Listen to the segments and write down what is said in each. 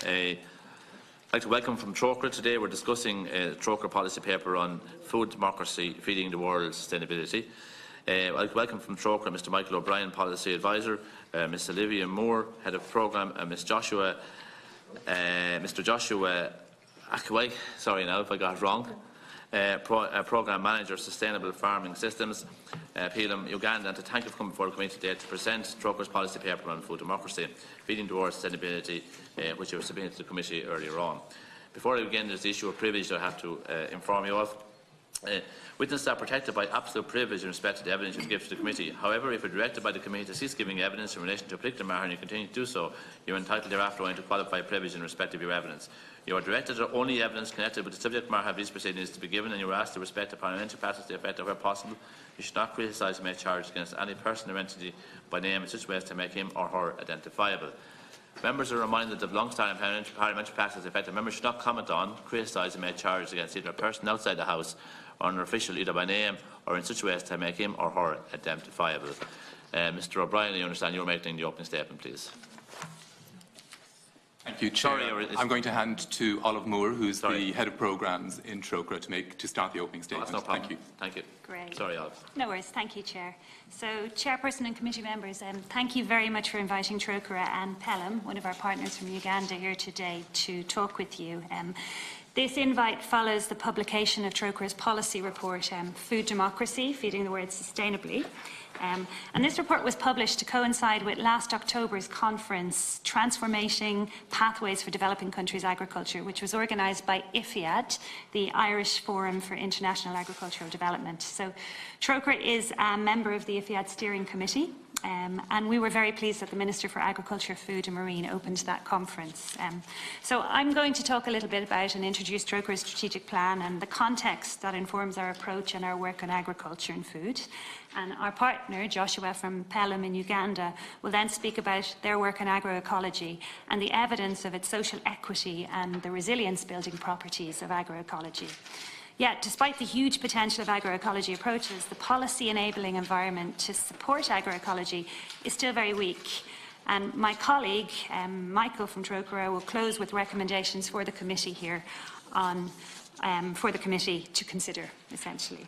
I'd like to welcome from Corcoran today. We're discussing a Corcoran policy paper on food democracy, feeding the world, sustainability. I'd like to welcome from Corcoran Mr. Michael O'Brien, Policy Advisor, Ms. Olivia Moore, Head of Programme, and Mr. Joshua Akaway, sorry now if I got it wrong, Programme Manager, Sustainable Farming Systems, Peelum, Uganda, and to thank you for coming before the committee today to present Corcoran's policy paper on food democracy, feeding towards sustainability, which you were submitted to the committee earlier on. Before I begin, there's the issue of privilege I have to inform you of. Witnesses are protected by absolute privilege in respect to the evidence you give to the committee. However, if you're directed by the committee to cease giving evidence in relation to a particular matter and you continue to do so, you are entitled thereafter to qualified privilege in respect of your evidence. You are directed that only evidence connected with the subject matter of these proceedings is to be given, and you are asked to respect the parliamentary practice to the effect that where possible, you should not criticise or make charges against any person or entity by name in such ways to make him or her identifiable. Members are reminded of long-standing parliamentary practice to the effect that members should not comment on, criticise and make charges against either a person outside the House or an official either by name or in such ways to make him or her identifiable. Mr. O'Brien, I understand you are making the opening statement, please. Thank you, Chair. I'm going to hand to Olive Moore, who's the Head of Programmes in Trócaire, to start the opening statement. No problem. Thank you. Thank you. Great. Sorry, Olive. No worries. Thank you, Chair. So, Chairperson and committee members, thank you very much for inviting Trócaire and Pelham, one of our partners from Uganda, here today to talk with you. This invite follows the publication of Trócaire's policy report, Food Democracy, Feeding the World Sustainably. And this report was published to coincide with last October's conference, Transforming Pathways for Developing Countries' Agriculture, which was organised by IFIAD, the Irish Forum for International Agricultural Development. So Trócaire is a member of the IFIAD Steering Committee, and we were very pleased that the Minister for Agriculture, Food and Marine opened that conference. So I'm going to talk a little bit about and introduce Trócaire's strategic plan and the context that informs our approach and our work on agriculture and food. And our partner, Joshua from Pelham in Uganda, will then speak about their work on agroecology and the evidence of its social equity and the resilience-building properties of agroecology. Yet, despite the huge potential of agroecology approaches, the policy-enabling environment to support agroecology is still very weak. And my colleague, Michael from Trócaire, will close with recommendations for the committee here for the committee to consider, essentially.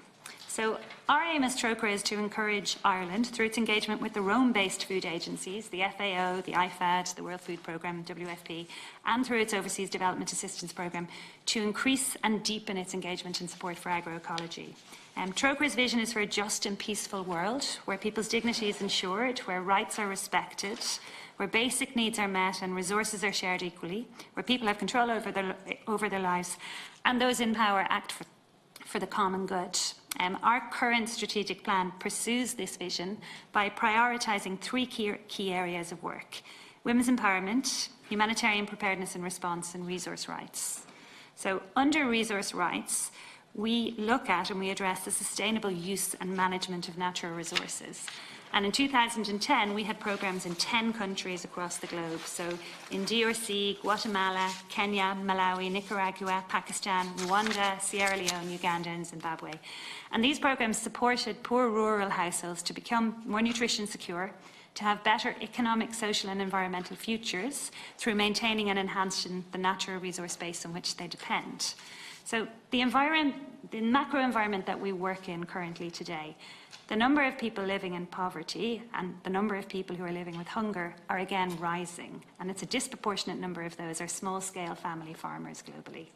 So our aim as Trócaire is to encourage Ireland, through its engagement with the Rome-based food agencies, the FAO, the IFAD, the World Food Programme, WFP, and through its Overseas Development Assistance Programme, to increase and deepen its engagement and support for agroecology. Trócaire's vision is for a just and peaceful world, where people's dignity is ensured, where rights are respected, where basic needs are met and resources are shared equally, where people have control over their lives, and those in power act for the common good. Our current strategic plan pursues this vision by prioritising three key areas of work: women's empowerment, humanitarian preparedness and response, and resource rights. So under resource rights, we look at and we address the sustainable use and management of natural resources. And in 2010, we had programmes in 10 countries across the globe. So in DRC, Guatemala, Kenya, Malawi, Nicaragua, Pakistan, Rwanda, Sierra Leone, Uganda and Zimbabwe. And these programmes supported poor rural households to become more nutrition secure, to have better economic, social and environmental futures through maintaining and enhancing the natural resource base on which they depend. So the macro environment that we work in currently today, the number of people living in poverty and the number of people who are living with hunger are again rising, and it's a disproportionate number of those are small-scale family farmers globally.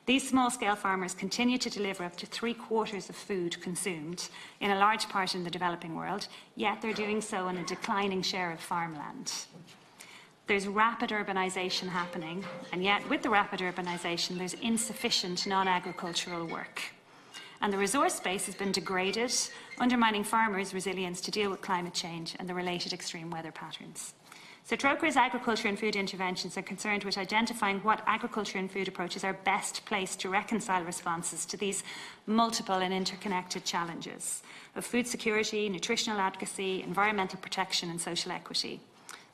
These small-scale farmers continue to deliver up to 3/4 of food consumed in a large part in the developing world, yet they're doing so on a declining share of farmland. There's rapid urbanisation happening, and yet with the rapid urbanisation, there's insufficient non-agricultural work. And the resource base has been degraded, undermining farmers' resilience to deal with climate change and the related extreme weather patterns. So Trócaire's agriculture and food interventions are concerned with identifying what agriculture and food approaches are best placed to reconcile responses to these multiple and interconnected challenges of food security, nutritional advocacy, environmental protection and social equity.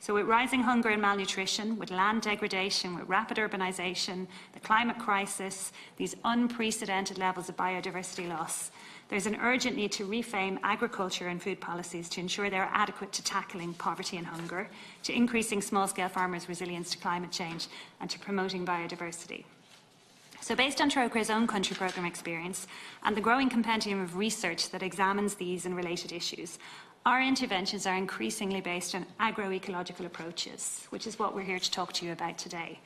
So with rising hunger and malnutrition, with land degradation, with rapid urbanisation, the climate crisis, these unprecedented levels of biodiversity loss, there's an urgent need to reframe agriculture and food policies to ensure they're adequate to tackling poverty and hunger, to increasing small-scale farmers' resilience to climate change, and to promoting biodiversity. So based on Trócra's own country programme experience and the growing compendium of research that examines these and related issues, our interventions are increasingly based on agroecological approaches, which is what we're here to talk to you about today.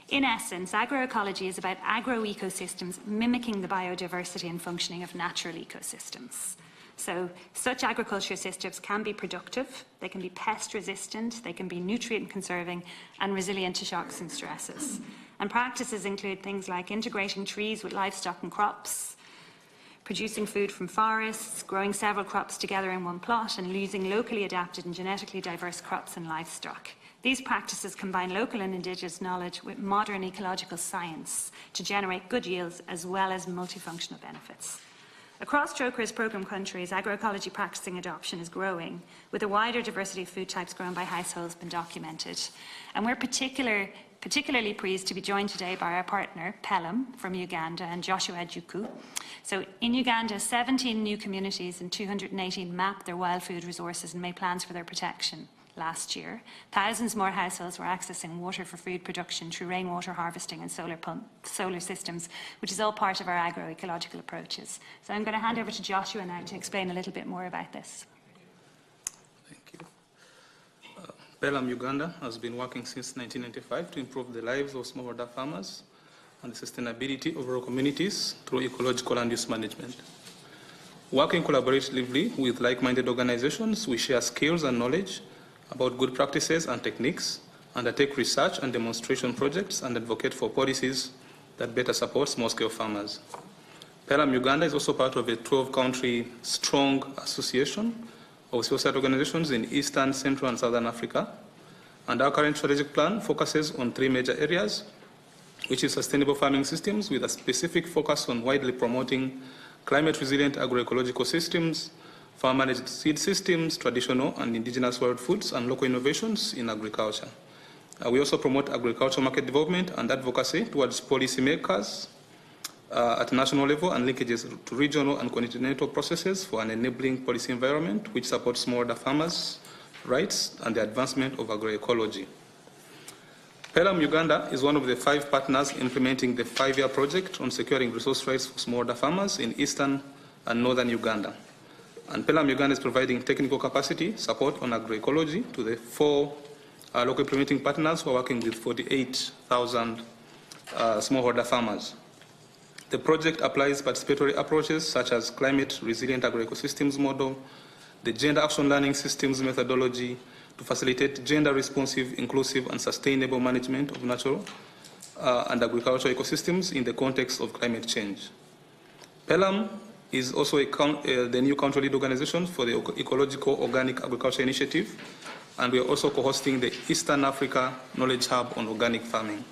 In essence, agroecology is about agroecosystems mimicking the biodiversity and functioning of natural ecosystems. So such agricultural systems can be productive, they can be pest resistant, they can be nutrient conserving and resilient to shocks and stresses. And practices include things like integrating trees with livestock and crops, producing food from forests, growing several crops together in one plot, and using locally adapted and genetically diverse crops and livestock. These practices combine local and indigenous knowledge with modern ecological science to generate good yields as well as multifunctional benefits. Across Trócra's programme countries, agroecology practicing adoption is growing, with a wider diversity of food types grown by households been documented. And we're particularly pleased to be joined today by our partner, Pelham, from Uganda, and Joshua Juku. So in Uganda, 17 new communities and 218 mapped their wild food resources and made plans for their protection last year. Thousands more households were accessing water for food production through rainwater harvesting and solar systems, which is all part of our agroecological approaches. So I'm going to hand over to Joshua now to explain a little bit more about this. Thank you. Pelham Uganda has been working since 1995 to improve the lives of smallholder farmers and the sustainability of rural communities through ecological land use management. Working collaboratively with like-minded organizations, we share skills and knowledge about good practices and techniques, undertake research and demonstration projects, and advocate for policies that better support small-scale farmers. Pelham Uganda is also part of a 12-country strong association of civil society organizations in Eastern, Central, and Southern Africa. And our current strategic plan focuses on 3 major areas, which is sustainable farming systems with a specific focus on widely promoting climate-resilient agroecological systems, farm-managed seed systems, traditional and indigenous wild foods, and local innovations in agriculture. We also promote agricultural market development and advocacy towards policymakers at national level and linkages to regional and continental processes for an enabling policy environment which supports smallholder farmers' rights and the advancement of agroecology. Pelham Uganda is one of the 5 partners implementing the 5-year project on securing resource rights for smallholder farmers in eastern and northern Uganda. And Pelham Uganda is providing technical capacity support on agroecology to the 4 local implementing partners who are working with 48,000 smallholder farmers. The project applies participatory approaches such as climate-resilient agroecosystems model, the gender action learning systems methodology to facilitate gender-responsive, inclusive, and sustainable management of natural and agricultural ecosystems in the context of climate change. Pelham is also the new country lead organization for the Ecological Organic Agriculture Initiative, and we are also co-hosting the Eastern Africa Knowledge Hub on organic farming.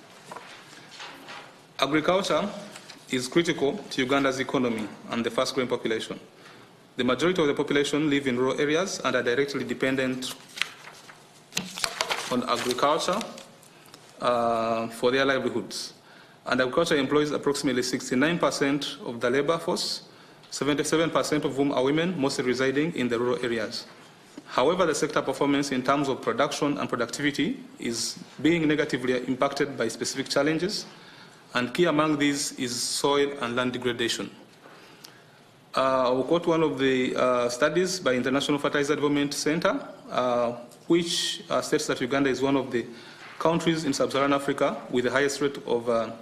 Agriculture is critical to Uganda's economy and the fast-growing population. The majority of the population live in rural areas and are directly dependent on agriculture for their livelihoods. And agriculture employs approximately 69% of the labor force, 77% of whom are women, mostly residing in the rural areas. However, the sector performance in terms of production and productivity is being negatively impacted by specific challenges, and key among these is soil and land degradation. I'll quote one of the studies by International Fertilizer Development Center, which states that Uganda is one of the countries in sub-Saharan Africa with the highest rate of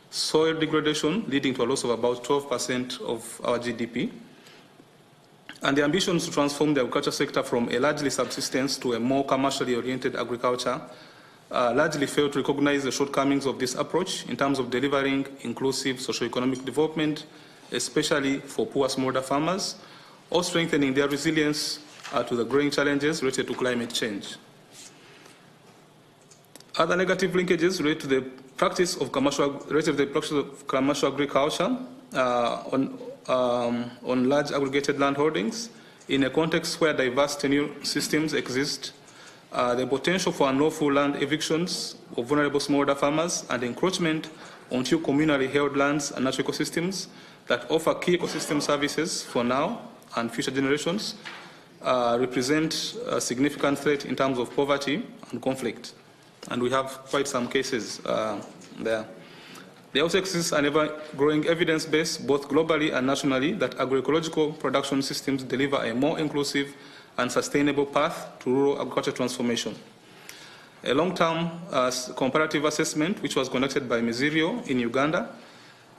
soil degradation, leading to a loss of about 12% of our GDP. And the ambitions to transform the agriculture sector from a largely subsistence to a more commercially oriented agriculture largely fail to recognize the shortcomings of this approach in terms of delivering inclusive socio-economic development, especially for poor smallholder farmers, or strengthening their resilience to the growing challenges related to climate change. Other negative linkages relate to the practice of commercial agriculture on large aggregated land holdings in a context where diverse tenure systems exist the potential for unlawful land evictions of vulnerable smallholder farmers and encroachment onto communally held lands and natural ecosystems that offer key ecosystem services for now and future generations represent a significant threat in terms of poverty and conflict. And we have quite some cases there. There also exists an ever-growing evidence base, both globally and nationally, that agroecological production systems deliver a more inclusive and sustainable path to rural agriculture transformation. A long-term comparative assessment, which was conducted by Mizirio in Uganda,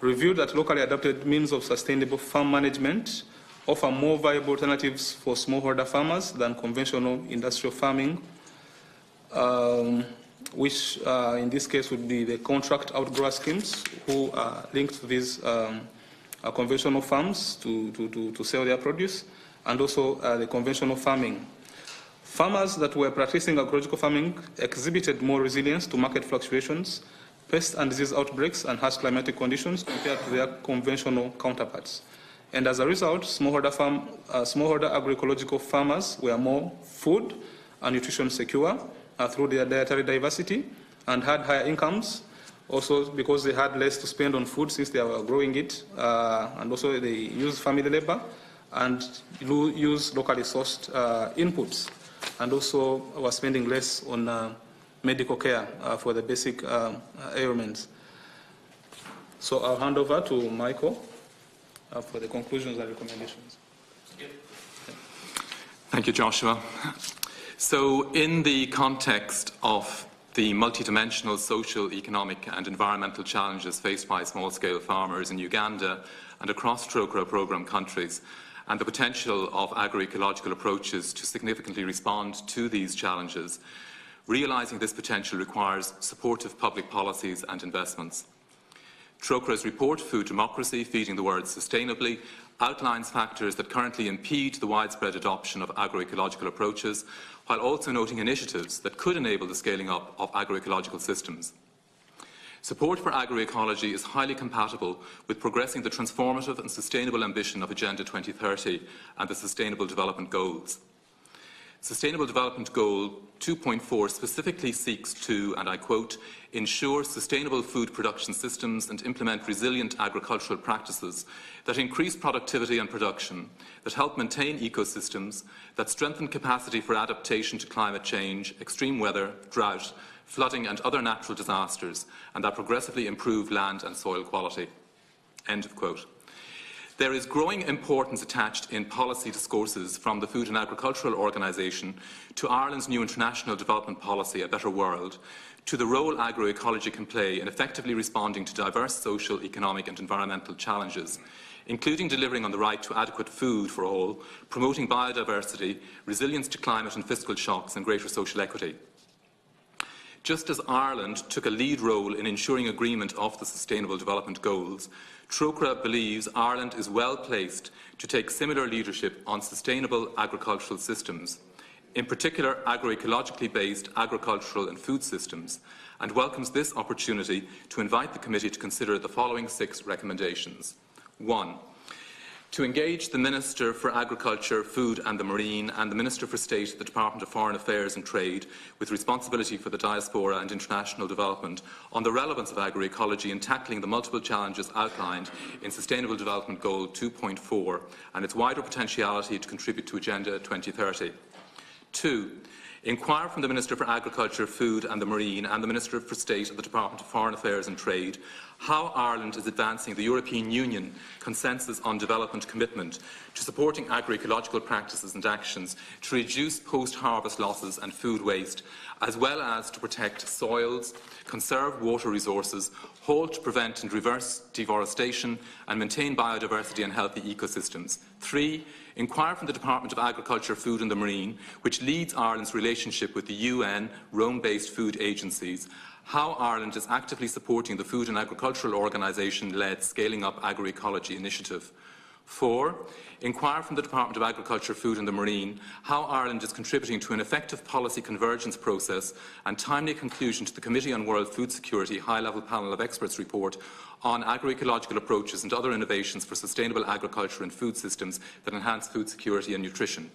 revealed that locally adapted means of sustainable farm management offer more viable alternatives for smallholder farmers than conventional industrial farming, which in this case would be the contract outgrower schemes who are linked to these conventional farms to sell their produce, and also the conventional farming. Farmers that were practicing agroecological farming exhibited more resilience to market fluctuations, pest and disease outbreaks, and harsh climatic conditions compared to their conventional counterparts. And as a result, smallholder agroecological farmers were more food and nutrition secure through their dietary diversity and had higher incomes, also because they had less to spend on food since they were growing it, and also they use family labor and use locally sourced inputs, and also were spending less on medical care for the basic ailments. So I'll hand over to Michael for the conclusions and recommendations. Thank you, Joshua. So in the context of the multidimensional social, economic and environmental challenges faced by small-scale farmers in Uganda and across Trocra programme countries, and the potential of agroecological approaches to significantly respond to these challenges, realising this potential requires supportive public policies and investments. Trocra's report, Food Democracy, Feeding the World Sustainably, outlines factors that currently impede the widespread adoption of agroecological approaches, while also noting initiatives that could enable the scaling up of agroecological systems. Support for agroecology is highly compatible with progressing the transformative and sustainable ambition of Agenda 2030 and the Sustainable Development Goals. Sustainable Development Goal 2.4 specifically seeks to, and I quote, ensure sustainable food production systems and implement resilient agricultural practices that increase productivity and production, that help maintain ecosystems, that strengthen capacity for adaptation to climate change, extreme weather, drought, flooding and other natural disasters, and that progressively improve land and soil quality. End of quote. There is growing importance attached in policy discourses from the Food and Agricultural Organisation to Ireland's new international development policy, A Better World, to the role agroecology can play in effectively responding to diverse social, economic and environmental challenges, including delivering on the right to adequate food for all, promoting biodiversity, resilience to climate and fiscal shocks and greater social equity. Just as Ireland took a lead role in ensuring agreement of the Sustainable Development Goals, Trocra believes Ireland is well placed to take similar leadership on sustainable agricultural systems, in particular agroecologically based agricultural and food systems, and welcomes this opportunity to invite the committee to consider the following 6 recommendations. 1. To engage the Minister for Agriculture, Food and the Marine and the Minister for State at the Department of Foreign Affairs and Trade with responsibility for the diaspora and international development on the relevance of agroecology in tackling the multiple challenges outlined in Sustainable Development Goal 2.4 and its wider potentiality to contribute to Agenda 2030. 2. Inquire from the Minister for Agriculture, Food and the Marine and the Minister for State at the Department of Foreign Affairs and Trade how Ireland is advancing the European Union consensus on development commitment to supporting agroecological practices and actions to reduce post-harvest losses and food waste, as well as to protect soils, conserve water resources, halt, prevent and reverse deforestation and maintain biodiversity and healthy ecosystems. 3. Inquire from the Department of Agriculture, Food and the Marine, which leads Ireland's relationship with the UN, Rome-based food agencies, how Ireland is actively supporting the Food and Agricultural Organisation-led Scaling Up Agroecology initiative. 4. Inquire from the Department of Agriculture, Food and the Marine how Ireland is contributing to an effective policy convergence process and timely conclusion to the Committee on World Food Security High-Level Panel of Experts report on agroecological approaches and other innovations for sustainable agriculture and food systems that enhance food security and nutrition.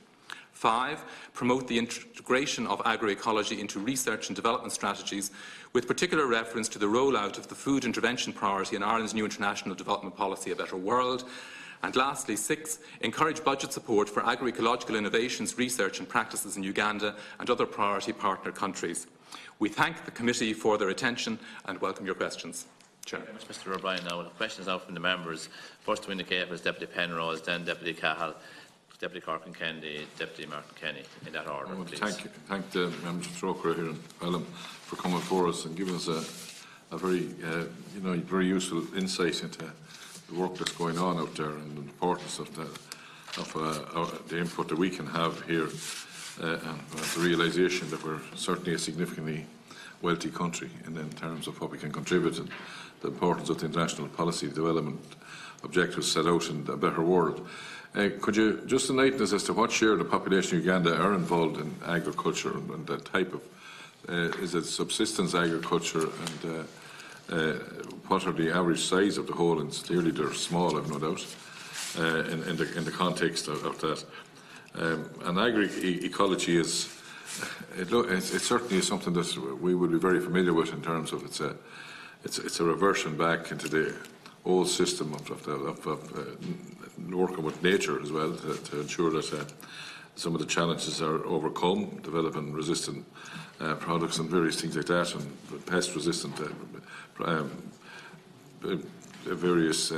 5. Promote the integration of agroecology into research and development strategies, with particular reference to the rollout of the food intervention priority in Ireland's new international development policy, A Better World. And lastly, 6. Encourage budget support for agroecological innovations, research and practices in Uganda and other priority partner countries. We thank the committee for their attention and welcome your questions. Chair. Thank you very much, Mr. O'Brien. Now, questions now from the members. First to indicate was Deputy Penrose, then Deputy Cahill, Deputy Corcoran Kennedy, Deputy Martin Kenny, in that order. I want please. to thank the members of Corcoran here in Pelham for coming for us and giving us a very, very useful insight into the work that's going on out there and the importance of the input that we can have here, and the realisation that we're certainly a significantly wealthy country in terms of what we can contribute and the importance of the international policy development objectives set out in A Better World. Could you just enlighten us as to what share of the population of Uganda are involved in agriculture and the type of, is it subsistence agriculture, and what are the average size of the whole? And clearly they're small, I've no doubt, in the context of that. And agroecology is, it certainly is something that we would be very familiar with in terms of it's a reversion back into the old system of working with nature as well to ensure that some of the challenges are overcome, developing resistant products and various things like that, and pest resistant various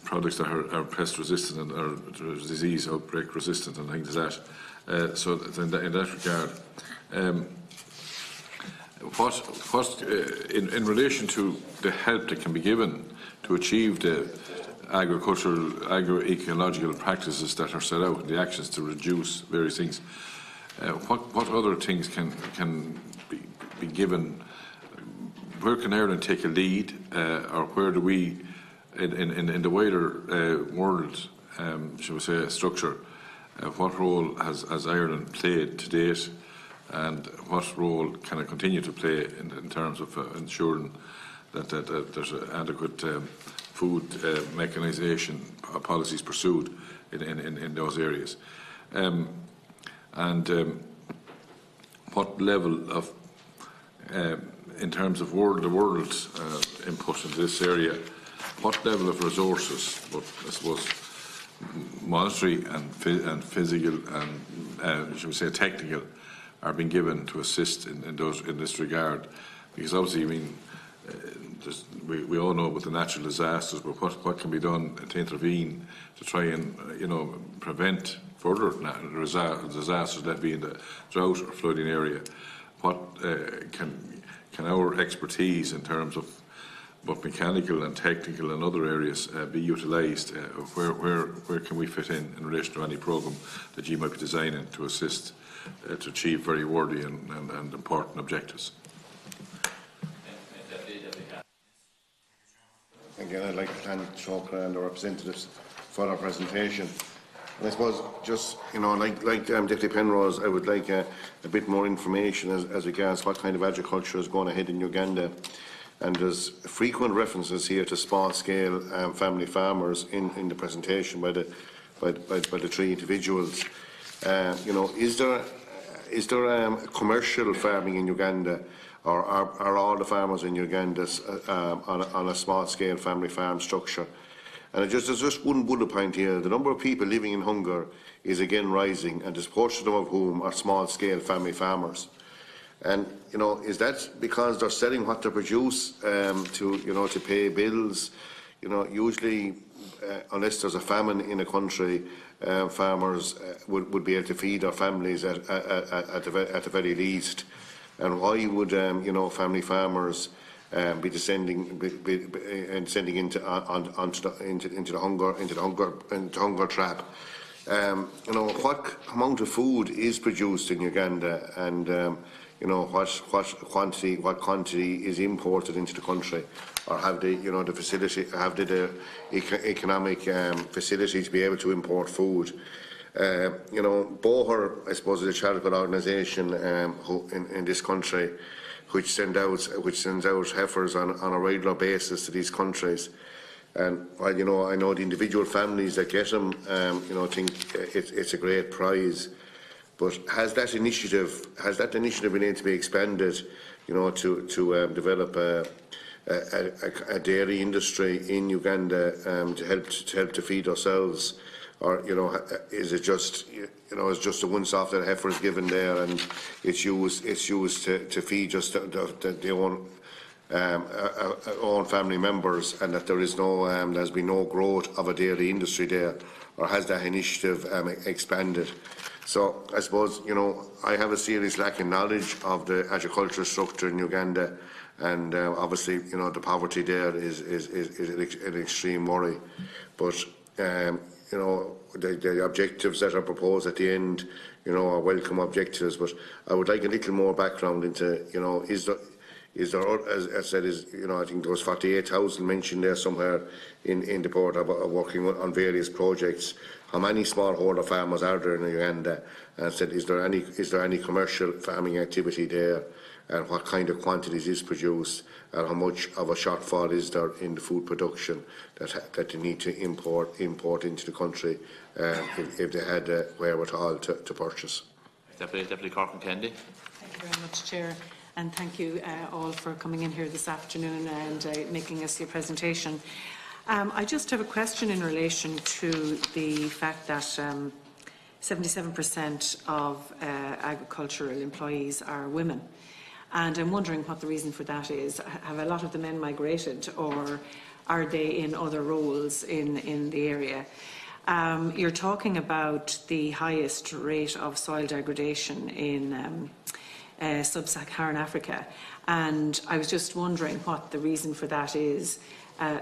products that are pest resistant and are disease outbreak resistant and things like that. So in that regard, in relation to the help that can be given to achieve the agroecological practices that are set out, the actions to reduce various things, what other things can be given? Where can Ireland take a lead, or where do we, in the wider world, shall we say, structure, what role has Ireland played to date, and what role can it continue to play in terms of ensuring that there's adequate food mechanisation policies pursued in those areas? What level of, in terms of the world's input into this area, what level of resources, both, I suppose, monetary and physical and, shall we say, technical, are being given to assist in this regard? Because obviously, I mean, we all know about the natural disasters, but what can be done to intervene to try and prevent further disasters, that be in the drought or flooding area? What can our expertise in terms of both mechanical and technical and other areas be utilised? Where can we fit in relation to any programme that you might be designing to assist to achieve very worthy and important objectives? Again, I'd like to thank Corcoran and the representatives for their presentation. And I suppose, just like Deputy Penrose, I would like a bit more information as regards what kind of agriculture is going ahead in Uganda. And there's frequent references here to small-scale family farmers in the presentation by the three individuals. Is there commercial farming in Uganda, or are all the farmers in Uganda on a small-scale family farm structure? And there's just one bullet point here. The number of people living in hunger is again rising, and there's portions of whom are small-scale family farmers. And is that because they're selling what they produce to pay bills? Usually, unless there's a famine in a country, farmers would be able to feed their families at the very least. And why would family farmers be descending into the hunger trap? What amount of food is produced in Uganda, and what quantity is imported into the country, or have they the economic facility to be able to import food? BOHR, I suppose, is a charitable organisation in this country which sends out heifers on a regular basis to these countries. And while I know the individual families that get them, think it's a great prize. But has that initiative been able to be expanded, you know, to develop a dairy industry in Uganda to help to feed ourselves, or you know, is it just it's just a once-off that heifer is given there and it's used to feed just their own family members, and that there is no there's been no growth of a dairy industry there, or has that initiative expanded? So I suppose, you know, I have a serious lack in knowledge of the agricultural structure in Uganda, and obviously, you know, the poverty there is an extreme worry. But you know, the objectives that are proposed at the end, you know, are welcome objectives. But I would like a little more background into, you know, is there, as I said, you know, I think there was 48,000 mentioned there somewhere in the report of working on various projects. How many smallholder farmers are there in Uganda? And I said, is there any commercial farming activity there? And what kind of quantities is produced? And how much of a shortfall is there in the food production that they need to import into the country if they had the wherewithal to purchase? Deputy Corcoran Kennedy. Thank you very much, Chair. And thank you all for coming in here this afternoon and making us your presentation. I just have a question in relation to the fact that 77% of agricultural employees are women. And I'm wondering what the reason for that is. Have a lot of the men migrated, or are they in other roles in the area? You're talking about the highest rate of soil degradation in sub-Saharan Africa, and I was just wondering what the reason for that is.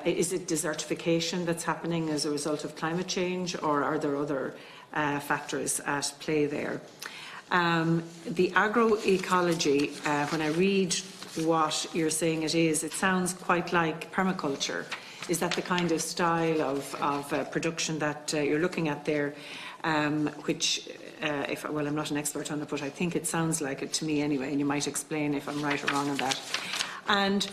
Is it desertification that's happening as a result of climate change, or are there other factors at play there? The agroecology, when I read what you're saying it sounds quite like permaculture. Is that the kind of style of production that you're looking at there, which, well, I'm not an expert on it, but I think it sounds like it to me anyway, and you might explain if I'm right or wrong on that. And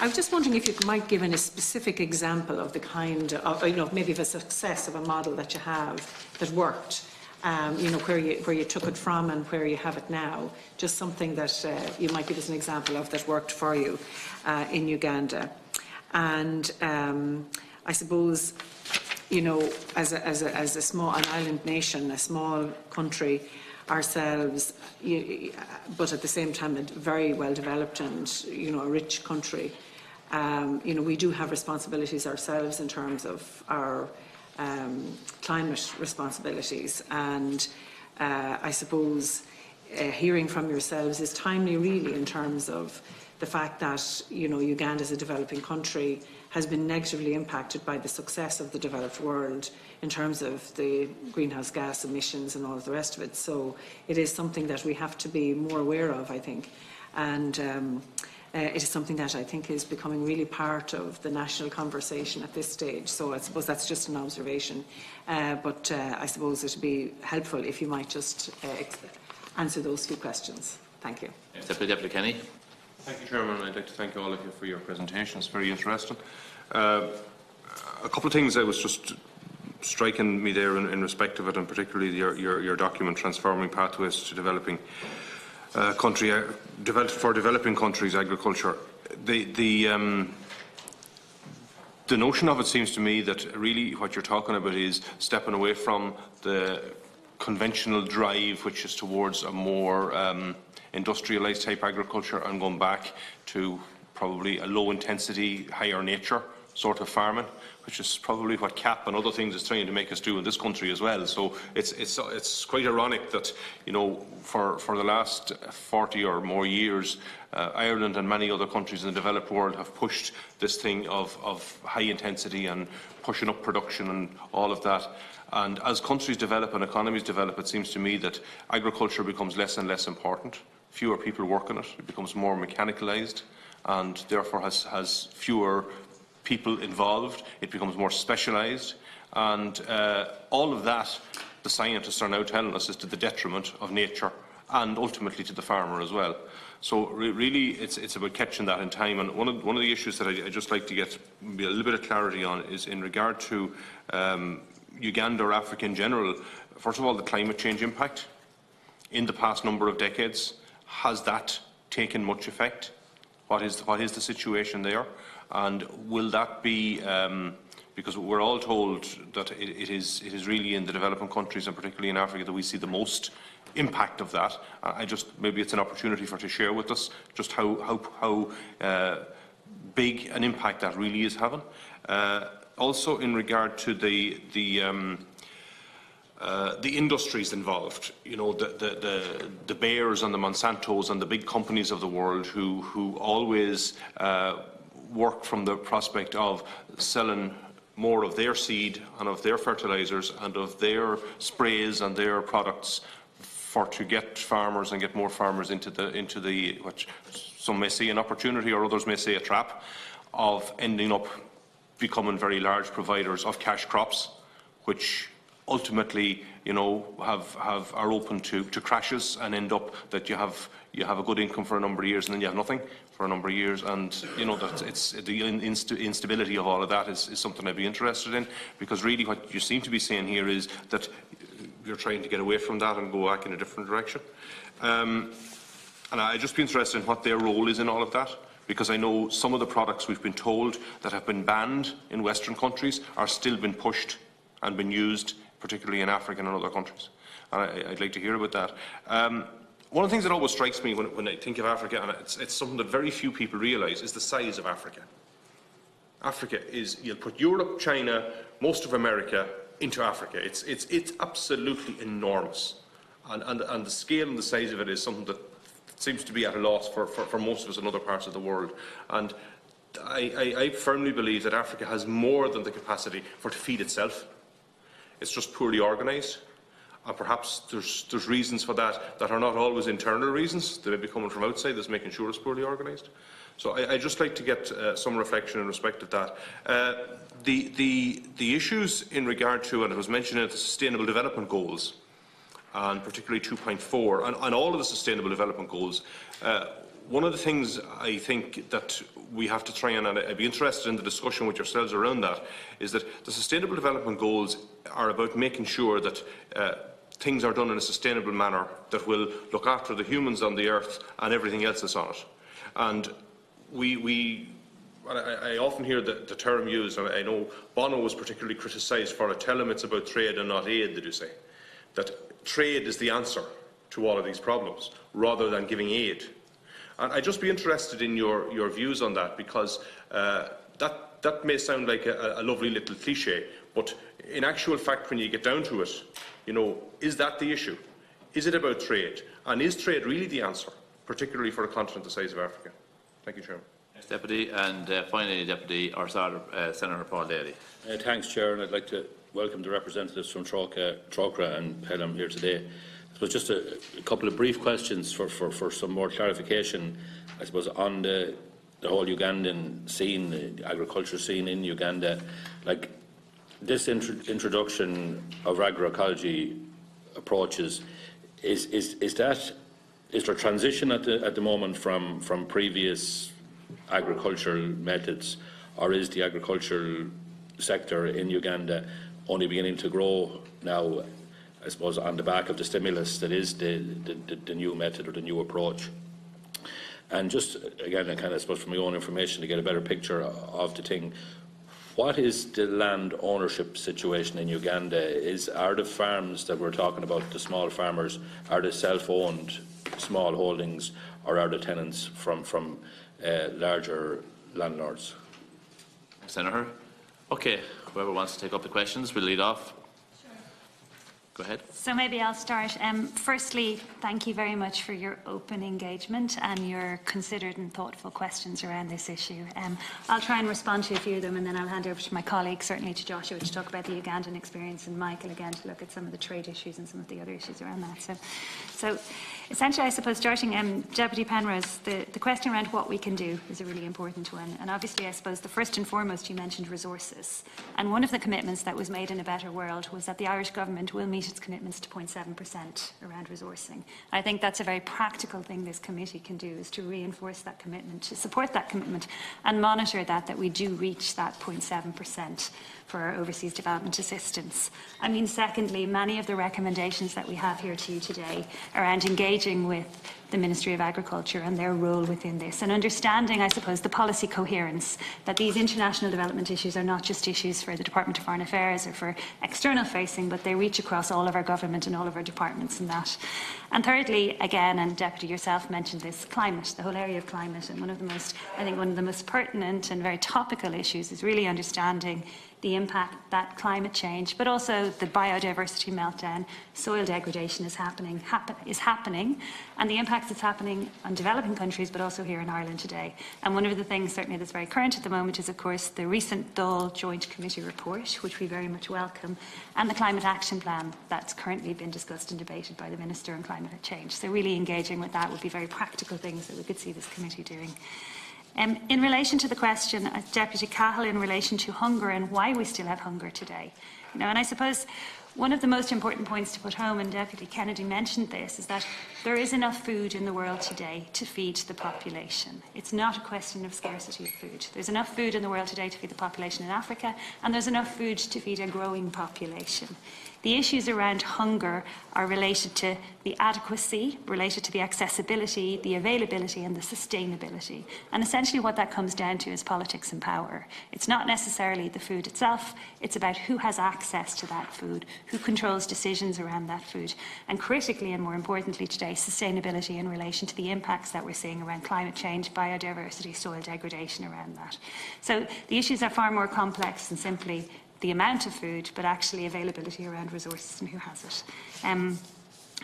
I was just wondering if you might give a specific example of the kind of, you know, maybe of a success of a model that you have that worked, you know, where you took it from and where you have it now. Just something that you might give us an example of that worked for you in Uganda. And I suppose, you know, as a small, an island nation, a small country ourselves, but at the same time a very well developed and, you know, a rich country. You know, we do have responsibilities ourselves in terms of our climate responsibilities, and I suppose hearing from yourselves is timely, really, in terms of the fact that, you know, Uganda as a developing country has been negatively impacted by the success of the developed world in terms of the greenhouse gas emissions and all of the rest of it. So it is something that we have to be more aware of, I think, and it is something that I think is becoming really part of the national conversation at this stage. So I suppose that's just an observation, but I suppose it would be helpful if you might just answer those few questions. Thank you. Deputy Kenny. Thank you, Chairman. I'd like to thank all of you for your presentation. It's very interesting. A couple of things I was just striking me there in respect of it, and particularly your document, Transforming Pathways to Developing for Developing Countries Agriculture. The notion of it seems to me that really what you're talking about is stepping away from the conventional drive, which is towards a more industrialised type agriculture, and going back to probably a low intensity, higher nature sort of farming, which is probably what CAP and other things is trying to make us do in this country as well. So it's quite ironic that, you know, for the last 40 or more years, Ireland and many other countries in the developed world have pushed this thing of high intensity and pushing up production and all of that. And as countries develop and economies develop, it seems to me that agriculture becomes less and less important. Fewer people work on it. It becomes more mechanicalised, and therefore has fewer people involved. It becomes more specialised, and all of that, the scientists are now telling us, is to the detriment of nature and ultimately to the farmer as well. So really, it's about catching that in time. And one of the issues that I just like to get a little bit of clarity on is in regard to Uganda or Africa in general. First of all, the climate change impact. in the past number of decades. Has that taken much effect? What is the situation there? And will that be, because we're all told that it is really in the developing countries, and particularly in Africa, that we see the most impact of that. Maybe it's an opportunity for to share with us just how big an impact that really is having. Also, in regard to the industries involved, you know, the Bayers and the Monsantos and the big companies of the world who always work from the prospect of selling more of their seed and of their fertilizers and of their sprays and their products to get farmers and get more farmers into the what some may see an opportunity or others may say a trap of ending up becoming very large providers of cash crops, which ultimately, you know, are open to crashes and end up that you have a good income for a number of years and then you have nothing for a number of years. And you know that it's the instability of all of that is something I'd be interested in, because really what you seem to be saying here is that you're trying to get away from that and go back in a different direction. And I'd just be interested in what their role is in all of that, because I know some of the products we've been told that have been banned in Western countries are still being pushed and been used, particularly in Africa and other countries. And I'd like to hear about that. One of the things that always strikes me when I think of Africa, and it's something that very few people realise, is the size of Africa. Africa is, you'll put Europe, China, most of America into Africa. It's absolutely enormous. And the scale and the size of it is something that seems to be at a loss for most of us in other parts of the world. And I firmly believe that Africa has more than the capacity to feed itself. It's just poorly organised. And perhaps there's reasons for that are not always internal reasons. They may be coming from outside that's making sure it's poorly organised. So I'd just like to get some reflection in respect of that. The issues in regard to, and it was mentioned in the Sustainable Development Goals, and particularly 2.4, and all of the Sustainable Development Goals, one of the things I think that we have to try and I'd be interested in the discussion with yourselves around that, is that the Sustainable Development Goals are about making sure that things are done in a sustainable manner that will look after the humans on the earth and everything else that's on it. And I often hear the term used, and I know Bono was particularly criticised for it. Tell him it's about trade and not aid, did you say? That trade is the answer to all of these problems, rather than giving aid. And I'd just be interested in your views on that, because that may sound like a lovely little cliche, but in actual fact, when you get down to it, you know, is that the issue? Is it about trade? And is trade really the answer, particularly for a continent the size of Africa? Thank you, Chairman. Next Deputy, and finally Senator Paul Daly. Thanks, Chair, and I'd like to welcome the representatives from Trócaire and Pelham here today. I suppose just a couple of brief questions for some more clarification, I suppose, on the whole Ugandan scene, the agriculture scene in Uganda. Like this introduction of agroecology approaches, is there transition at the moment from previous agricultural methods, or is the agricultural sector in Uganda only beginning to grow now, I suppose, on the back of the stimulus that is the new method or the new approach? And just again, I kind of suppose from my own information to get a better picture of the thing, what is the land ownership situation in Uganda? Are the farms that we're talking about, the small farmers, are they self-owned small holdings, or are the tenants from larger landlords? Senator. Okay, whoever wants to take up the questions, we'll lead off. Go ahead. So maybe I'll start. Firstly, thank you very much for your open engagement and your considered and thoughtful questions around this issue. I'll try and respond to a few of them, and then I'll hand over to my colleagues, certainly to Joshua, to talk about the Ugandan experience, and Michael again to look at some of the trade issues and some of the other issues around that. So Essentially, I suppose, starting, Deputy Penrose, the question around what we can do is a really important one. And obviously, I suppose, the first and foremost, you mentioned resources. And one of the commitments that was made in A Better World was that the Irish Government will meet its commitments to 0.7% around resourcing. I think that's a very practical thing this committee can do, is to reinforce that commitment, to support that commitment, and monitor that we do reach that 0.7% for our overseas development assistance. I mean, secondly, many of the recommendations that we have here to you today around engaging with the Ministry of Agriculture and their role within this, and understanding, I suppose, the policy coherence, that these international development issues are not just issues for the Department of Foreign Affairs or for external facing, but they reach across all of our government and all of our departments in that. And thirdly, again, and Deputy yourself mentioned this, climate, the whole area of climate, and one of the most pertinent and very topical issues is really understanding the impact that climate change, but also the biodiversity meltdown, soil degradation is happening, and the impacts it's happening on developing countries, but also here in Ireland today. And one of the things certainly that's very current at the moment is, of course, the recent Dáil Joint Committee report, which we very much welcome, and the Climate Action Plan that's currently been discussed and debated by the Minister on Climate Change. So really engaging with that would be very practical things that we could see this committee doing. In relation to the question, Deputy Cahill, in relation to hunger and why we still have hunger today, and I suppose one of the most important points to put home, and Deputy Kennedy mentioned this, is that there is enough food in the world today to feed the population. It's not a question of scarcity of food. There's enough food in the world today to feed the population in Africa, and there's enough food to feed a growing population. The issues around hunger are related to the adequacy, related to the accessibility, the availability and the sustainability. And essentially what that comes down to is politics and power. It's not necessarily the food itself, it's about who has access to that food, who controls decisions around that food, and critically and more importantly today, sustainability in relation to the impacts that we're seeing around climate change, biodiversity, soil degradation around that. So the issues are far more complex than simply the amount of food, but actually availability around resources and who has it.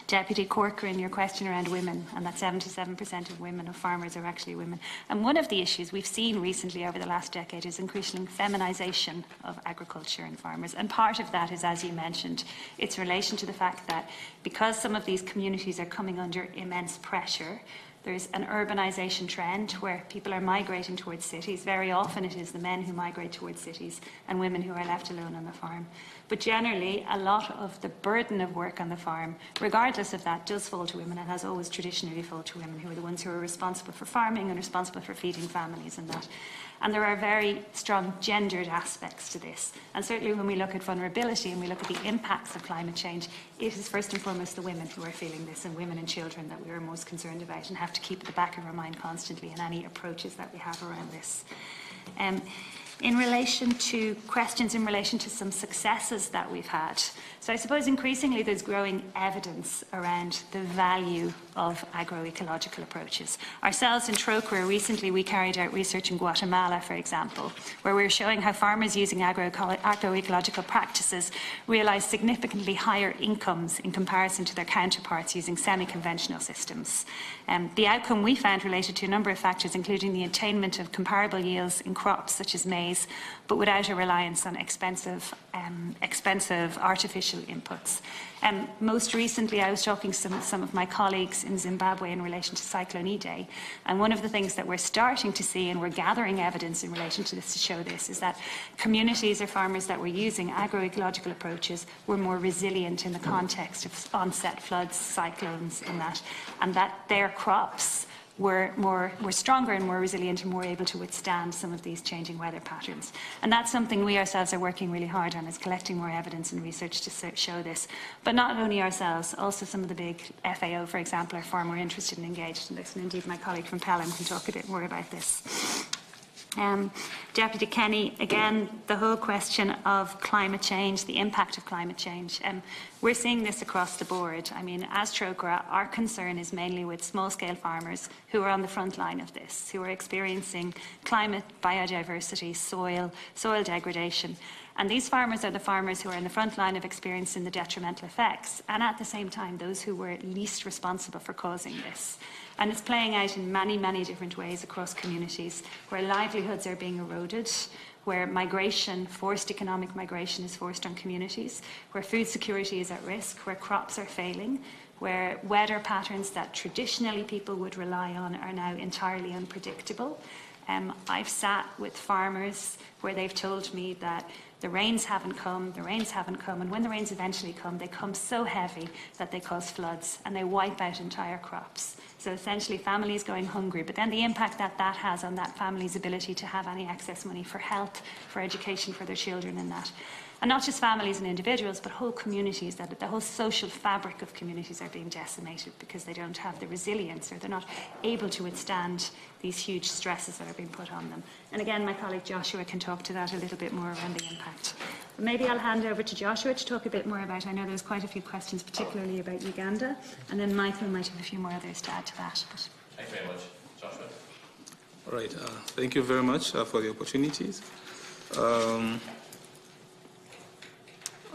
Deputy Corcoran, your question around women, and that 77% of women, of farmers, are actually women. And one of the issues we've seen recently over the last decade is increasing feminisation of agriculture and farmers. And part of that is, as you mentioned, its relation to the fact that because some of these communities are coming under immense pressure, there's an urbanisation trend where people are migrating towards cities. Very often it is the men who migrate towards cities and women who are left alone on the farm. But generally, a lot of the burden of work on the farm, regardless of that, does fall to women and has always traditionally fallen to women, who are the ones who are responsible for farming and responsible for feeding families and that. And there are very strong gendered aspects to this. And certainly when we look at vulnerability and we look at the impacts of climate change, it is first and foremost the women who are feeling this, and women and children, that we are most concerned about and have to keep at the back of our mind constantly in any approaches that we have around this. In relation to questions in relation to some successes that we've had, so I suppose increasingly there's growing evidence around the value of agroecological approaches. Ourselves in Trocra, recently we carried out research in Guatemala, for example, where we were showing how farmers using agroecological practices realise significantly higher incomes in comparison to their counterparts using semi-conventional systems. The outcome we found related to a number of factors, including the attainment of comparable yields in crops such as maize, but without a reliance on expensive artificial inputs. Most recently, I was talking to some of my colleagues in Zimbabwe in relation to Cyclone Idai, and one of the things that we're starting to see, and we're gathering evidence in relation to this to show this, is that communities or farmers that were using agroecological approaches were more resilient in the context of onset floods, cyclones, and that their crops were stronger and more resilient and more able to withstand some of these changing weather patterns. And that's something we ourselves are working really hard on, is collecting more evidence and research to show this. But not only ourselves, also some of the big FAO, for example, are far more interested and engaged in this, and indeed my colleague from Pelham can talk a bit more about this. Deputy Kenny, again, the whole question of climate change, the impact of climate change. We're seeing this across the board. I mean, as Trocra, our concern is mainly with small-scale farmers who are on the front line of this, who are experiencing climate, biodiversity, soil degradation. And these farmers are the farmers who are in the front line of experiencing the detrimental effects, and at the same time, those who were least responsible for causing this. And it's playing out in many, many different ways across communities, where livelihoods are being eroded, where migration, forced economic migration, is forced on communities, where food security is at risk, where crops are failing, where weather patterns that traditionally people would rely on are now entirely unpredictable. I've sat with farmers where they've told me that the rains haven't come, and when the rains eventually come, they come so heavy that they cause floods and they wipe out entire crops. So essentially families going hungry, but then the impact that that has on that family's ability to have any excess money for health, for education for their children and that. And not just families and individuals, but whole communities, that the whole social fabric of communities are being decimated because they don't have the resilience or they're not able to withstand these huge stresses that are being put on them. And again, my colleague Joshua can talk to that a little bit more around the impact. But maybe I'll hand over to Joshua to talk a bit more about, I know there's quite a few questions, particularly about Uganda, and then Michael might have a few more others to add to that. But... Thanks very much. Joshua. All right. Thank you very much for the opportunities.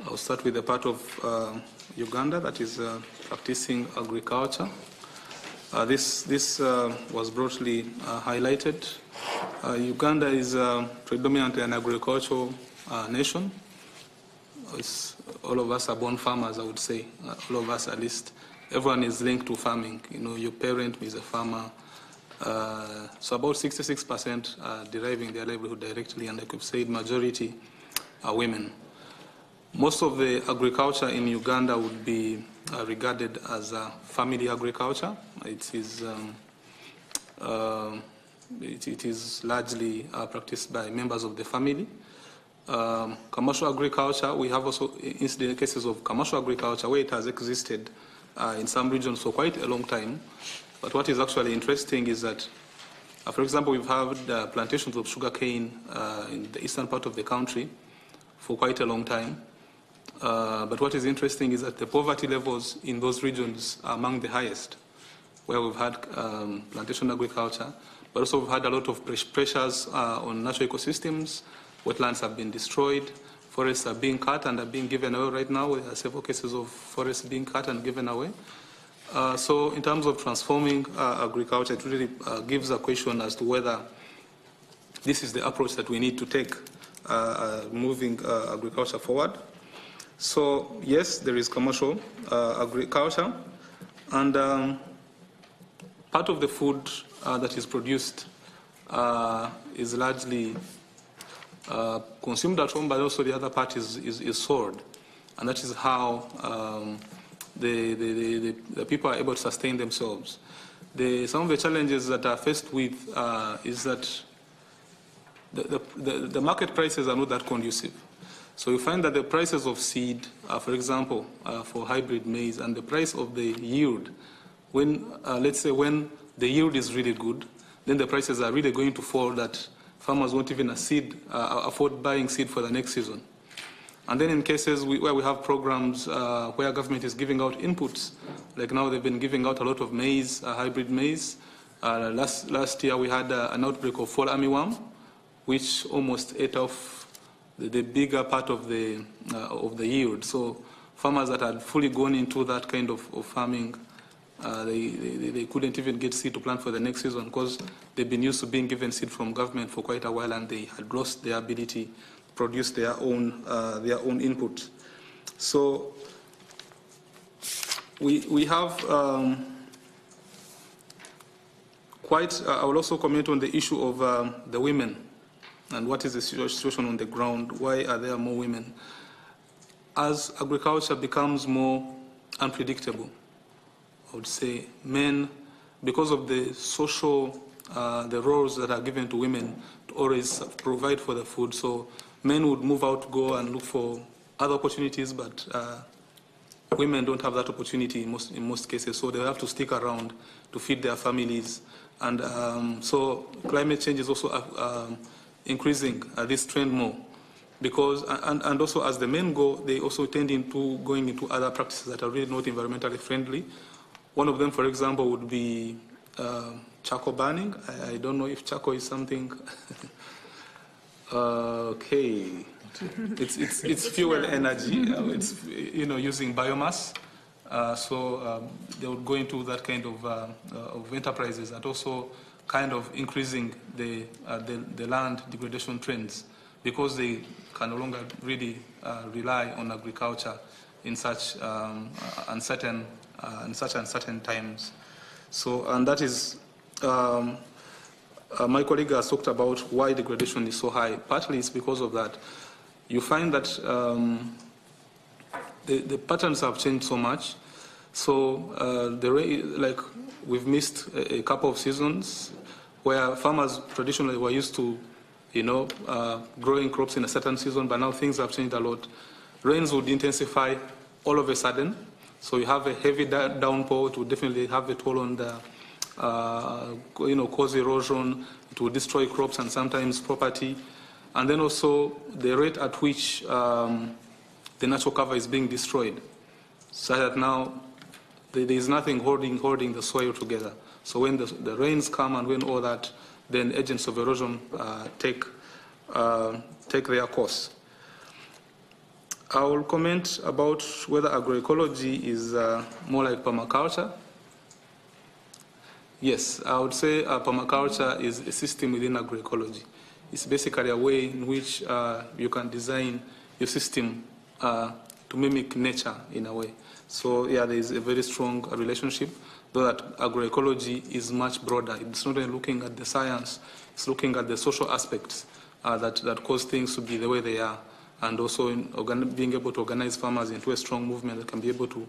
I'll start with the part of Uganda that is practicing agriculture. This was broadly highlighted. Uganda is predominantly an agricultural nation. All of us are born farmers, I would say. All of us, at least, everyone is linked to farming. You know, your parent is a farmer. So about 66% are deriving their livelihood directly, and like we've said, majority are women. Most of the agriculture in Uganda would be regarded as family agriculture. It is largely practiced by members of the family. Commercial agriculture, we have also incident cases of commercial agriculture where it has existed in some regions for quite a long time. But what is actually interesting is that, for example, we've had plantations of sugarcane in the eastern part of the country for quite a long time. But what is interesting is that the poverty levels in those regions are among the highest, where we've had plantation agriculture, but also we've had a lot of pressures on natural ecosystems. Wetlands have been destroyed, forests are being cut and are being given away right now. There are several cases of forests being cut and given away. So in terms of transforming agriculture, it really gives a question as to whether this is the approach that we need to take moving agriculture forward. So yes, there is commercial agriculture, and part of the food that is produced is largely consumed at home, but also the other part is sold, and that is how the people are able to sustain themselves. Some of the challenges that are faced with is that the market prices are not that conducive. So you find that the prices of seed, for example, for hybrid maize, and the price of the yield, when let's say when the yield is really good, then the prices are really going to fall that farmers won't even afford buying seed for the next season. And then in cases where we have programs where government is giving out inputs, like now they've been giving out a lot of maize, hybrid maize. Last year we had an outbreak of fall armyworm, which almost ate off the bigger part of the yield. So farmers that had fully gone into that kind of farming, they couldn't even get seed to plant for the next season because they've been used to being given seed from government for quite a while, and they had lost their ability to produce their own input. So we have I will also comment on the issue of the women. And what is the situation on the ground? Why are there more women? As agriculture becomes more unpredictable, I would say men, because of the social, the roles that are given to women to always provide for the food, so men would move out, go and look for other opportunities, but women don't have that opportunity in most cases, so they have to stick around to feed their families. And so climate change is also increasing this trend more, because and also as the men go, they also tend into going into other practices that are really not environmentally friendly. One of them, for example, would be charcoal burning. I don't know if charcoal is something. Okay, it's fuel energy. It's using biomass. So they would go into that kind of enterprises, and also kind of increasing the land degradation trends, because they can no longer really rely on agriculture in such uncertain in such and certain times. So, and that is, my colleague has talked about why degradation is so high. Partly it's because of that. You find that the patterns have changed so much. So, like we've missed a couple of seasons where farmers traditionally were used to, growing crops in a certain season, but now things have changed a lot. Rains would intensify all of a sudden. So you have a heavy downpour. It will definitely have a toll on the, cause erosion. It will destroy crops and sometimes property. And then also the rate at which the natural cover is being destroyed, so that now there is nothing holding the soil together. So when the rains come and when all that, then agents of erosion take their course. I will comment about whether agroecology is more like permaculture. Yes, I would say permaculture is a system within agroecology. It's basically a way in which you can design your system to mimic nature in a way. So yeah, there is a very strong relationship, though that agroecology is much broader. It's not only looking at the science, it's looking at the social aspects that cause things to be the way they are, and also in being able to organize farmers into a strong movement that can be able to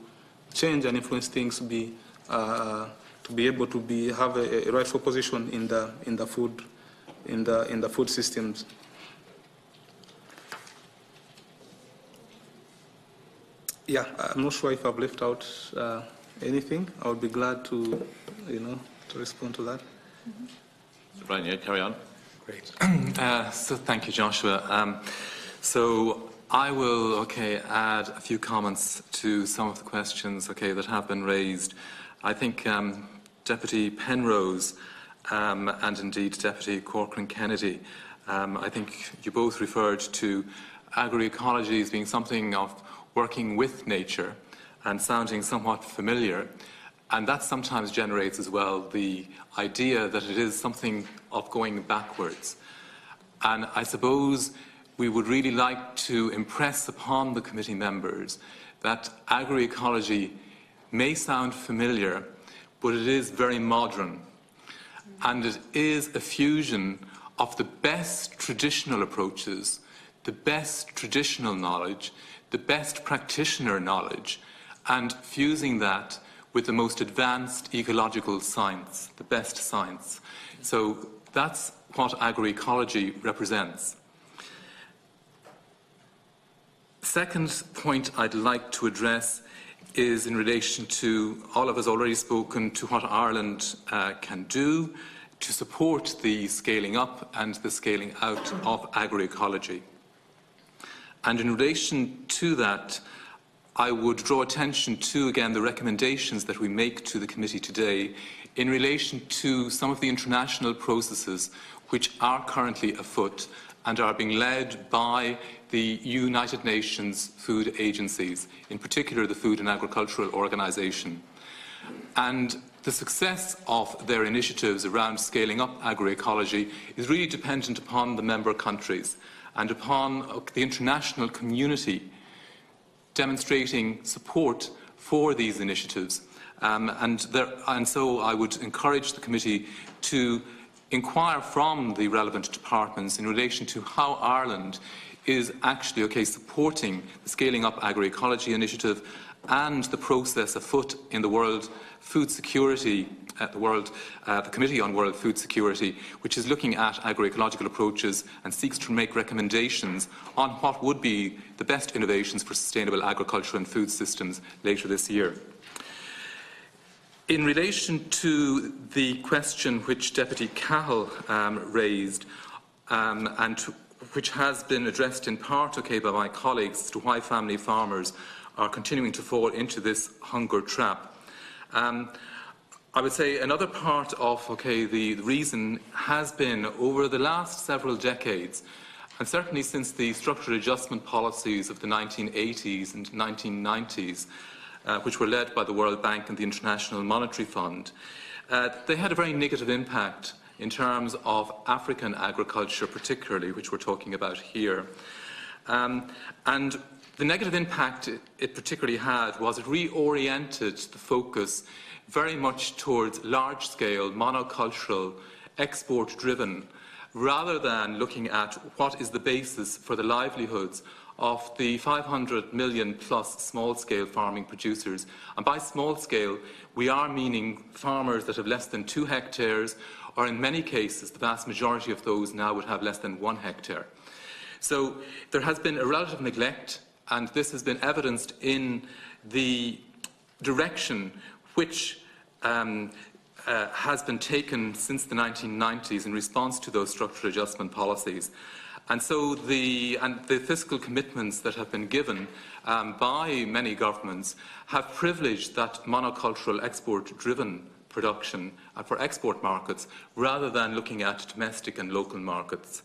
change and influence things to be able to have a rightful position in the food systems. Yeah, I'm not sure if I've left out anything. I would be glad to, to respond to that. Mr. Brian, yeah, carry on. Great. So thank you, Joshua. So I will, add a few comments to some of the questions, that have been raised. I think Deputy Penrose and indeed Deputy Corcoran Kennedy, I think you both referred to agroecology as being something of working with nature and sounding somewhat familiar. And that sometimes generates as well the idea that it is something of going backwards. And I suppose we would really like to impress upon the committee members that agroecology may sound familiar, but it is very modern. And it is a fusion of the best traditional approaches, the best traditional knowledge, the best practitioner knowledge, and fusing that with the most advanced ecological science, the best science. So that's what agroecology represents. Second point I'd like to address is in relation to, Olive has already spoken to what Ireland can do to support the scaling up and the scaling out of agroecology. And in relation to that, I would draw attention to, again, the recommendations that we make to the committee today in relation to some of the international processes which are currently afoot and are being led by the United Nations food agencies, in particular the Food and Agricultural Organization. And the success of their initiatives around scaling up agroecology is really dependent upon the member countries and upon the international community demonstrating support for these initiatives. And so I would encourage the committee to inquire from the relevant departments in relation to how Ireland is actually supporting the Scaling Up Agroecology initiative and the process afoot in the World Food Security, the Committee on World Food Security, which is looking at agroecological approaches and seeks to make recommendations on what would be the best innovations for sustainable agriculture and food systems later this year. In relation to the question which Deputy Cahill raised, and which has been addressed in part by my colleagues as to why family farmers are continuing to fall into this hunger trap. I would say another part of the reason has been over the last several decades, and certainly since the structural adjustment policies of the 1980s and 1990s, which were led by the World Bank and the International Monetary Fund, they had a very negative impact in terms of African agriculture particularly, which we're talking about here. And The negative impact it particularly had was it reoriented the focus very much towards large-scale, monocultural, export-driven, rather than looking at what is the basis for the livelihoods of the 500 million plus small-scale farming producers. And by small-scale, we are meaning farmers that have less than 2 hectares, or in many cases, the vast majority of those now would have less than 1 hectare. So there has been a relative neglect, and this has been evidenced in the direction which has been taken since the 1990s in response to those structural adjustment policies. And so the fiscal commitments that have been given by many governments have privileged that monocultural export-driven production for export markets rather than looking at domestic and local markets.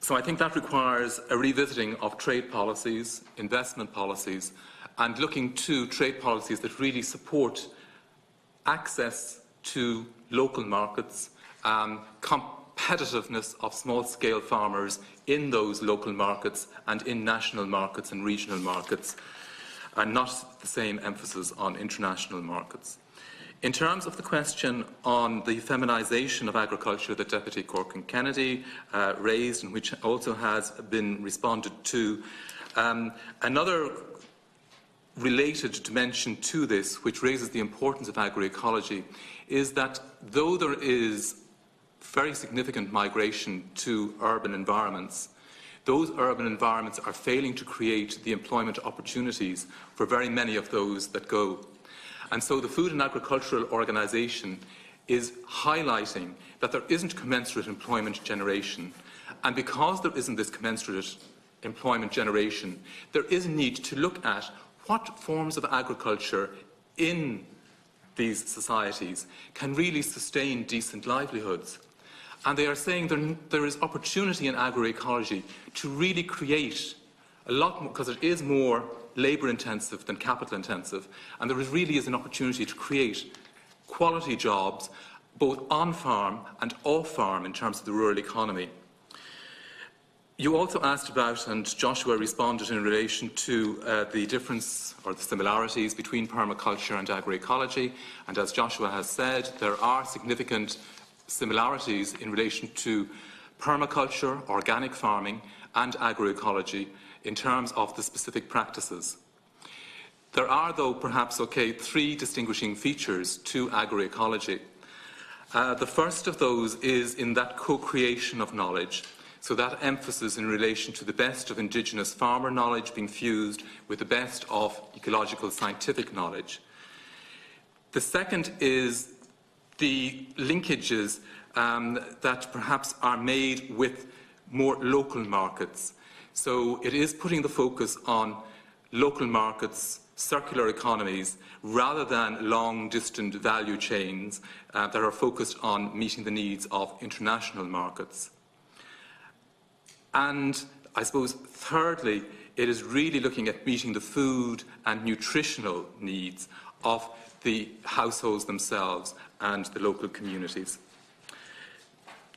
So I think that requires a revisiting of trade policies, investment policies, and looking to trade policies that really support access to local markets, competitiveness of small-scale farmers in those local markets and in national markets and regional markets, and not the same emphasis on international markets. In terms of the question on the feminisation of agriculture that Deputy Corcoran Kennedy raised, and which also has been responded to, another related dimension to this, which raises the importance of agroecology, is that though there is very significant migration to urban environments, those urban environments are failing to create the employment opportunities for very many of those that go. And so the Food and Agricultural Organisation is highlighting that there isn't commensurate employment generation. And because there isn't this commensurate employment generation, there is a need to look at what forms of agriculture in these societies can really sustain decent livelihoods. And they are saying there is opportunity in agroecology to really create a lot more, because it is more labour-intensive than capital-intensive, and there really is an opportunity to create quality jobs both on-farm and off-farm in terms of the rural economy. You also asked about, and Joshua responded in relation to the difference or the similarities between permaculture and agroecology, and as Joshua has said, there are significant similarities in relation to permaculture, organic farming and agroecology in terms of the specific practices. There are, though, perhaps, 3 distinguishing features to agroecology. The first of those is in that co-creation of knowledge, so that emphasis in relation to the best of indigenous farmer knowledge being fused with the best of ecological scientific knowledge. The second is the linkages that perhaps are made with more local markets. So it is putting the focus on local markets, circular economies, rather than long-distant value chains that are focused on meeting the needs of international markets. And I suppose, thirdly, it is really looking at meeting the food and nutritional needs of the households themselves and the local communities.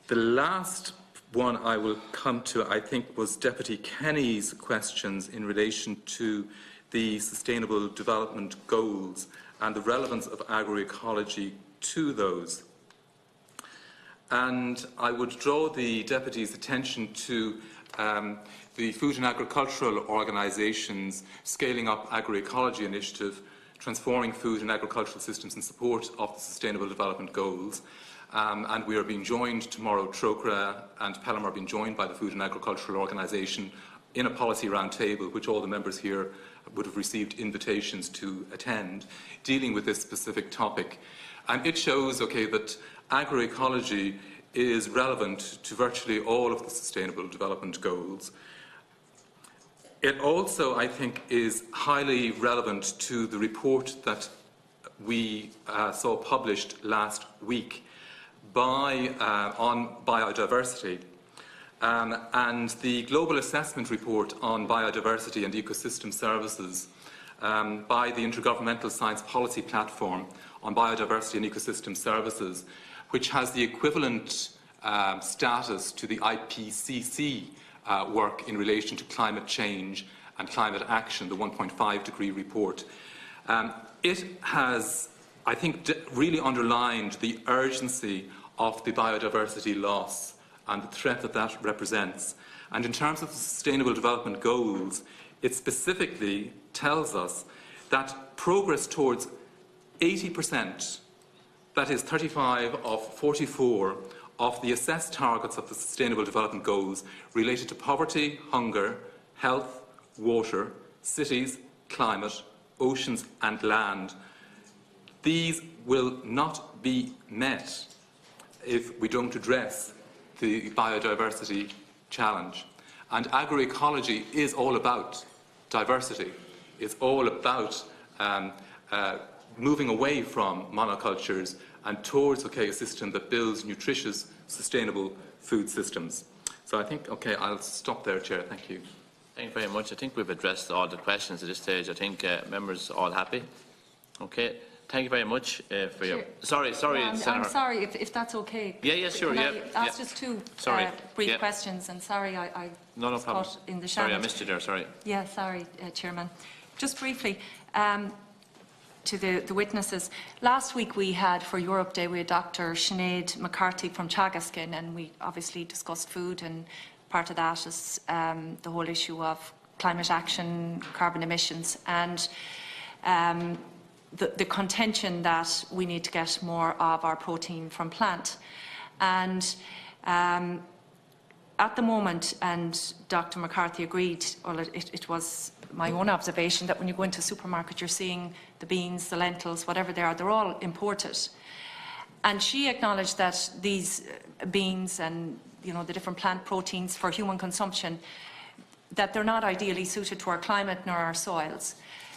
The last one I will come to, I think, was Deputy Kenny's questions in relation to the Sustainable Development Goals and the relevance of agroecology to those. And I would draw the Deputy's attention to the Food and Agricultural Organisation's Scaling Up Agroecology Initiative, Transforming Food and Agricultural Systems in Support of the Sustainable Development Goals. And we are being joined tomorrow, Trocra and Pelham are being joined by the Food and Agricultural Organisation in a policy roundtable, which all the members here would have received invitations to attend, dealing with this specific topic. And it shows, that agroecology is relevant to virtually all of the Sustainable Development Goals. It also, I think, is highly relevant to the report that we saw published last week on biodiversity, and the Global Assessment Report on Biodiversity and Ecosystem Services by the Intergovernmental Science Policy Platform on Biodiversity and Ecosystem Services, which has the equivalent status to the IPCC work in relation to climate change and climate action, the 1.5 degree report. It has, I think, really underlined the urgency of the biodiversity loss and the threat that that represents. And in terms of the Sustainable Development Goals, it specifically tells us that progress towards 80%, that is 35 of 44, of the assessed targets of the Sustainable Development Goals related to poverty, hunger, health, water, cities, climate, oceans and land. These will not be met if we don't address the biodiversity challenge. And agroecology is all about diversity. It's all about moving away from monocultures and towards a system that builds nutritious, sustainable food systems. So I think, I'll stop there, Chair. Thank you. Thank you very much. I think we've addressed all the questions at this stage. I think members are all happy. Okay. Thank you very much for your... Sorry, Senator. I'm sorry, if that's okay. Yeah, sure. Can I ask just two brief questions? And sorry, I no problem. caught in the Sorry, shadow. I missed you there. Sorry. Yeah, sorry, Chairman. Just briefly, to the witnesses. Last week we had, for Europe Day, we had Dr. Sinead McCarthy from Chagaskin, and we obviously discussed food, and part of that is the whole issue of climate action, carbon emissions, and the contention that we need to get more of our protein from plant. And at the moment, and Dr. McCarthy agreed, or it was my own observation, that when you go into a supermarket, you're seeing the beans, the lentils, whatever they are, they're all imported. And she acknowledged that these beans and the different plant proteins for human consumption, that they're not ideally suited to our climate nor our soils.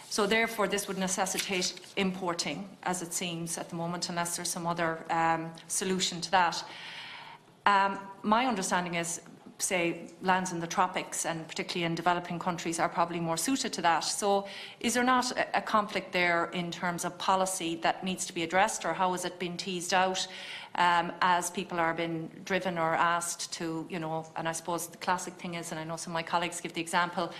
So therefore, this would necessitate importing, as it seems at the moment, unless there's some other solution to that. My understanding is, say, lands in the tropics, and particularly in developing countries, are probably more suited to that. So is there not a conflict there in terms of policy that needs to be addressed, or how has it been teased out as people are being driven or asked to, and I suppose the classic thing is, and I know some of my colleagues give the example,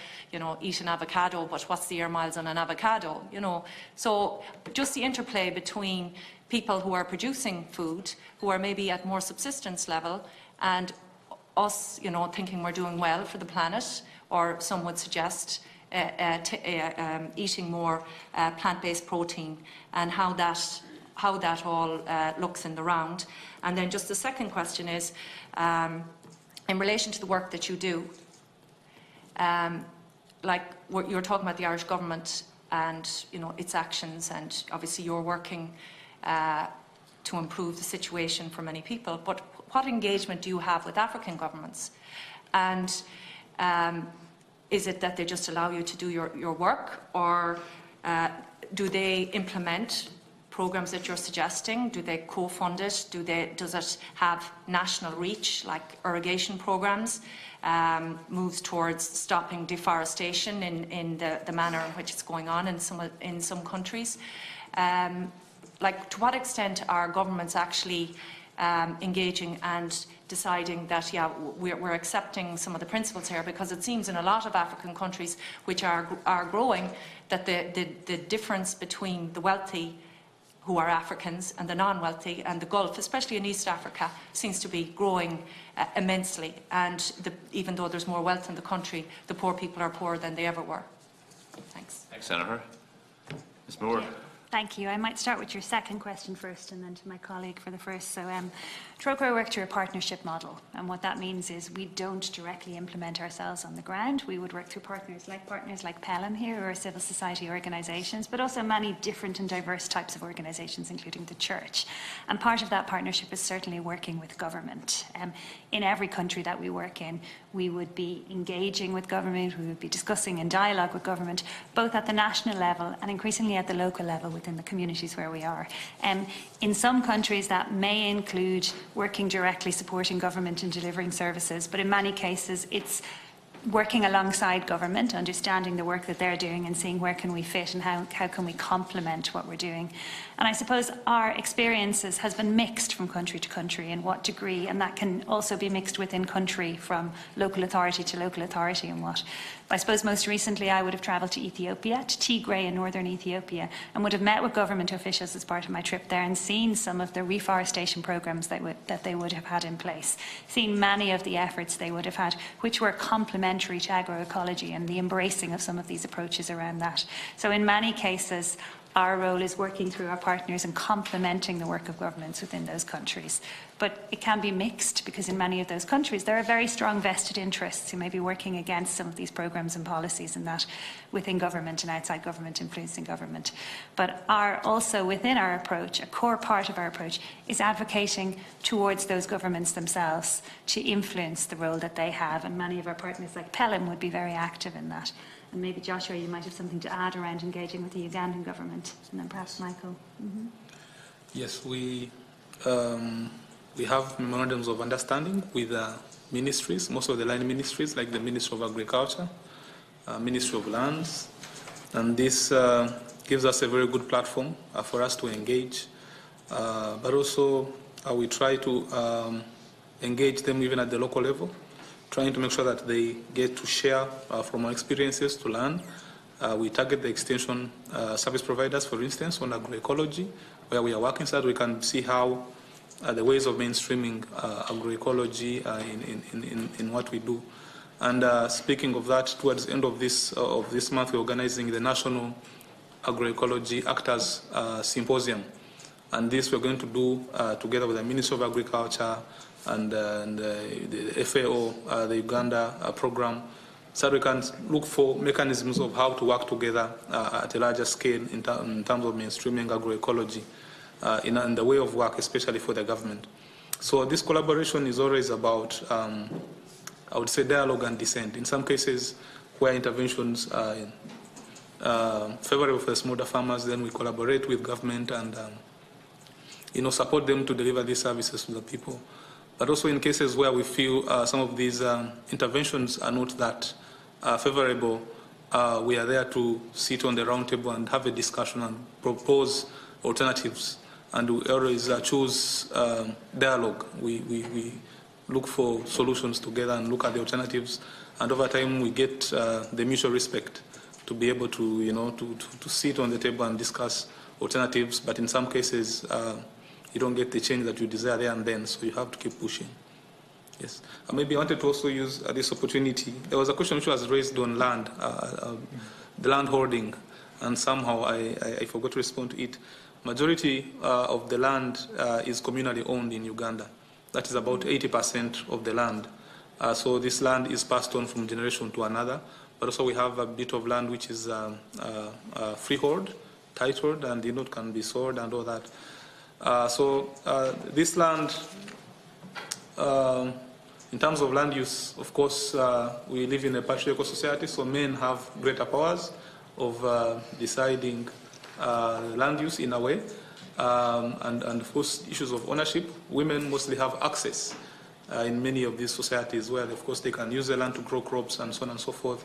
eat an avocado, but what's the air miles on an avocado, So just the interplay between people who are producing food, who are maybe at more subsistence level, and us, thinking we're doing well for the planet, or some would suggest eating more plant-based protein, and how that all looks in the round. And then just the second question is, in relation to the work that you do, like you're talking about the Irish government and its actions, and obviously you're working to improve the situation for many people, but what engagement do you have with African governments? And is it that they just allow you to do your work, or do they implement programs that you're suggesting? Do they co-fund it? Does it have national reach, like irrigation programs, moves towards stopping deforestation in the manner in which it's going on in some countries? Like, to what extent are governments actually engaging and deciding that, we're accepting some of the principles here? Because it seems in a lot of African countries which are growing, that the difference between the wealthy, who are Africans, and the non-wealthy, and the Gulf, especially in East Africa, seems to be growing immensely. And even though there's more wealth in the country, the poor people are poorer than they ever were. Thanks. Thanks, Senator. Ms. Moore. Thank you. I might start with your second question first, and then to my colleague for the first. So, Trócaire work through a partnership model, and what that means is we don't directly implement ourselves on the ground. We would work through partners like Pelham here, who are civil society organisations, but also many different and diverse types of organisations, including the church. And part of that partnership is certainly working with government. In every country that we work in, we would be engaging with government, we would be discussing in dialogue with government, both at the national level and increasingly at the local level within the communities where we are. In some countries that may include working directly supporting government and delivering services, but in many cases it's working alongside government, understanding the work that they're doing and seeing where can we fit and how can we complement what we're doing. And I suppose our experiences has been mixed from country to country in what degree, and that can also be mixed within country from local authority to local authority and what. I suppose most recently I would have travelled to Ethiopia, to Tigray in northern Ethiopia, and would have met with government officials as part of my trip there and seen some of the reforestation programmes that they would have had in place, seen many of the efforts they would have had, which were complementary to agroecology and the embracing of some of these approaches around that. So in many cases, our role is working through our partners and complementing the work of governments within those countries. But it can be mixed because in many of those countries there are very strong vested interests who may be working against some of these programmes and policies and that within government and outside government, influencing government. But also within our approach, a core part of our approach is advocating towards those governments themselves to influence the role that they have, and many of our partners like Pelham would be very active in that. And maybe, Joshua, you might have something to add around engaging with the Ugandan government. And then perhaps Michael. Mm-hmm. Yes, we have memorandums of understanding with ministries, most of the line ministries, like the Ministry of Agriculture, Ministry of Lands. And this gives us a very good platform for us to engage. But also, we try to engage them even at the local level, trying to make sure that they get to share from our experiences, to learn. We target the extension service providers, for instance, on agroecology, where we are working so that we can see how the ways of mainstreaming agroecology in what we do. And speaking of that, towards the end of this month, we're organizing the National Agroecology Actors Symposium. And this we're going to do together with the Ministry of Agriculture and the FAO, the Uganda program, so that we can look for mechanisms of how to work together at a larger scale in terms of mainstreaming agroecology in the way of work, especially for the government. So this collaboration is always about, I would say, dialogue and dissent. In some cases where interventions are favorable for the smallholder farmers, then we collaborate with government and support them to deliver these services to the people. But also in cases where we feel some of these interventions are not that favorable, we are there to sit on the round table and have a discussion and propose alternatives. And we always choose dialogue. We look for solutions together and look at the alternatives. And over time, we get the mutual respect to be able to, to sit on the table and discuss alternatives. But in some cases, you don't get the change that you desire there and then, so you have to keep pushing. Yes. Maybe I wanted to also use this opportunity. There was a question which was raised on land, the land holding, and somehow I forgot to respond to it. Majority of the land is communally owned in Uganda. That is about 80% of the land. So this land is passed on from generation to another. But also we have a bit of land which is freehold, titled, and it can be sold and all that. This land, in terms of land use, of course, we live in a patriarchal society, so men have greater powers of deciding land use in a way. And of course, issues of ownership. Women mostly have access in many of these societies where, of course, they can use the land to grow crops and so on and so forth,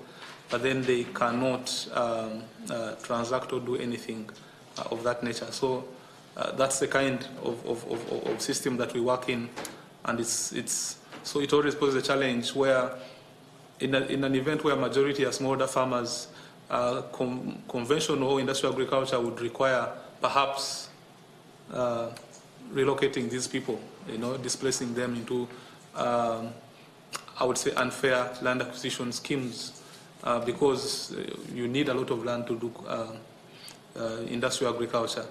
but then they cannot transact or do anything of that nature. So that's the kind of system that we work in, and so it always poses a challenge where, in an event where majority are smallholder farmers, conventional or industrial agriculture would require perhaps relocating these people, displacing them into, I would say, unfair land acquisition schemes, because you need a lot of land to do industrial agriculture.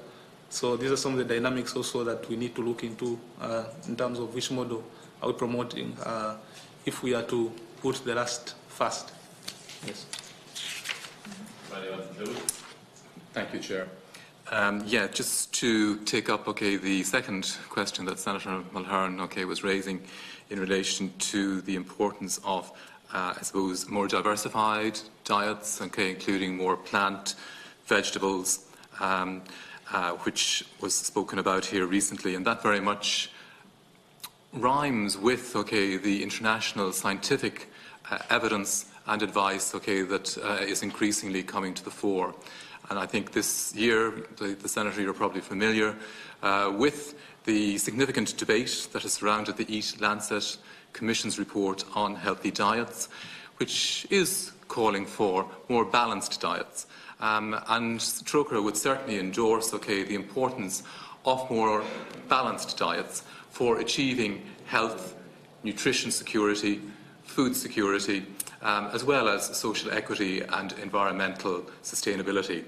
So these are some of the dynamics also that we need to look into in terms of which model are we promoting if we are to put the last first. Yes. Thank you, Chair. Just to take up, the second question that Senator Mulherin, was raising in relation to the importance of, I suppose, more diversified diets, including more plant, vegetables, which was spoken about here recently, and that very much rhymes with, the international scientific evidence and advice, that is increasingly coming to the fore. And I think this year, the Senator, you're probably familiar with the significant debate that has surrounded the Eat Lancet Commission's report on healthy diets, which is calling for more balanced diets. And Trócaire would certainly endorse the importance of more balanced diets for achieving health, nutrition security, food security, as well as social equity and environmental sustainability.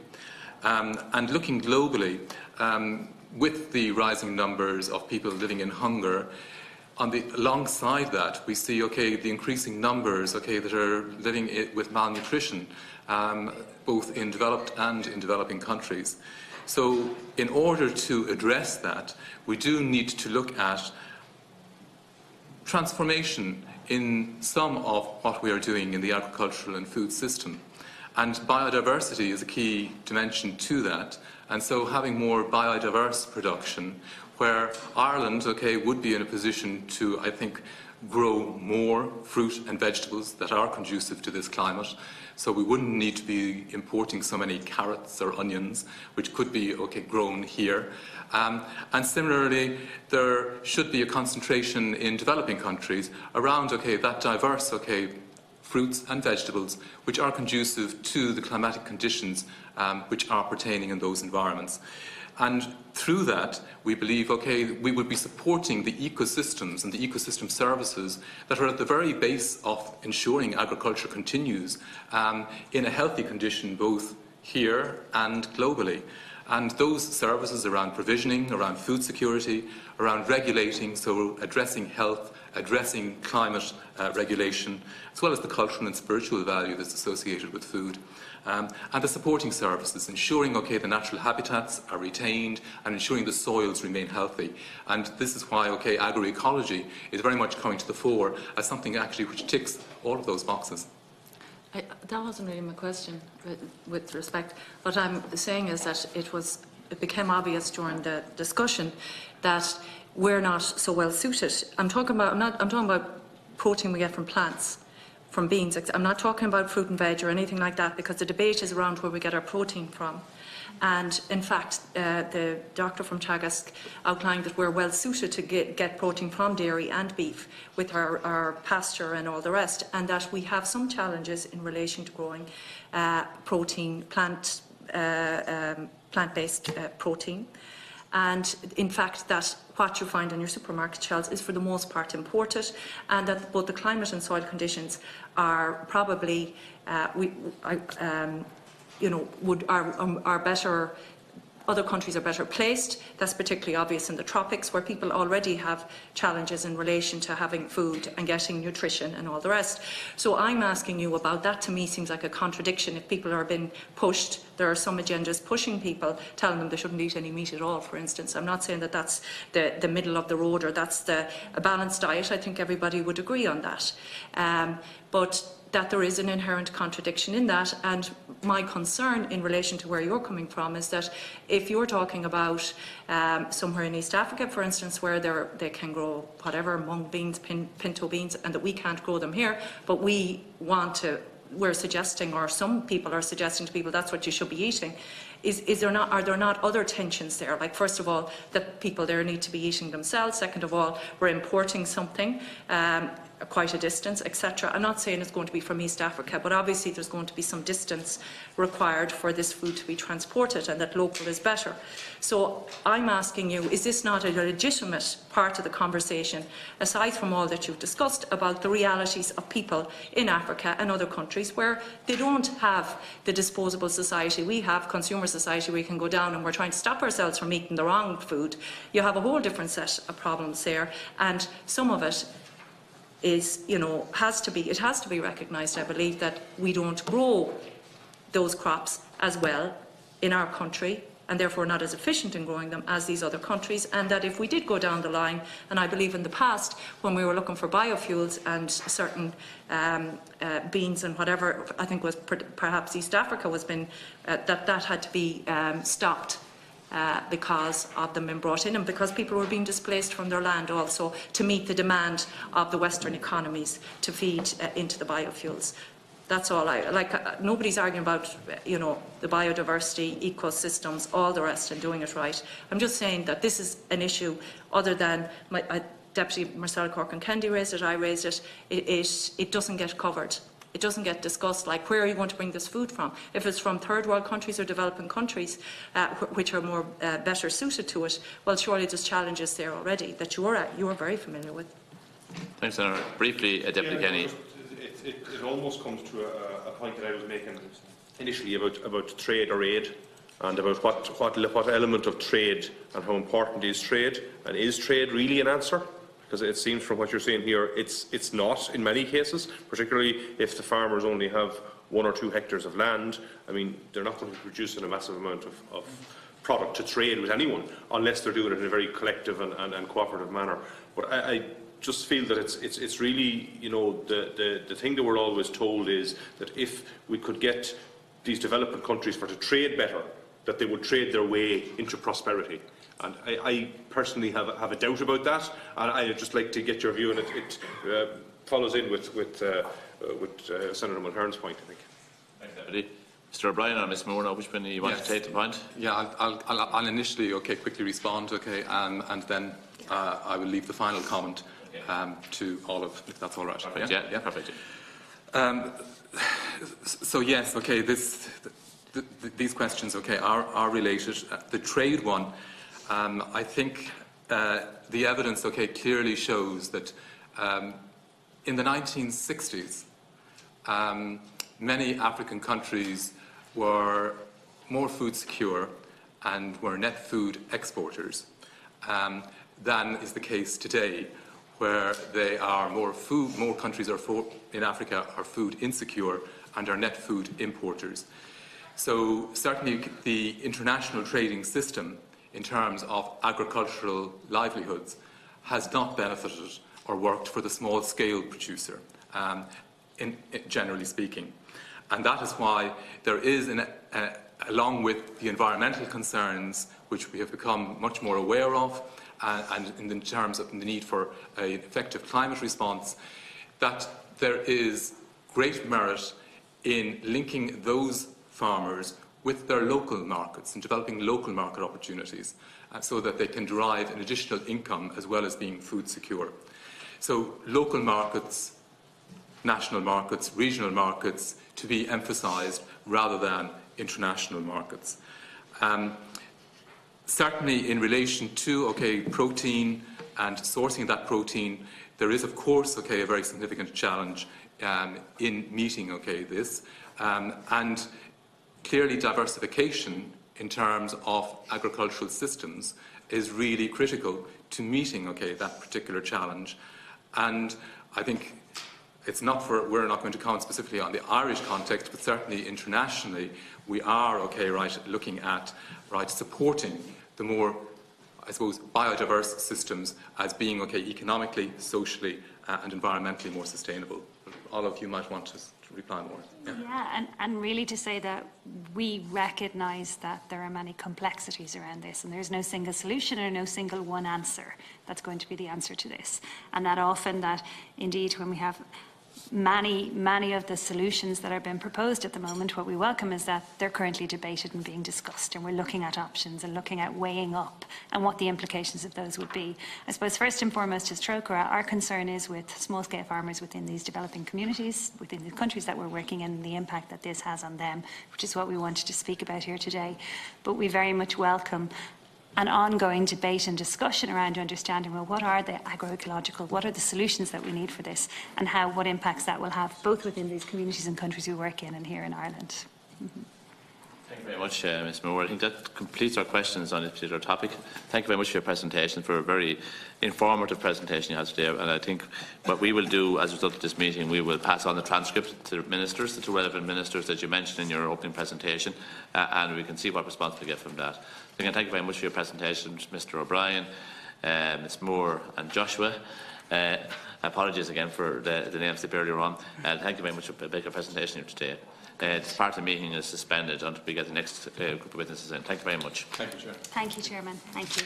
And looking globally, with the rising numbers of people living in hunger, alongside that, we see the increasing numbers that are living with malnutrition, both in developed and in developing countries. So, in order to address that, we do need to look at transformation in some of what we are doing in the agricultural and food system. And biodiversity is a key dimension to that. And so having more biodiverse production, where Ireland, would be in a position to, I think, grow more fruit and vegetables that are conducive to this climate. So we wouldn't need to be importing so many carrots or onions, which could be grown here. And similarly, there should be a concentration in developing countries around that diverse fruits and vegetables which are conducive to the climatic conditions which are pertaining in those environments. And through that, we believe, we would be supporting the ecosystems and the ecosystem services that are at the very base of ensuring agriculture continues in a healthy condition, both here and globally. And those services around provisioning, around food security, around regulating, so addressing health, addressing climate regulation, as well as the cultural and spiritual value that's associated with food. And the supporting services, ensuring the natural habitats are retained and ensuring the soils remain healthy. And this is why agroecology is very much coming to the fore as something actually which ticks all of those boxes. That wasn't really my question, with respect. What I'm saying is that it became obvious during the discussion that we're not so well suited. I'm talking about protein we get from plants, from beans. I'm not talking about fruit and veg or anything like that, because the debate is around where we get our protein from. And in fact, the doctor from Teagasc outlined that we're well suited to get protein from dairy and beef with our pasture and all the rest, and that we have some challenges in relation to growing protein, plant-based protein. And in fact, that what you find on your supermarket shelves is for the most part imported, and that both the climate and soil conditions are probably are better. Other countries are better placed. That's particularly obvious in the tropics, where people already have challenges in relation to having food and getting nutrition and all the rest. So I'm asking you about that. To me, seems like a contradiction. If people are being pushed, there are some agendas pushing people, telling them they shouldn't eat any meat at all, for instance. I'm not saying that that's the middle of the road or that's a balanced diet. I think everybody would agree on that. But that there is an inherent contradiction in that, and my concern in relation to where you're coming from is that if you're talking about somewhere in East Africa, for instance, where they can grow whatever, mung beans, pinto beans, and that we can't grow them here, but we're suggesting, or some people are suggesting to people, that's what you should be eating. Are there not other tensions there? Like, first of all, that people there need to be eating themselves. Second of all, we're importing something quite a distance, etc. I'm not saying it's going to be from East Africa, but obviously there's going to be some distance required for this food to be transported, and that local is better. So I'm asking you, is this not a legitimate part of the conversation, aside from all that you've discussed about the realities of people in Africa and other countries where they don't have the disposable society we have, consumer society, we can go down and we're trying to stop ourselves from eating the wrong food. You have a whole different set of problems there, and some of it is, has to be recognised, I believe, that we don't grow those crops as well in our country, and therefore not as efficient in growing them as these other countries, and that if we did go down the line, and I believe in the past when we were looking for biofuels and certain beans and whatever, I think was perhaps East Africa was that had to be stopped. Because of them being brought in, and because people were being displaced from their land also to meet the demand of the Western economies to feed into the biofuels. That's all. Nobody's arguing about, you know, the biodiversity, ecosystems, all the rest, and doing it right. I'm just saying that this is an issue other than Deputy Marcella Corcoran-Kennedy raised it, I raised it. It doesn't get covered. It doesn't get discussed, like, where are you going to bring this food from? If it's from third world countries or developing countries, which are more better suited to it, well, surely there's challenges there already that you are very familiar with. Thanks, Senator. Briefly, Deputy Kenny. It almost comes to a point that I was making initially about trade or aid, and about what element of trade and how important is trade, and is trade really an answer? Because it seems from what you're saying here, it's not in many cases, particularly if the farmers only have 1 or 2 hectares of land. I mean, they're not going to be producing a massive amount of product to trade with anyone unless they're doing it in a very collective and cooperative manner. But I just feel that it's really, you know, the thing that we're always told is that if we could get these developing countries to trade better, that they would trade their way into prosperity. And I personally have a doubt about that, and I'd just like to get your view, and it follows in with Senator Mulherin's point, I think. Thanks, Deputy. Mr. O'Brien or Ms. Moore, which one do you want to take the point? Yeah, I'll initially quickly respond, and then I will leave the final comment to Olive, if that's all right. Perfect. Yeah, perfect. So yes, these questions, are related. The trade one, I think the evidence, clearly shows that in the 1960s, many African countries were more food secure and were net food exporters than is the case today, where they are more countries in Africa are food insecure and are net food importers. So certainly the international trading system in terms of agricultural livelihoods has not benefited or worked for the small-scale producer, generally speaking. And that is why there is, along with the environmental concerns, which we have become much more aware of, and in terms of the need for an effective climate response, that there is great merit in linking those farmers with their local markets and developing local market opportunities so that they can derive an additional income as well as being food secure. So local markets, national markets, regional markets to be emphasised rather than international markets. Certainly in relation to protein and sourcing that protein, there is of course a very significant challenge in meeting this, and clearly diversification in terms of agricultural systems is really critical to meeting that particular challenge. And I think we're not going to comment specifically on the Irish context, but certainly internationally we are looking at supporting the more, I suppose, biodiverse systems as being economically, socially and environmentally more sustainable. All of you might want to reply more. Yeah, and really to say that we recognise that there are many complexities around this, and there's no single solution or no single one answer that's going to be the answer to this. And that often that indeed when we have many of the solutions that are being proposed at the moment, what we welcome is that they're currently debated and being discussed, and we're looking at options and looking at weighing up and what the implications of those would be. I suppose first and foremost as Trócaire, our concern is with small-scale farmers within these developing communities, within the countries that we're working in, and the impact that this has on them, which is what we wanted to speak about here today. But we very much welcome an ongoing debate and discussion around understanding, well, what are the agroecological, what are the solutions that we need for this, and what impacts that will have both within these communities and countries we work in and here in Ireland. Thank you very much, Ms. Moore. I think that completes our questions on this particular topic. Thank you very much for your presentation, for a very informative presentation you had today. And I think what we will do as a result of this meeting, we will pass on the transcript to the ministers, the two relevant ministers that you mentioned in your opening presentation, and we can see what response we get from that. Again, thank you very much for your presentation, Mr. O'Brien, Ms. Moore and Joshua. Apologies again for the names up earlier on. Thank you very much for your presentation here today. This part of the meeting is suspended until we get the next group of witnesses in. Thank you very much. Thank you, Chair. Thank you, Chairman. Thank you.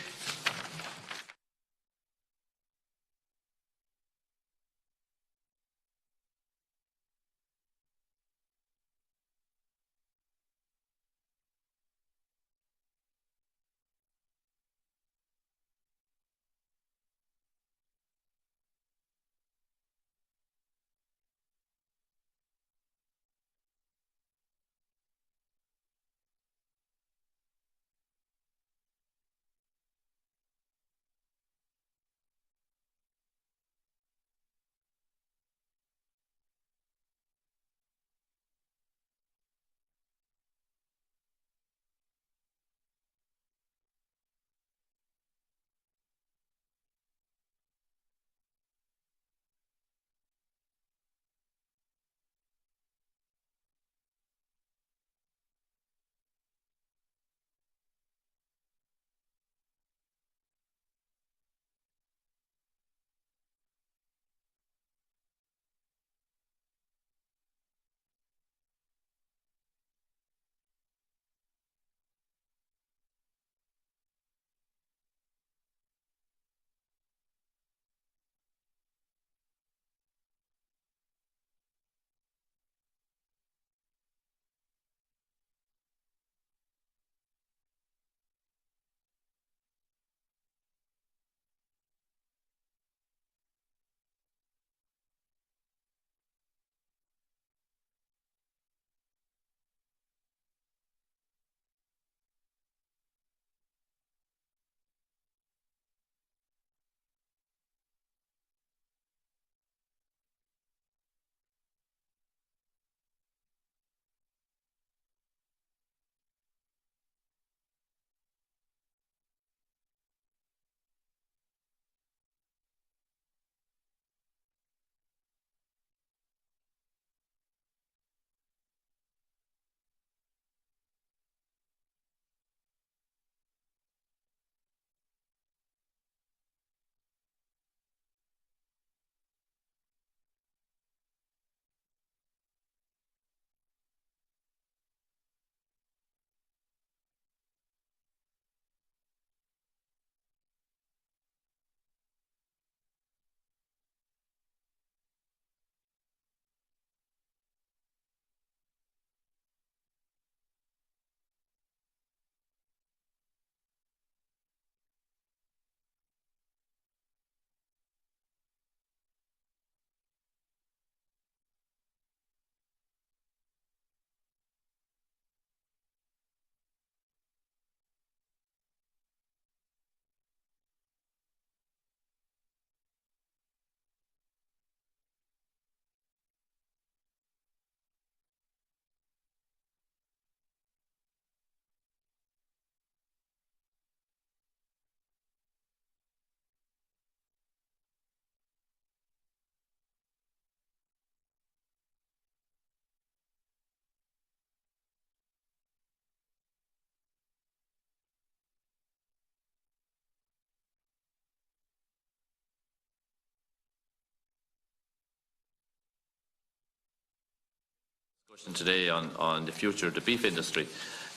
Today on the future of the beef industry,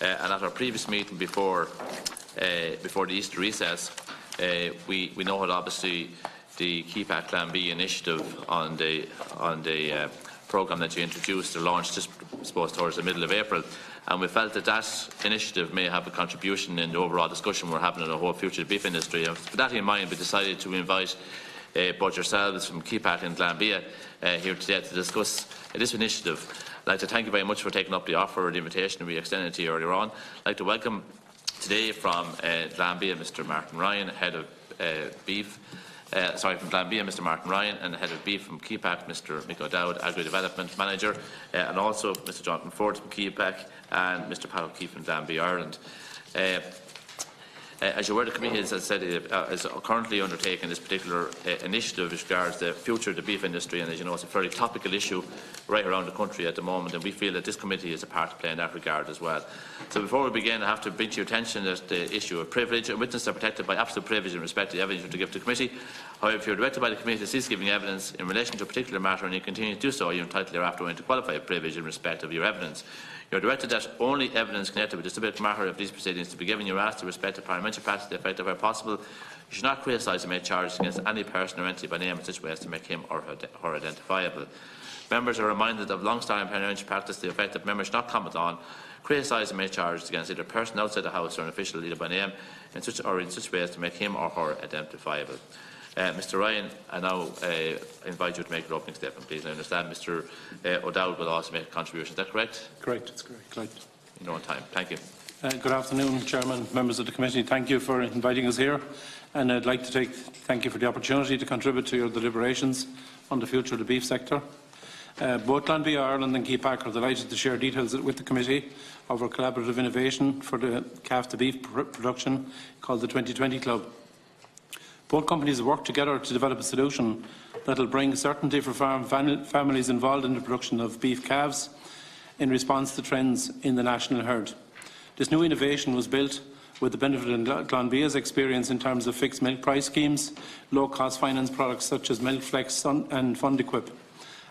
and at our previous meeting before the Easter recess, we noted obviously the Keep At Clan B initiative on the programme that you introduced or launched just towards the middle of April, and we felt that initiative may have a contribution in the overall discussion we're having on the whole future of the beef industry. And with that in mind, we decided to invite both yourselves from Keep At and Glanbia here today to discuss this initiative. I'd like to thank you very much for taking up the offer or the invitation we extended to you earlier on. I'd like to welcome today from Glanbia Mr Martin Ryan, Head of Beef. From Glanbia, Mr Martin Ryan, and the Head of Beef from Keepack, Mr Mick O'Dowd, Agri-Development Manager, and also Mr Jonathan Ford from Keepack and Mr Pat O'Keefe from Glanbia, Ireland. As you're aware, the committee, as I said, is currently undertaking this particular initiative as regards the future of the beef industry, and as you know, it's a fairly topical issue right around the country at the moment, and we feel that this committee is a part to play in that regard as well. So before we begin, I have to bring to your attention that the issue of privilege and witnesses are protected by absolute privilege in respect to the evidence you to give to the committee. However, if you are directed by the committee to cease giving evidence in relation to a particular matter and you continue to do so, you are entitled thereafter to qualify a privilege in respect of your evidence. You are directed that only evidence connected with the subject matter of these proceedings to be given. You are asked to respect the parliamentary practice to the effect of where possible. You should not criticise or make charges against any person or entity by name in such way as to make him or her identifiable. Members are reminded of long-standing parliamentary practice to the effect that members should not comment on, criticise and make charges against either a person outside the House or an official either by name in such way as to make him or her identifiable. Mr Ryan, I now invite you to make your opening statement, please. I understand Mr O'Dowd will also make a contribution. Is that correct? Correct, that's correct. You know on time. Thank you. Good afternoon, Chairman, members of the committee. Thank you for inviting us here, and I'd like to thank you for the opportunity to contribute to your deliberations on the future of the beef sector. Both Glanbia Ireland and Keepack are delighted to share details with the committee of our collaborative innovation for the calf to beef production called the 2020 Club. Both companies have worked together to develop a solution that will bring certainty for families involved in the production of beef calves in response to trends in the national herd. This new innovation was built with the benefit of Glanbia's experience in terms of fixed milk price schemes, low-cost finance products such as Milkflex and Fund Equip,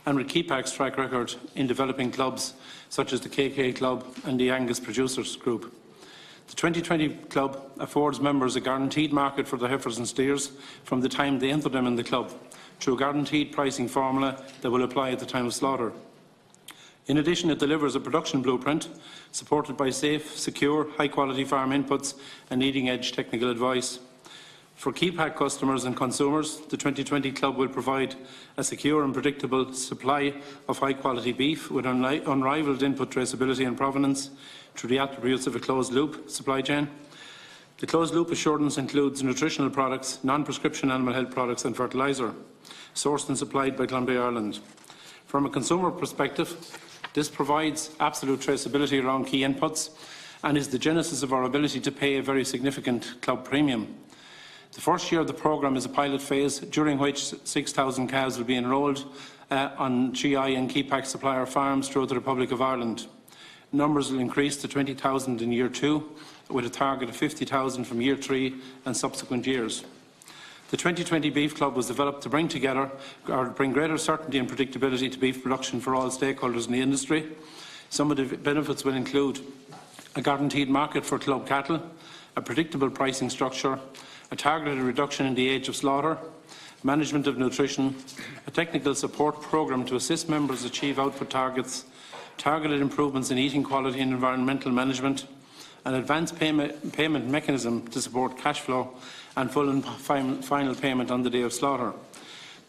and with Keepack's track record in developing clubs such as the KK Club and the Angus Producers Group. The 2020 Club affords members a guaranteed market for their heifers and steers from the time they enter them in the club, through a guaranteed pricing formula that will apply at the time of slaughter. In addition, it delivers a production blueprint supported by safe, secure, high-quality farm inputs and leading-edge technical advice. For Keepack customers and consumers, the 2020 Club will provide a secure and predictable supply of high-quality beef with unrivalled input traceability and provenance through the attributes of a closed-loop supply chain. The closed-loop assurance includes nutritional products, non-prescription animal health products and fertiliser, sourced and supplied by Glanbia Ireland. From a consumer perspective, this provides absolute traceability around key inputs and is the genesis of our ability to pay a very significant club premium. The first year of the programme is a pilot phase, during which 6,000 calves will be enrolled on GI and Keepack supplier farms throughout the Republic of Ireland. Numbers will increase to 20,000 in year 2, with a target of 50,000 from year 3 and subsequent years. The 2020 Beef Club was developed to bring greater certainty and predictability to beef production for all stakeholders in the industry. Some of the benefits will include a guaranteed market for club cattle, a predictable pricing structure, a targeted reduction in the age of slaughter, management of nutrition, a technical support programme to assist members achieve output targets, targeted improvements in eating quality and environmental management, an advance payment mechanism to support cash flow and full and final payment on the day of slaughter.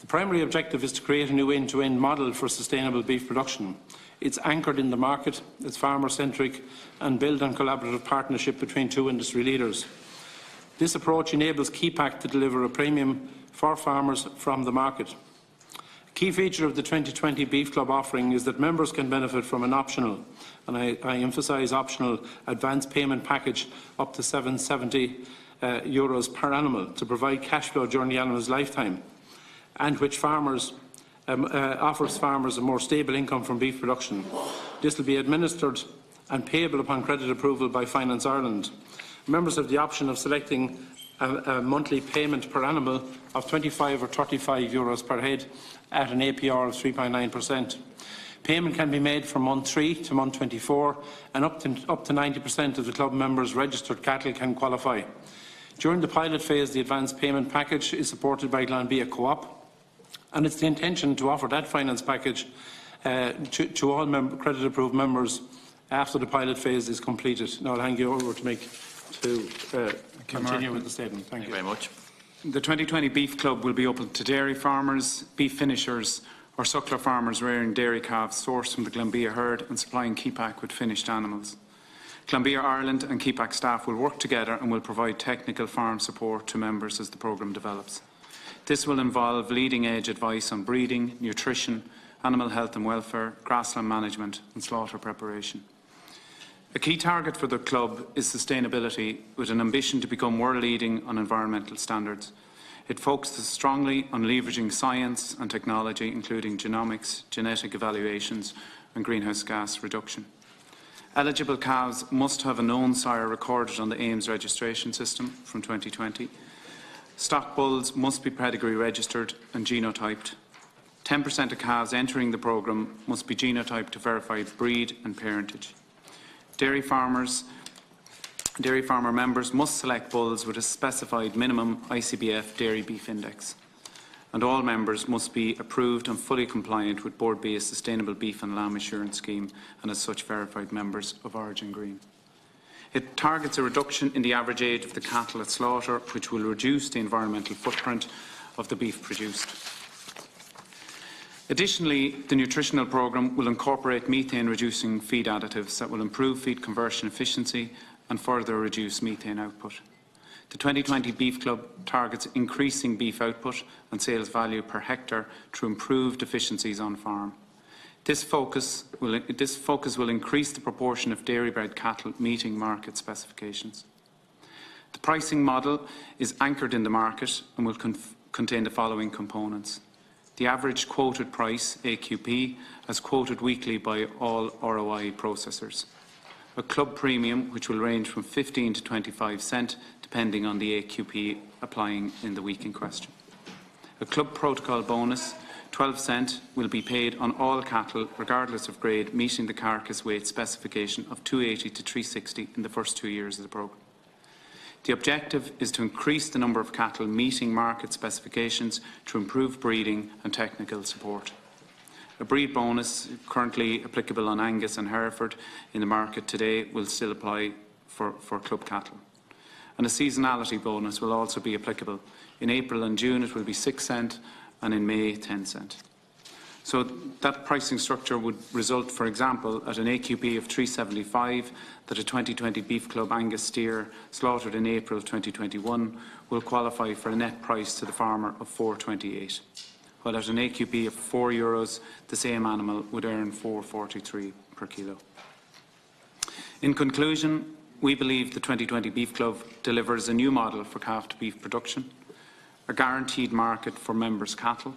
The primary objective is to create a new end-to-end model for sustainable beef production. It's anchored in the market, it's farmer-centric and built on collaborative partnership between two industry leaders. This approach enables Keepack to deliver a premium for farmers from the market. A key feature of the 2020 Beef Club offering is that members can benefit from an optional, and I emphasise optional, advance payment package up to €770 per animal to provide cash flow during the animal's lifetime, and which offers farmers a more stable income from beef production. This will be administered and payable upon credit approval by Finance Ireland. Members have the option of selecting a monthly payment per animal of €25 or €35 per head at an APR of 3.9%. Payment can be made from month 3 to month 24, and up to 90% of the club members' registered cattle can qualify. During the pilot phase, the advance payment package is supported by Glanbia Co-op, and it's the intention to offer that finance package to all credit-approved members after the pilot phase is completed. Now I'll hand you over to continue with the statement. Thank you very much. The 2020 Beef Club will be open to dairy farmers, beef finishers or suckler farmers rearing dairy calves sourced from the Glanbia herd and supplying Keepack with finished animals. Glanbia Ireland and Keepack staff will work together and will provide technical farm support to members as the programme develops. This will involve leading-edge advice on breeding, nutrition, animal health and welfare, grassland management and slaughter preparation. A key target for the club is sustainability, with an ambition to become world-leading on environmental standards. It focuses strongly on leveraging science and technology, including genomics, genetic evaluations and greenhouse gas reduction. Eligible calves must have a known sire recorded on the AIMS registration system from 2020. Stock bulls must be pedigree registered and genotyped. 10% of calves entering the programme must be genotyped to verify breed and parentage. Dairy farmer members must select bulls with a specified minimum ICBF dairy beef index, and all members must be approved and fully compliant with Board B's Sustainable Beef and Lamb Assurance Scheme and as such verified members of Origin Green. It targets a reduction in the average age of the cattle at slaughter, which will reduce the environmental footprint of the beef produced. Additionally, the nutritional programme will incorporate methane-reducing feed additives that will improve feed conversion efficiency and further reduce methane output. The 2020 Beef Club targets increasing beef output and sales value per hectare through improved efficiencies on farm. This focus will increase the proportion of dairy-bred cattle meeting market specifications. The pricing model is anchored in the market and will contain the following components. The average quoted price, AQP, as quoted weekly by all ROI processors. A club premium, which will range from 15 to 25 cents, depending on the AQP applying in the week in question. A club protocol bonus, 12 cents, will be paid on all cattle, regardless of grade, meeting the carcass weight specification of 280 to 360 in the first 2 years of the programme. The objective is to increase the number of cattle meeting market specifications through improved breeding and technical support. A breed bonus, currently applicable on Angus and Hereford in the market today, will still apply for club cattle. And a seasonality bonus will also be applicable. In April and June it will be 6 cents and in May 10 cents. So that pricing structure would result, for example, at an AQP of 375 that a 2020 Beef Club Angus steer slaughtered in April 2021 will qualify for a net price to the farmer of €4.28, while at an AQP of €4, the same animal would earn €4.43 per kilo. In conclusion, we believe the 2020 Beef Club delivers a new model for calf to beef production, a guaranteed market for members' cattle,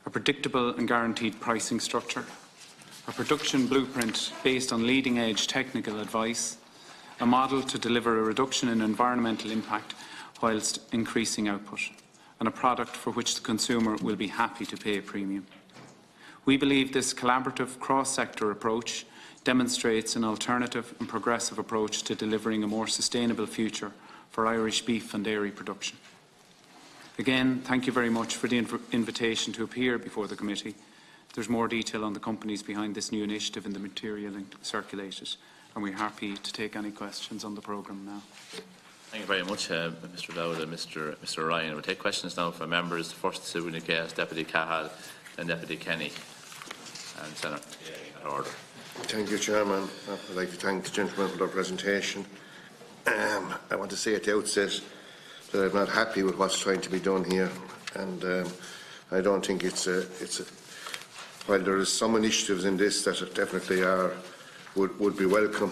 a predictable and guaranteed pricing structure, a production blueprint based on leading-edge technical advice, a model to deliver a reduction in environmental impact whilst increasing output, and a product for which the consumer will be happy to pay a premium. We believe this collaborative cross-sector approach demonstrates an alternative and progressive approach to delivering a more sustainable future for Irish beef and dairy production. Again, thank you very much for the invitation to appear before the committee. There's more detail on the companies behind this new initiative in the material circulated, and we're happy to take any questions on the programme now. Thank you very much, Mr. Dowd and Mr. Ryan. We'll take questions now from members. First, Susan Case, Deputy Cahill, and Deputy Kenny. And Senator, in order. Thank you, Chairman. I'd like to thank the gentleman for their presentation. I want to say at the outset that I'm not happy with what's trying to be done here, and I don't think while there is some initiatives in this that definitely would be welcome,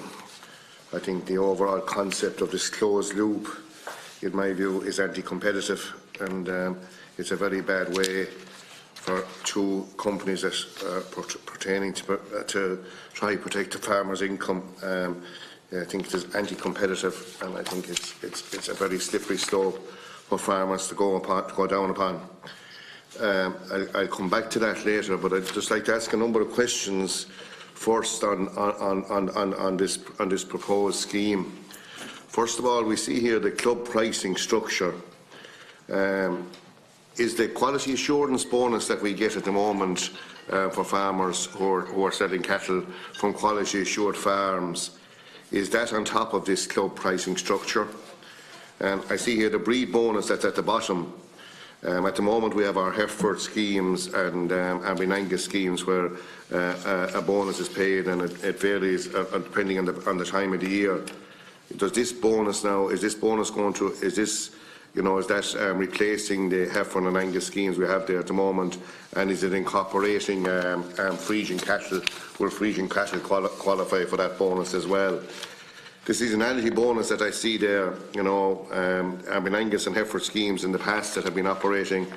I think the overall concept of this closed loop, in my view, is anti-competitive, and it's a very bad way for two companies that are pertaining to try to protect the farmers' income. I think it is anti-competitive, and I think it's a very slippery slope for farmers to go down upon. I'll come back to that later, but I'd just like to ask a number of questions first on this proposed scheme. First of all, we see here the club pricing structure. Is the quality assurance bonus that we get at the moment for farmers who are selling cattle from quality assured farms, is that on top of this club pricing structure? I see here the breed bonus that's at the bottom. At the moment we have our Hereford schemes and Aberdeen Angus schemes where a bonus is paid, and it varies depending on the time of the year. Does this bonus now, is this bonus going to, is this, you know, is that replacing the Hereford and Angus schemes we have there at the moment, and is it incorporating Frisian cattle? Will Frisian cattle qualify for that bonus as well? The seasonality bonus that I see there, you know, Aberdeen Angus and Hereford schemes in the past that have been operating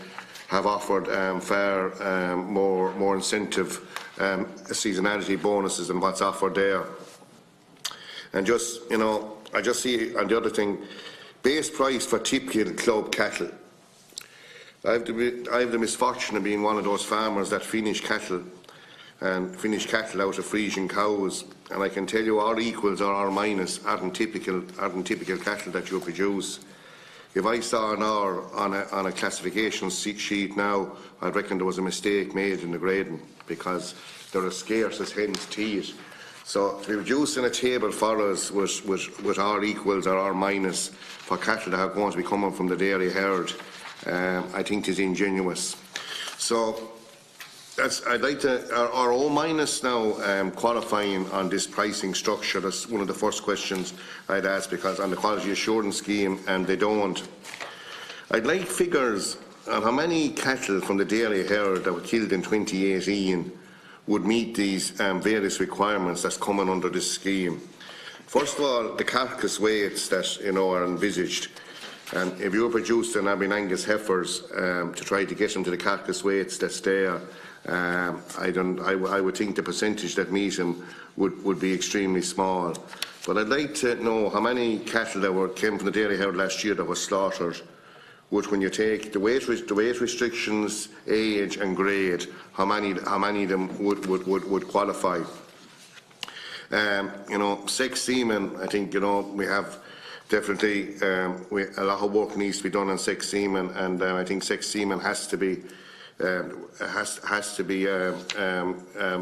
have offered far more incentive seasonality bonuses than what's offered there. And just, you know, I just see on the other thing, base price for typical club cattle. I have the misfortune of being one of those farmers that finish cattle out of Frisian cows, and I can tell you our equals or our minus aren't typical cattle that you produce. If I saw an R on a classification sheet now, I'd reckon there was a mistake made in the grading, because they're as scarce as hen's teeth. So to be reducing a table for us with our equals or our minus for cattle that are going to be coming from the dairy herd, I think is ingenuous. So I'd like to, our O minus now qualifying on this pricing structure. That's one of the first questions I'd ask, because on the quality assurance scheme, they don't. I'd like figures on how many cattle from the dairy herd that were killed in 2018 would meet these various requirements that's coming under this scheme. First of all, the carcass weights that, you know, are envisaged. And if you produced an Aberdeen Angus heifers to try to get them to the carcass weights that's there, I would think the percentage that meet them would be extremely small. But I'd like to know how many cattle that came from the dairy herd last year that were slaughtered, which, when you take the weight restrictions, age and grade, how many of them would qualify? You know, sex semen, I think, you know, we have definitely a lot of work needs to be done on sex semen, and I think sex semen has to be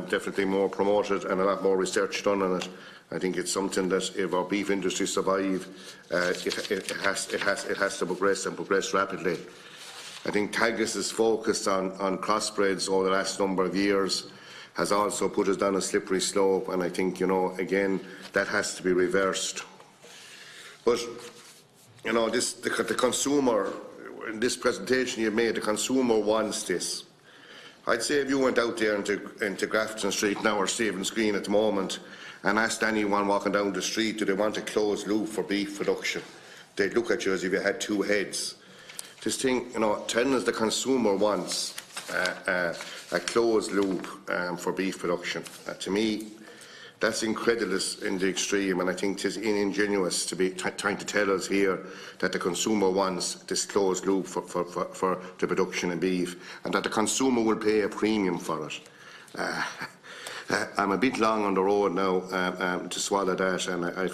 definitely more promoted and a lot more research done on it. I think it's something that, if our beef industry survive, it has to progress and progress rapidly. I think Teagas's focus on crossbreds over the last number of years has also put us down a slippery slope, and I think, you know, again, that has to be reversed. But, you know, the consumer, in this presentation you made, the consumer wants this. I'd say if you went out there into Grafton Street now, or Stephen's Green at the moment, and asked anyone walking down the street, do they want a closed loop for beef production, they'd look at you as if you had two heads. This thing, you know, telling us the consumer wants a closed loop for beef production. To me, that's incredulous in the extreme, and I think it is ingenuous to be trying to tell us here that the consumer wants this closed loop for the production of beef, and that the consumer will pay a premium for it. I'm a bit long on the road now to swallow that, and I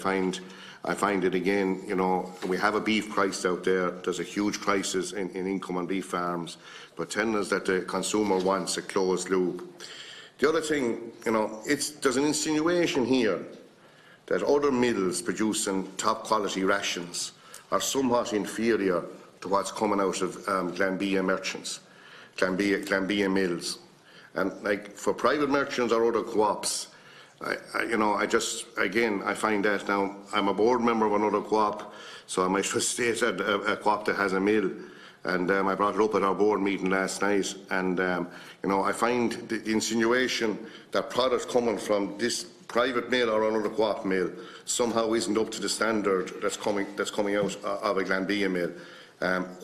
find it again, you know, we have a beef price out there. There's a huge crisis in income on beef farms, but telling us that the consumer wants a closed loop. The other thing, you know, there's an insinuation here that other mills producing top quality rations are somewhat inferior to what's coming out of Glanbia merchants, Glanbia mills. And like for private merchants or other co-ops, you know, I find that now, I'm a board member of another co-op, so I might just state that a co-op that has a mill. And I brought it up at our board meeting last night, and you know, I find the insinuation that products coming from this private mill or another co-op mill somehow isn't up to the standard that's coming out of a Glanbia mill.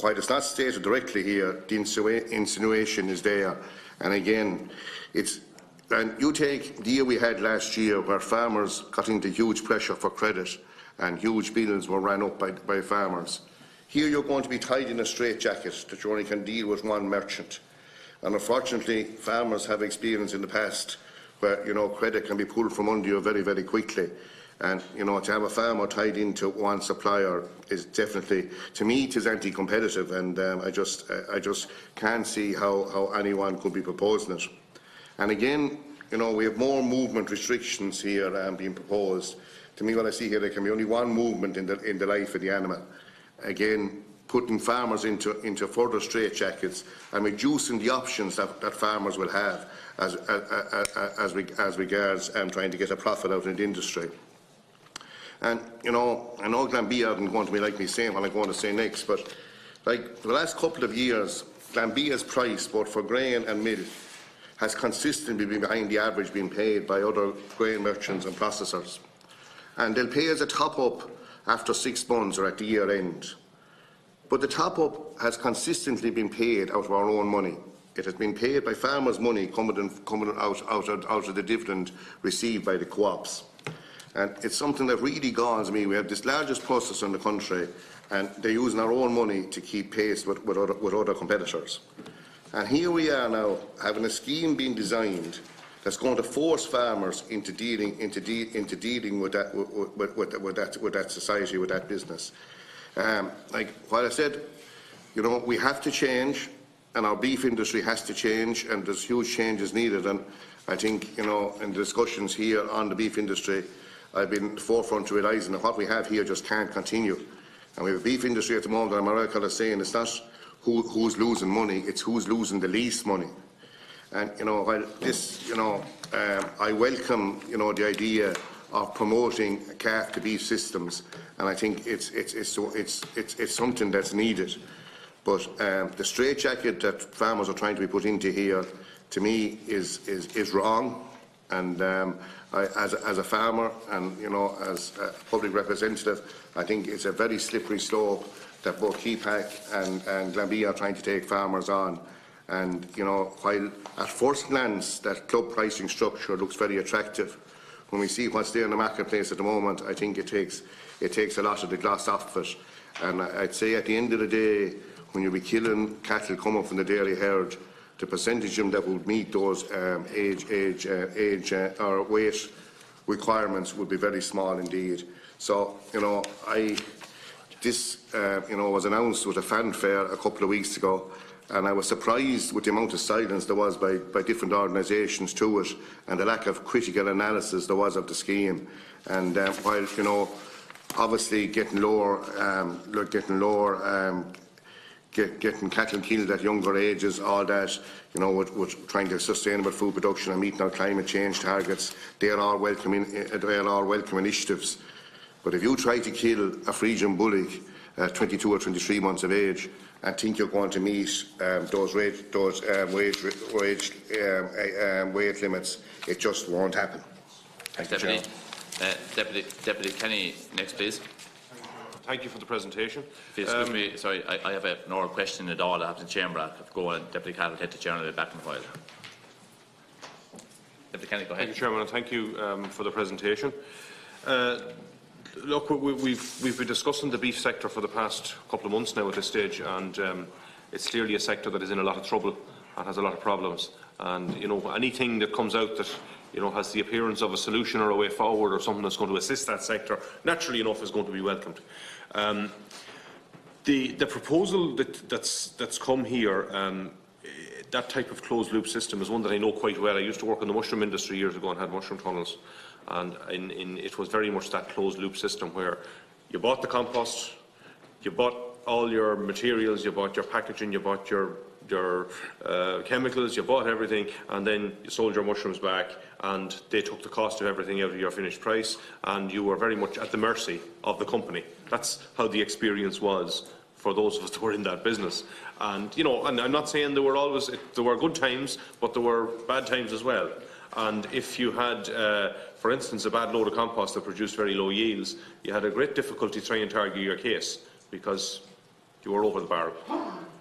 While it's not stated directly here, the insinuation is there. And again, and you take the year we had last year, where farmers got into huge pressure for credit and huge bills were ran up by farmers. Here you're going to be tied in a straitjacket that you only can deal with one merchant. And unfortunately, farmers have experienced in the past where, credit can be pulled from under you very, very quickly. And, to have a farmer tied into one supplier is definitely, to me, it is anti-competitive, and I just can't see how anyone could be proposing it. And again, we have more movement restrictions here being proposed. To me, what I see here, there can be only one movement in the life of the animal. Again, putting farmers into further straitjackets and reducing the options that farmers will have as regards trying to get a profit out of the industry. And, I know Glanbia isn't going to be like me saying what I'm going to say next, but like for the last couple of years, Glanbia's price, both for grain and milk, has consistently been behind the average being paid by other grain merchants and processors. And they'll pay as a top-up after 6 months or at the year end. But the top-up has consistently been paid out of our own money. It has been paid by farmers' money coming out of the dividend received by the co-ops. And it's something that really galls me. We have this largest processor in the country, and they're using our own money to keep pace with other competitors. And here we are now, having a scheme being designed that's going to force farmers into dealing with that society, with that business. Like what I said, we have to change, and our beef industry has to change, and there's huge changes needed. And I think, in the discussions here on the beef industry, I've been at the forefront to realising that what we have here just can't continue. And we have a beef industry at the moment, and Marcella is saying it's not who's losing money, it's who's losing the least money. And, while this, I welcome, the idea of promoting calf-to-beef systems, and I think it's something that's needed. But the straitjacket that farmers are trying to be put into here, to me, is wrong. And as a farmer and, as a public representative, I think it's a very slippery slope that both KEPAC and Glanbia are trying to take farmers on. And, while at first glance that club pricing structure looks very attractive, when we see what's there in the marketplace at the moment, I think it takes a lot of the gloss off of it. And I'd say at the end of the day, when you'll be killing cattle coming from the dairy herd, the percentage of them that would meet those age or weight requirements would be very small indeed. So, this was announced with a fanfare a couple of weeks ago, and I was surprised with the amount of silence there was by different organisations to it, and the lack of critical analysis there was of the scheme. And while obviously getting cattle killed at younger ages, all that, with trying to sustainable food production and meeting our climate change targets, they're all welcome initiatives. But if you try to kill a Frisian bullock at 22 or 23 months of age and think you're going to meet those weight limits, it just won't happen. Thanks, Deputy. Deputy Kenny, next, please. Thank you for the presentation. Excuse me, sorry, I have an oral question at all. I have the chamber. I have to go and Deputy Cahill will take the chair and I'll be back in a while. Deputy Kenny, go ahead. Thank you, Chairman, and thank you for the presentation. Look, we've been discussing the beef sector for the past couple of months now at this stage, and it's clearly a sector that is in a lot of trouble and has a lot of problems. And anything that comes out that has the appearance of a solution or a way forward or something that's going to assist that sector, naturally enough, is going to be welcomed. The proposal that's come here, that type of closed-loop system is one that I know quite well. I used to work in the mushroom industry years ago and had mushroom tunnels, and it was very much that closed-loop system where you bought the compost, you bought all your materials, you bought your packaging, you bought your chemicals, you bought everything, and then you sold your mushrooms back, and they took the cost of everything out of your finished price, and you were very much at the mercy of the company. That's how the experience was for those of us that were in that business. And and I'm not saying there were good times, but there were bad times as well. And if you had, for instance, a bad load of compost that produced very low yields, you had a great difficulty trying to argue your case because you were over the barrel.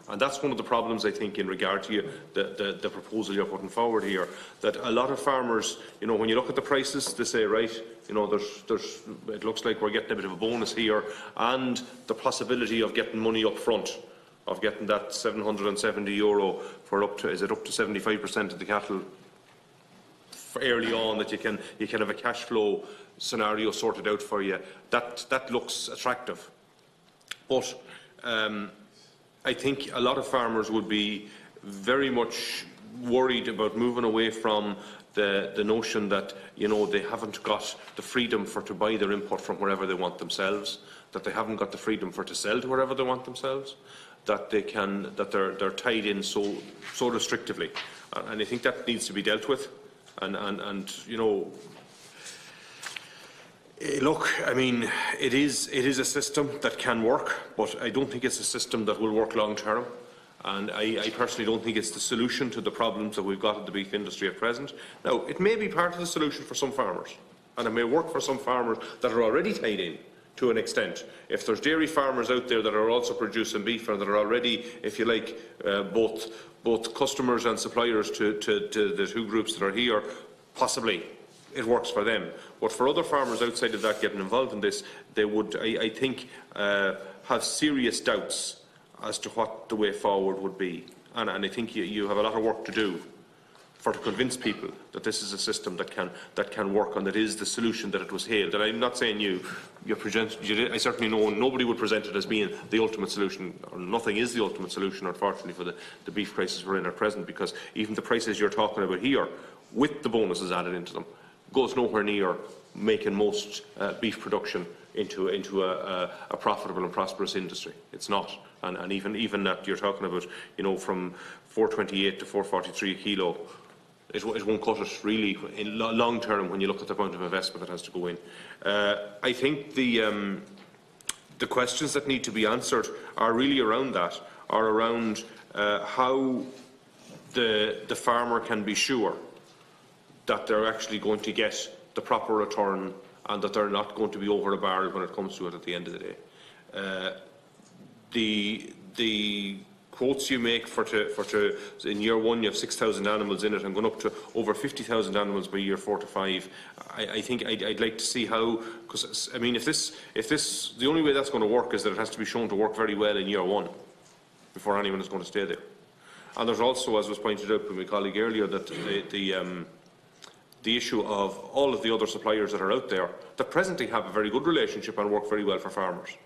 And that's one of the problems, I think, in regard to the proposal you're putting forward here, that a lot of farmers, when you look at the prices, they say, right, it looks like we're getting a bit of a bonus here, and the possibility of getting money up front. of getting that €770 for up to 75% of the cattle early on, that you can have a cash flow scenario sorted out for you. That looks attractive, but I think a lot of farmers would be very much worried about moving away from the notion that they haven't got the freedom to buy their input from wherever they want themselves, that they haven't got the freedom to sell to wherever they want themselves, that they're tied in so restrictively, and I think that needs to be dealt with. And look, I mean, it is a system that can work, but I don't think it's a system that will work long term. And I personally don't think it's the solution to the problems that we've got in the beef industry at present. Now, it may be part of the solution for some farmers, and it may work for some farmers that are already tied in to an extent. If there's dairy farmers out there that are also producing beef and that are already, if you like, both customers and suppliers to the two groups that are here, possibly it works for them. But for other farmers outside of that getting involved in this, they would, I think, have serious doubts as to what the way forward would be. And I think you have a lot of work to do to convince people that this is a system that can work and that is the solution that it was hailed. And I'm not saying you I certainly know nobody would present it as being the ultimate solution, or nothing is the ultimate solution, unfortunately, for the beef prices we're in at present, because even the prices you're talking about here, with the bonuses added into them, goes nowhere near making most beef production into a profitable and prosperous industry. It's not. And even that you're talking about, from 428 to 443 a kilo, it won't cut it really in long term when you look at the amount of investment that has to go in. I think the questions that need to be answered are really around that, are around how the farmer can be sure that they're actually going to get the proper return and that they're not going to be over a barrel when it comes to it at the end of the day. The quotes you make in year one, you have 6,000 animals in it, and going up to over 50,000 animals by year 4 to 5. I think I'd like to see how, because I mean, if this, the only way that's going to work is that it has to be shown to work very well in year one before anyone is going to stay there. And there's also, as was pointed out by my colleague earlier, that the issue of all of the other suppliers that are out there that presently have a very good relationship and work very well for farmers.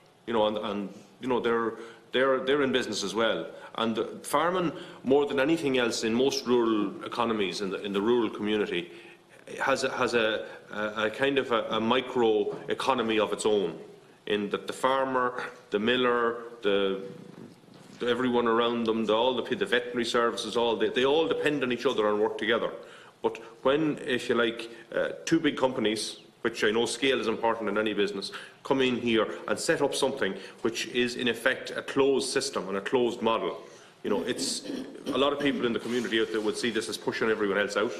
They're in business as well. And farming, more than anything else in most rural economies in the rural community, has a kind of a micro economy of its own, in that the farmer, the miller, everyone around them, the veterinary services, they all depend on each other and work together. But when, if you like, two big companies, which I know scale is important in any business, come in here and set up something which is in effect a closed system and a closed model, it's a lot of people in the community out there would see this as pushing everyone else out.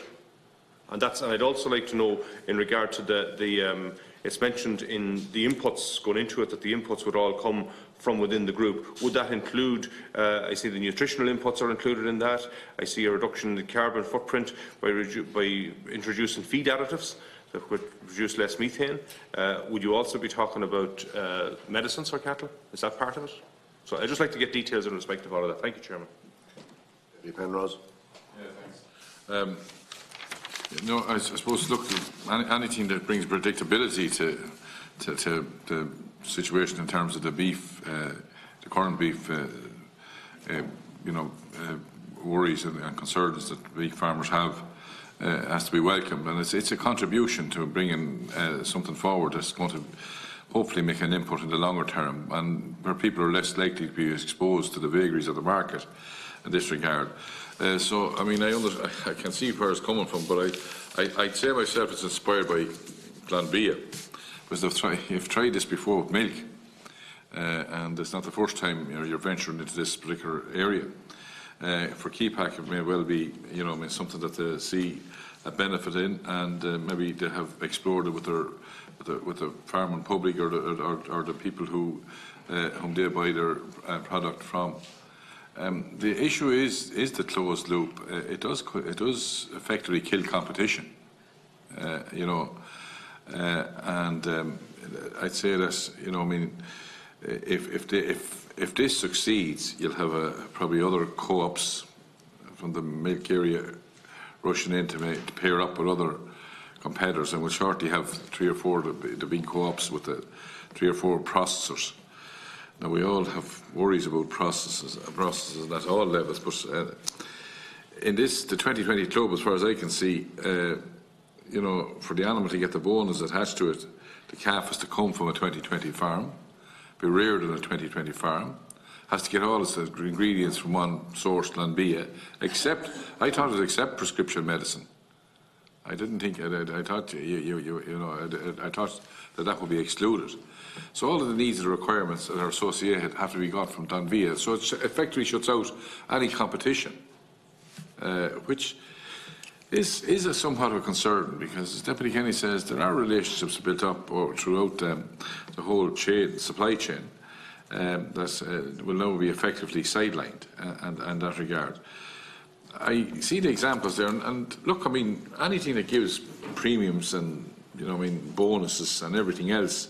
And I'd also like to know, in regard to it's mentioned in the inputs going into it, that the inputs would all come from within the group. Would that include, I see the nutritional inputs are included in that. I see a reduction in the carbon footprint by introducing feed additives that would reduce less methane. Would you also be talking about medicines for cattle? Is that part of it? So I'd just like to get details in respect of all of that. Thank you, Chairman. Willie Penrose. Yeah, thanks. I suppose, look, anything that brings predictability to the situation in terms of the beef, the current beef, worries and concerns that beef farmers have, has to be welcomed, and it's a contribution to bringing something forward that's going to hopefully make an input in the longer term, and where people are less likely to be exposed to the vagaries of the market in this regard. So, I mean, I can see where it's coming from, but I'd say myself it's inspired by Glanbia, because they've tried this before with milk, and it's not the first time you're venturing into this particular area. For Keepack, it may well be, something that they see a benefit in, and maybe they have explored it with the farming public or the people whom they buy their product from. The issue is the closed loop. It does effectively kill competition, and I'd say that if this succeeds, you'll have probably other co-ops from the milk area rushing in to pair up with other competitors, and we'll shortly have 3 or 4 the big co-ops with the 3 or 4 processors. Now, we all have worries about processes at all levels, but in the 2020 club, as far as I can see, you know, for the animal to get the bonus attached to it, the calf has to come from a 2020 farm, be reared in a 2020 farm, has to get all its ingredients from one source, Lambia, except, I thought it was except prescription medicine. I didn't think, I thought, I thought that would be excluded. So all of the needs and requirements that are associated have to be got from Dunvia. So it effectively shuts out any competition, which is a somewhat of a concern, because as Deputy Kenny says, there are relationships built up throughout the whole chain, supply chain, that will now be effectively sidelined in that regard. I see the examples there, and look, I mean, anything that gives premiums and, you know, I mean, bonuses and everything else,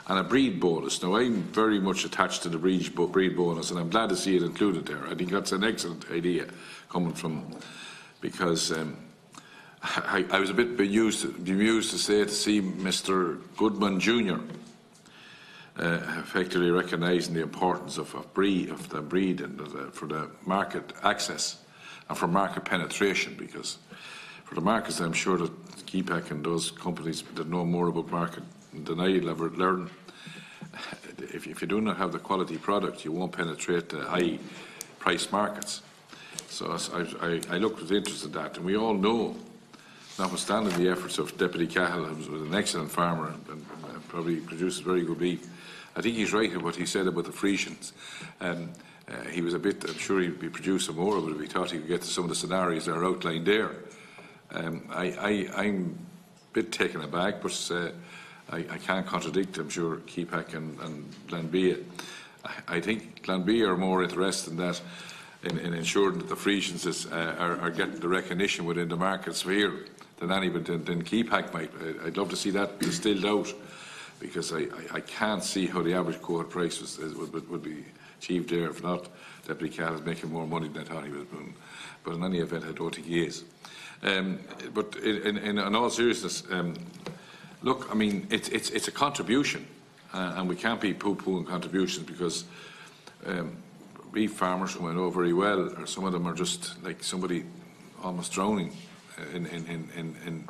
and a breed bonus. Now, I'm very much attached to the breed bonus, and I'm glad to see it included there. I think that's an excellent idea coming from, because I was a bit bemused to see Mr. Goodman Jr. Effectively recognising the importance of the breed and for the market access and for market penetration, because for the markets, I'm sure that KEPAC and those companies that know more about market than I'll ever learn, if you do not have the quality product, you won't penetrate the high price markets. So I look with interest at that, and we all know, notwithstanding the efforts of Deputy Cahill, who was an excellent farmer and probably produces very good beef, I think he's right in what he said about the Frisians. He was a bit, I'm sure he'd be producing more of it if he thought he could get to some of the scenarios that are outlined there. I'm a bit taken aback, but I can't contradict, I'm sure, KEPAC and Glanbia. I think Glanbia are more interested in that, in ensuring that the Frisians are getting the recognition within the market sphere than anybody than KEPAC might. I'd love to see that distilled out, because I can't see how the average quote price would be achieved there. If not, Deputy Cahill is making more money than I thought he was doing. But in any event, I don't think he is. But in all seriousness, look, I mean, it's a contribution, and we can't be poo-pooing contributions, because beef farmers who I know very well, or some of them are just like somebody almost drowning in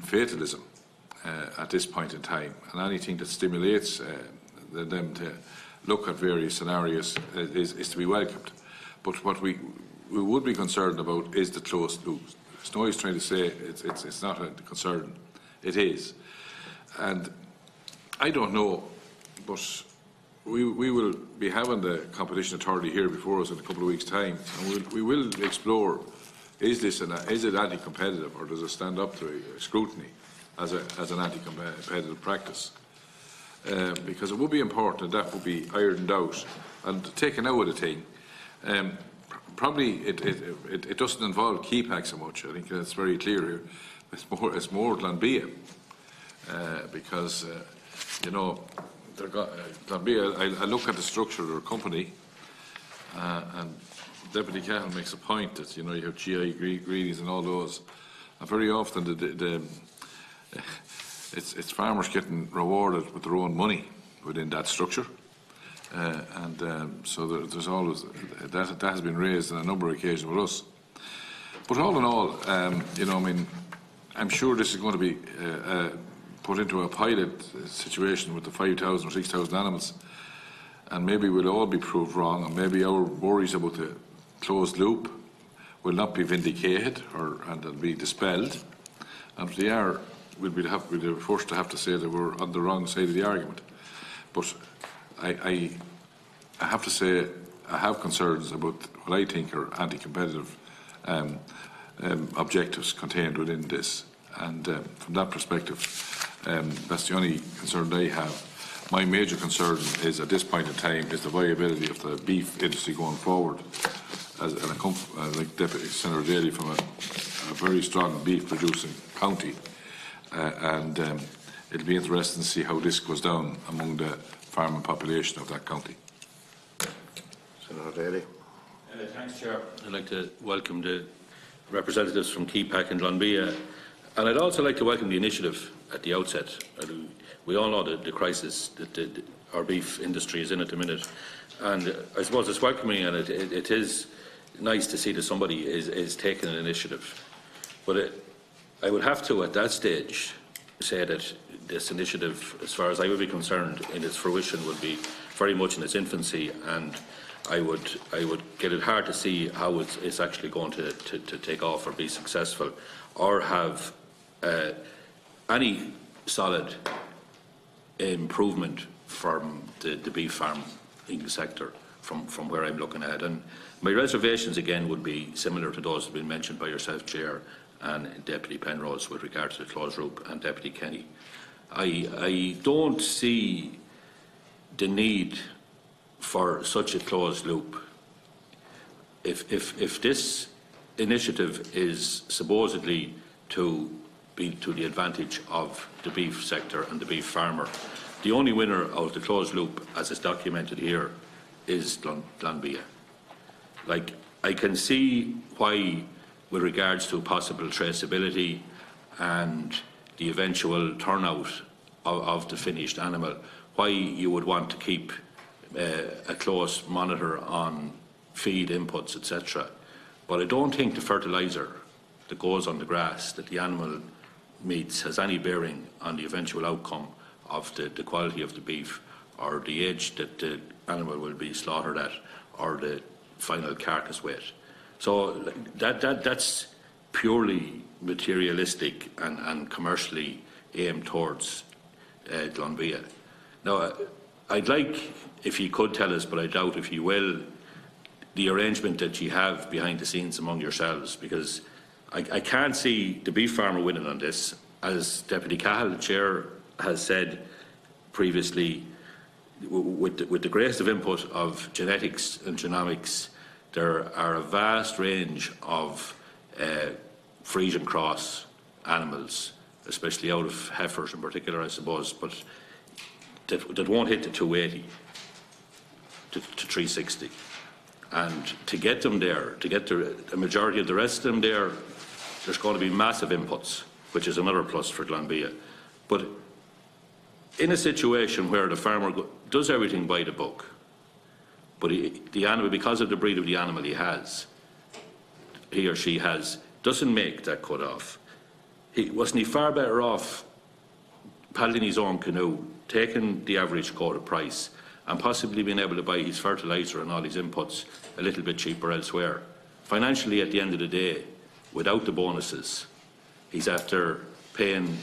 fatalism at this point in time, and anything that stimulates them to look at various scenarios is to be welcomed. But what we would be concerned about is the closed loop. Snowy's trying to say it's not a concern. It is. And I don't know, but we will be having the Competition Authority here before us in a couple of weeks' time, and we will explore, is it anti-competitive, or does it stand up to scrutiny as an anti-competitive practice? Because it would be important that would be ironed out and taken out of the thing. Probably it doesn't involve KEPAC so much. I think that's very clear here. It's more Glanbia, because you know, Glanbia. I look at the structure of their company, and Deputy Cahill makes a point that, you know, you have GI greenies and all those, and very often it's farmers getting rewarded with their own money within that structure. So there's always that has been raised on a number of occasions with us. But all in all, you know, I mean, I'm sure this is going to be put into a pilot situation with the 5,000 or 6,000 animals, and maybe we'll all be proved wrong, and maybe our worries about the closed loop will not be vindicated, and they'll be dispelled. And if they are, we'll be the first to have to say that we're on the wrong side of the argument. But I have to say I have concerns about what I think are anti-competitive objectives contained within this, and from that perspective, that's the only concern I have. My major concern is, at this point in time, is the viability of the beef industry going forward. Like Deputy Senator Daly, from a very strong beef-producing county, and it'll be interesting to see how this goes down among the farming population of that county. Senator Daly. Thanks, Chair. I'd like to welcome the representatives from KEPAC and Glanbia, and I'd also like to welcome the initiative at the outset. We all know the crisis that our beef industry is in at the minute, and I suppose it's welcoming, and it is nice to see that somebody is taking an initiative. But I would have to, at that stage, say that this initiative, as far as I would be concerned, in its fruition would be very much in its infancy, and I would get it hard to see how it's actually going to take off or be successful, or have any solid improvement from the beef farming sector from where I'm looking at. And my reservations again would be similar to those that have been mentioned by yourself, Chair, and Deputy Penrose with regard to the closed loop, and Deputy Kenny. I don't see the need for such a closed loop. If this initiative is supposedly to be to the advantage of the beef sector and the beef farmer, the only winner of the closed loop, as is documented here, is Glanbia. Like, I can see why, with regards to possible traceability and the eventual turnout of the finished animal, why you would want to keep a close monitor on feed inputs, etc. But I don't think the fertiliser that goes on the grass that the animal meets has any bearing on the eventual outcome of the quality of the beef, or the age that the animal will be slaughtered at, or the final carcass weight. So that's purely materialistic and commercially aimed towards Glanbia. Now, I'd like, if you could tell us, but I doubt if you will, the arrangement that you have behind the scenes among yourselves, because I can't see the beef farmer winning on this. As Deputy Cahill, the Chair, has said previously, with the greatest of input of genetics and genomics, there are a vast range of Frisian cross animals, especially out of heifers in particular, I suppose, but that won't hit the 280 to 360. And to get them there, to get the majority of the rest of them there, there's going to be massive inputs, which is another plus for Glanbia. But in a situation where the farmer does everything by the book, but the animal, because of the breed of the animal he or she has, doesn't make that cut off, wasn't he far better off paddling his own canoe, taking the average quoted price, and possibly being able to buy his fertiliser and all his inputs a little bit cheaper elsewhere? Financially, at the end of the day, without the bonuses, he's after paying,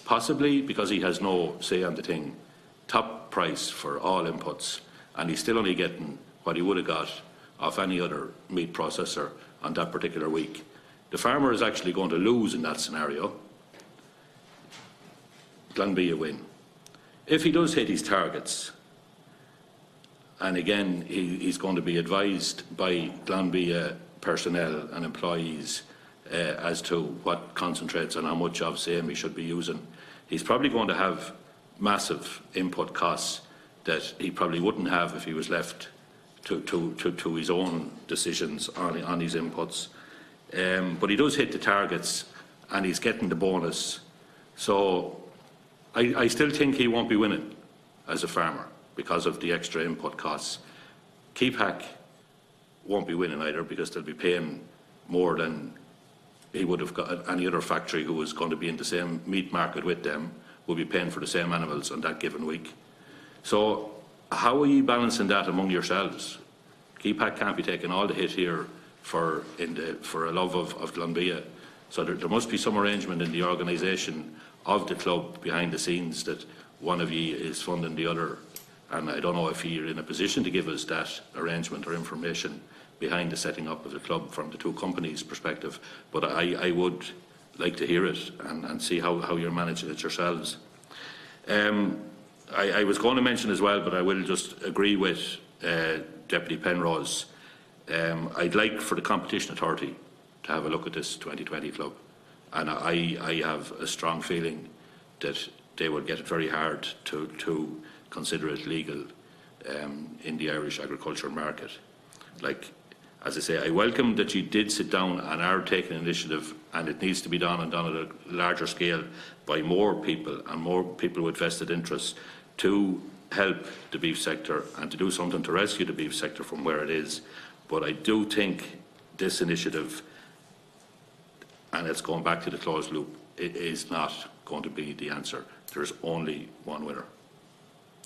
possibly because he has no say on the thing, top price for all inputs, and he's still only getting what he would have got off any other meat processor on that particular week. The farmer is actually going to lose in that scenario. Glanbia win. If he does hit his targets, and again he's going to be advised by Glanbia personnel and employees as to what concentrates and how much of same he should be using, he's probably going to have massive input costs that he probably wouldn't have if he was left to his own decisions on his inputs. But he does hit the targets and he's getting the bonus. So I still think he won't be winning as a farmer because of the extra input costs. KEPAC won't be winning either because they'll be paying more than he would have got any other factory who was going to be in the same meat market with them, will be paying for the same animals on that given week. So how are you balancing that among yourselves? KEPAC can't be taking all the hit here for a love of Glanbia. So there must be some arrangement in the organisation of the club behind the scenes that one of you is funding the other. And I don't know if you're in a position to give us that arrangement or information behind the setting up of the club from the two companies' perspective. But I would like to hear it and see how you're managing it yourselves. I was going to mention as well, but I will just agree with Deputy Penrose. I'd like for the Competition Authority to have a look at this 2020 club, and I have a strong feeling that they will get it very hard to consider it legal in the Irish agricultural market. Like, as I say, I welcome that you did sit down and are taking initiative, and it needs to be done and done at a larger scale by more people and more people with vested interests to help the beef sector and to do something to rescue the beef sector from where it is. But I do think this initiative, and it's going back to the closed loop, it is not going to be the answer. There's only one winner.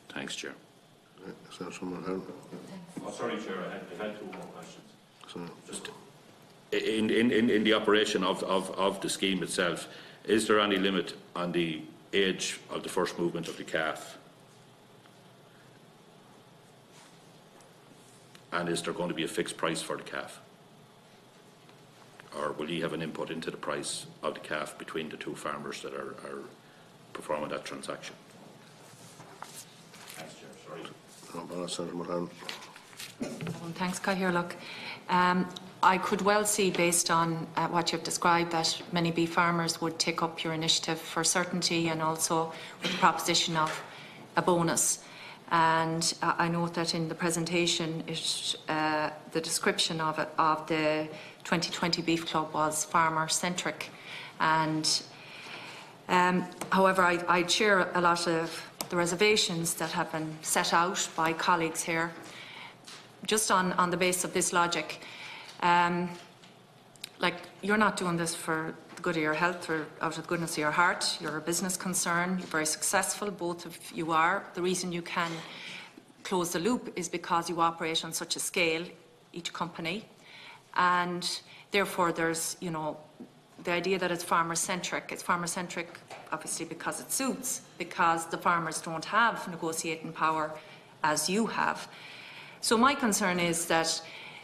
Thanks, Chair. So someone had... Oh, sorry, Chair, I had 2 more questions. Just in the operation of the scheme itself, is there any limit on the age of the first movement of the calf? And is there going to be a fixed price for the calf? Or will he have an input into the price of the calf between the 2 farmers that are performing that transaction? Thanks, Chair. Sorry. Thanks, Cahill. I could well see, based on what you've described, that many beef farmers would take up your initiative for certainty and also with the proposition of a bonus. And I note that in the presentation, the description of the 2020 Beef Club was farmer-centric. And however, I share a lot of the reservations that have been set out by colleagues here, just on the basis of this logic. Like, you're not doing this for the good of your health or out of the goodness of your heart. You're a business concern. You're very successful. Both of you are. The reason you can close the loop is because you operate on such a scale, each company. And therefore, there's, you know, the idea that it's farmer-centric. It's farmer-centric, obviously, because it suits, because the farmers don't have negotiating power as you have. So my concern is that,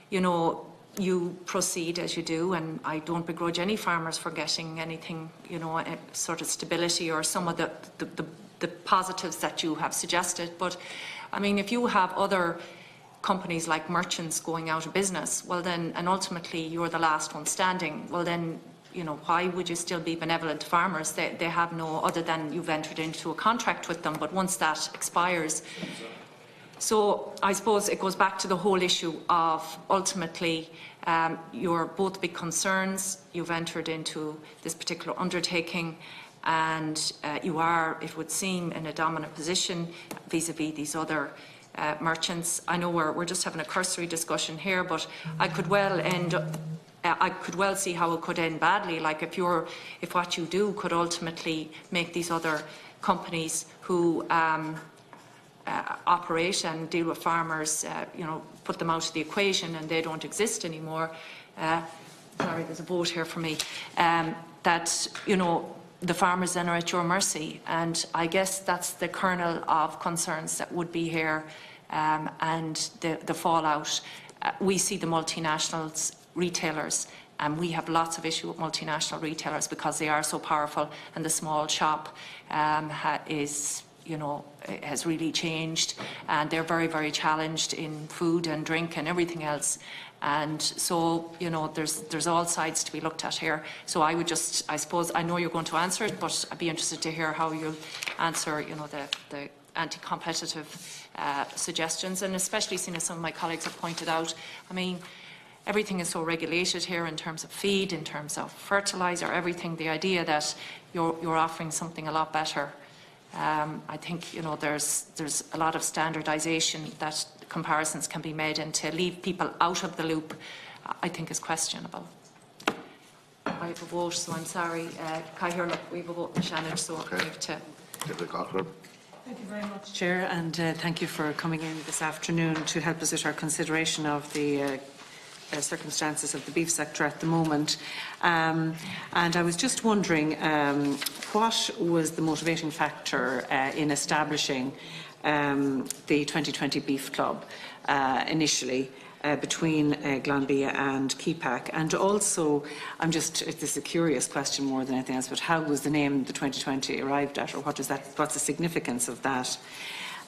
you know, you proceed as you do, and I don't begrudge any farmers for getting anything, you know, a sort of stability or some of the positives that you have suggested. But, I mean, if you have other companies like merchants going out of business, well then, and ultimately you're the last one standing, well then, you know, why would you still be benevolent to farmers? They have no, other than you've entered into a contract with them, but once that expires. So I suppose it goes back to the whole issue of ultimately you're both big concerns. You've entered into this particular undertaking, and you are, it would seem, in a dominant position vis-à-vis these other merchants. I know we're just having a cursory discussion here, but I could well see how it could end badly. Like if what you do could ultimately make these other companies who operate and deal with farmers, you know, put them out of the equation and they don't exist anymore. Sorry, there's a vote here for me. That, you know, the farmers then are at your mercy, and I guess that's the kernel of concerns that would be here, and the fallout. We see the multinationals, retailers, and we have lots of issue with multinational retailers because they are so powerful, and the small shop is, you know, has really changed, and they're very, very challenged in food and drink and everything else. And so, you know, there's all sides to be looked at here. So I would just, I suppose, I know you're going to answer it, but I'd be interested to hear how you'll answer, you know, the anti-competitive suggestions, and especially seeing as some of my colleagues have pointed out, I mean, everything is so regulated here in terms of feed, in terms of fertiliser, everything. The idea that you're offering something a lot better. I think, you know, there's a lot of standardisation that comparisons can be made, and to leave people out of the loop, I think, is questionable. I have a vote, so I'm sorry. Cahill, we have a vote, Shannon, so I have to... Corcoran. Thank you very much, Chair, and thank you for coming in this afternoon to help us with our consideration of the circumstances of the beef sector at the moment. And I was just wondering, what was the motivating factor in establishing the 2020 Beef Club initially between Glanbia and Keepack? And also, this is a curious question more than anything else, but how was the name the 2020 arrived at, or what's the significance of that?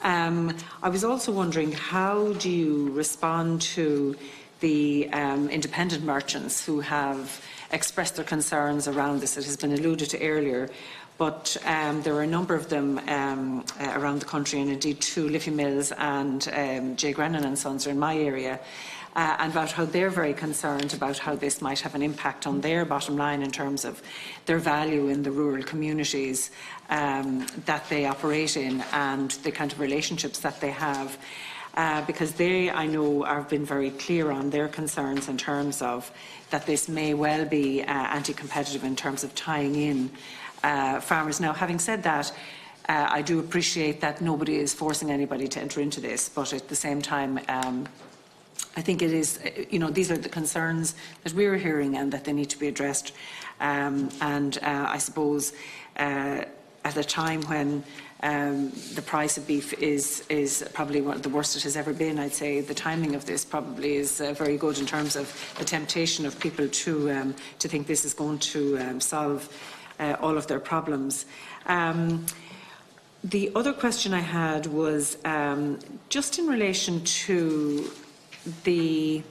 I was also wondering, how do you respond to the independent merchants who have expressed their concerns around this. It has been alluded to earlier, but there are a number of them around the country, and indeed 2 Liffey Mills and J. Grennan and Sons are in my area, and about how they're very concerned about how this might have an impact on their bottom line in terms of their value in the rural communities that they operate in and the kind of relationships that they have. Because they, I know, have been very clear on their concerns in terms of that this may well be anti-competitive in terms of tying in farmers. Now, having said that, I do appreciate that nobody is forcing anybody to enter into this, but at the same time, I think it is, these are the concerns that we're hearing and that they need to be addressed. I suppose at a time when the price of beef is probably one of the worst it has ever been, I'd say the timing of this probably is very good in terms of the temptation of people to think this is going to solve all of their problems. The other question I had was just in relation to the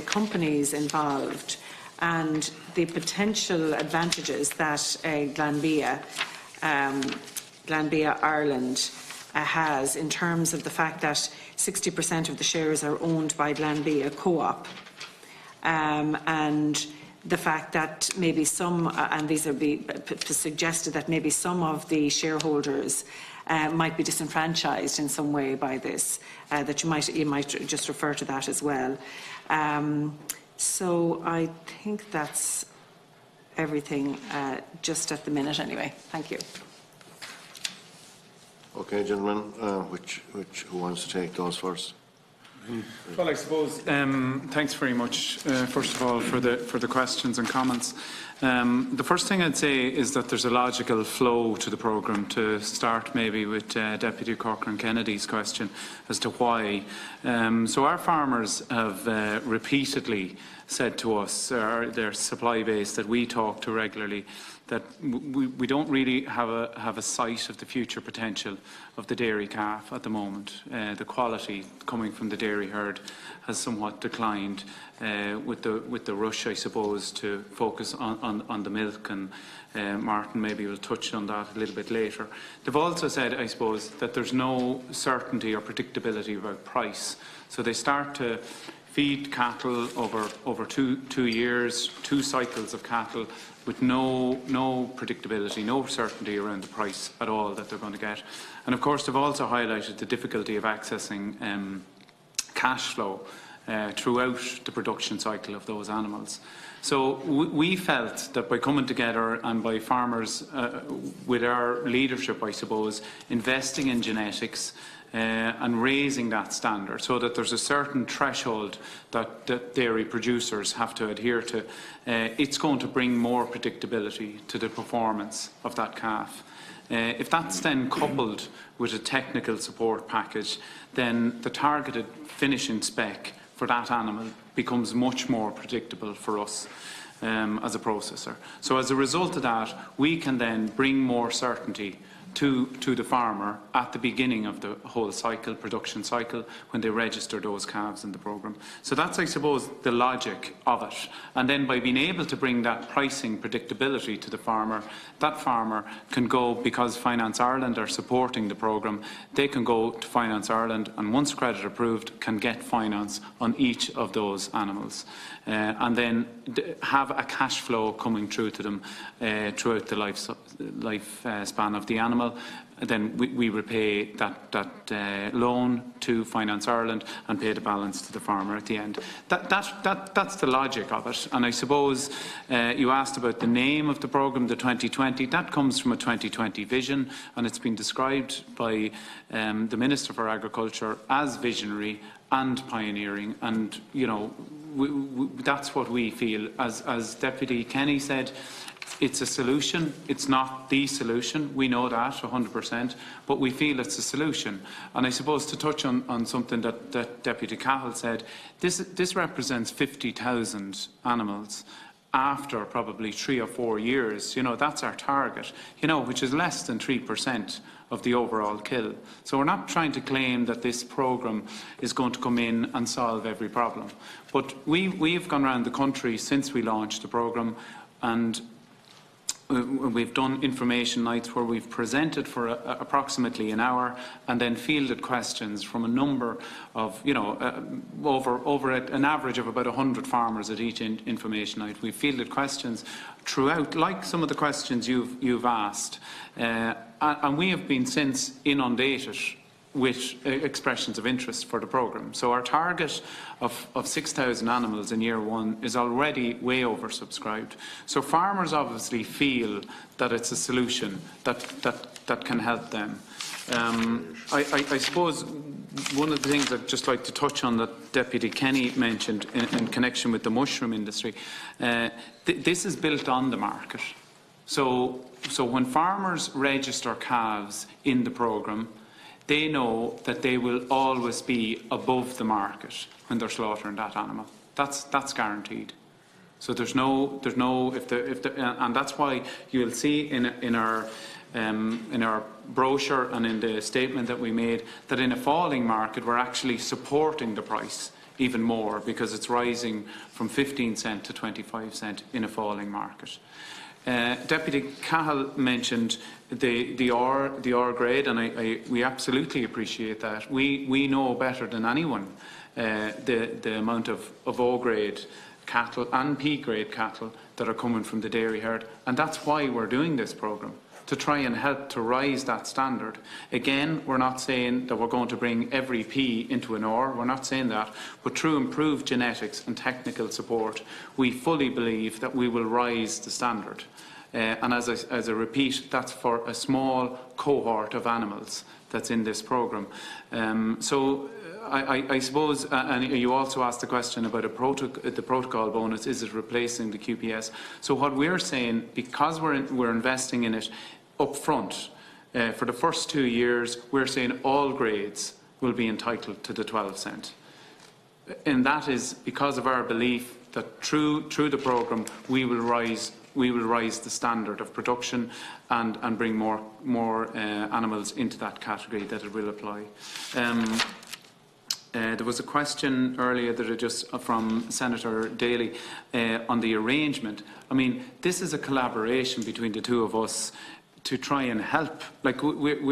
companies involved and the potential advantages that Glanbia Ireland has in terms of the fact that 60% of the shares are owned by Glanbia Co-op, and the fact that maybe some, and these are suggested that maybe some of the shareholders might be disenfranchised in some way by this, that you might just refer to that as well. So I think that's everything just at the minute anyway. Thank you. Okay, gentlemen, who wants to take those first? Well, I suppose thanks very much, first of all, for the questions and comments. The first thing I'd say is that there's a logical flow to the programme, to start maybe with Deputy Corcoran Kennedy's question as to why. So our farmers have repeatedly said to us, their supply base that we talk to regularly, that we don't really have a sight of the future potential of the dairy calf at the moment. The quality coming from the dairy herd has somewhat declined with the rush, I suppose, to focus on the milk, and Martin maybe will touch on that a little bit later. They've also said, I suppose, that there's no certainty or predictability about price. So they start to feed cattle over two years, 2 cycles of cattle, with no predictability, no certainty around the price at all that they're going to get. And of course, they've also highlighted the difficulty of accessing cash flow throughout the production cycle of those animals. So we felt that by coming together and by farmers, with our leadership, I suppose, investing in genetics, and raising that standard so that there's a certain threshold that dairy producers have to adhere to, it's going to bring more predictability to the performance of that calf. If that's then coupled with a technical support package, then the targeted finishing spec for that animal becomes much more predictable for us as a processor. So as a result of that, we can then bring more certainty to the farmer at the beginning of the whole cycle, production cycle, when they register those calves in the programme. So that's, I suppose, the logic of it. And then by being able to bring that pricing predictability to the farmer, that farmer can go, because Finance Ireland are supporting the programme, they can go to Finance Ireland and, once credit approved, can get finance on each of those animals. And then have a cash flow coming through to them throughout the lifespan of the animal. Then we repay that loan to Finance Ireland and pay the balance to the farmer at the end. That's the logic of it. And I suppose you asked about the name of the programme, the 2020. That comes from a 2020 vision, and it's been described by the Minister for Agriculture as visionary and pioneering. And, you know, that's what we feel. As Deputy Kenny said, it's a solution. It's not the solution. We know that 100%, but we feel it's a solution. And I suppose to touch on something that Deputy Cahill said, this represents 50,000 animals after probably 3 or 4 years. You know, that's our target, you know, which is less than 3% of the overall kill. So we're not trying to claim that this programme is going to come in and solve every problem. But we've gone around the country since we launched the programme, and we've done information nights where we've presented for approximately an hour and then fielded questions from a number of, over an average of about 100 farmers at each information night. We've fielded questions throughout, like some of the questions you've asked, and we have been since inundated with expressions of interest for the programme. So our target of 6,000 animals in year one is already way oversubscribed. So farmers obviously feel that it's a solution that can help them. I suppose one of the things I'd just like to touch on that Deputy Kenny mentioned in connection with the mushroom industry, this is built on the market. So when farmers register calves in the programme, they know that they will always be above the market when they're slaughtering that animal. That's guaranteed. So there's no and that's why you'll see in our brochure and in the statement that we made that in a falling market we're actually supporting the price even more because it's rising from 15 cent to 25 cent in a falling market. Deputy Cahill mentioned the R grade, and we absolutely appreciate that. We know better than anyone the amount of O grade cattle and P grade cattle that are coming from the dairy herd, and that's why we're doing this programme, to try and help to rise that standard. Again, we're not saying that we're going to bring every P into an R, we're not saying that, but through improved genetics and technical support, we fully believe that we will rise the standard. And as I repeat, that's for a small cohort of animals that's in this programme. So I suppose, and you also asked the question about the protocol bonus, is it replacing the QPS? So what we're saying, because we're investing in it up front, for the first 2 years, we're saying all grades will be entitled to the 12 cent. And that is because of our belief that through the programme we will rise the standard of production and bring more animals into that category that it will apply. There was a question earlier that just from Senator Daly on the arrangement. I mean, this is a collaboration between the two of us to try and help. Like we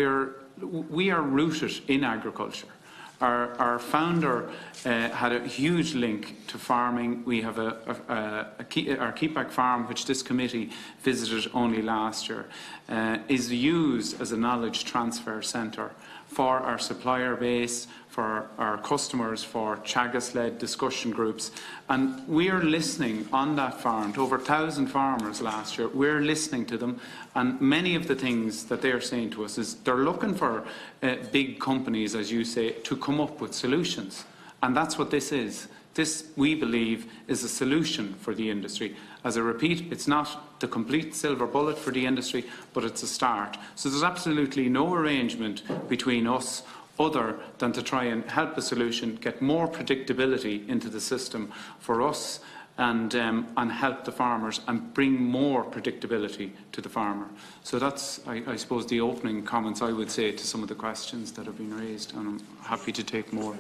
are rooted in agriculture. Our founder had a huge link to farming. We have our Keepback farm, which this committee visited only last year, is used as a knowledge transfer centre for our supplier base, for our customers, for Teagasc-led discussion groups. And we are listening on that farm to over 1,000 farmers last year. We're listening to them, and many of the things that they're saying to us is they're looking for big companies, as you say, to come up with solutions. And that's what this is. This, we believe, is a solution for the industry. As I repeat, it's not the complete silver bullet for the industry, but it's a start. So there's absolutely no arrangement between us other than to try and help the solution, get more predictability into the system for us, and help the farmers and bring more predictability to the farmer. So that's, I suppose, the opening comments I would say to some of the questions that have been raised, and I'm happy to take more.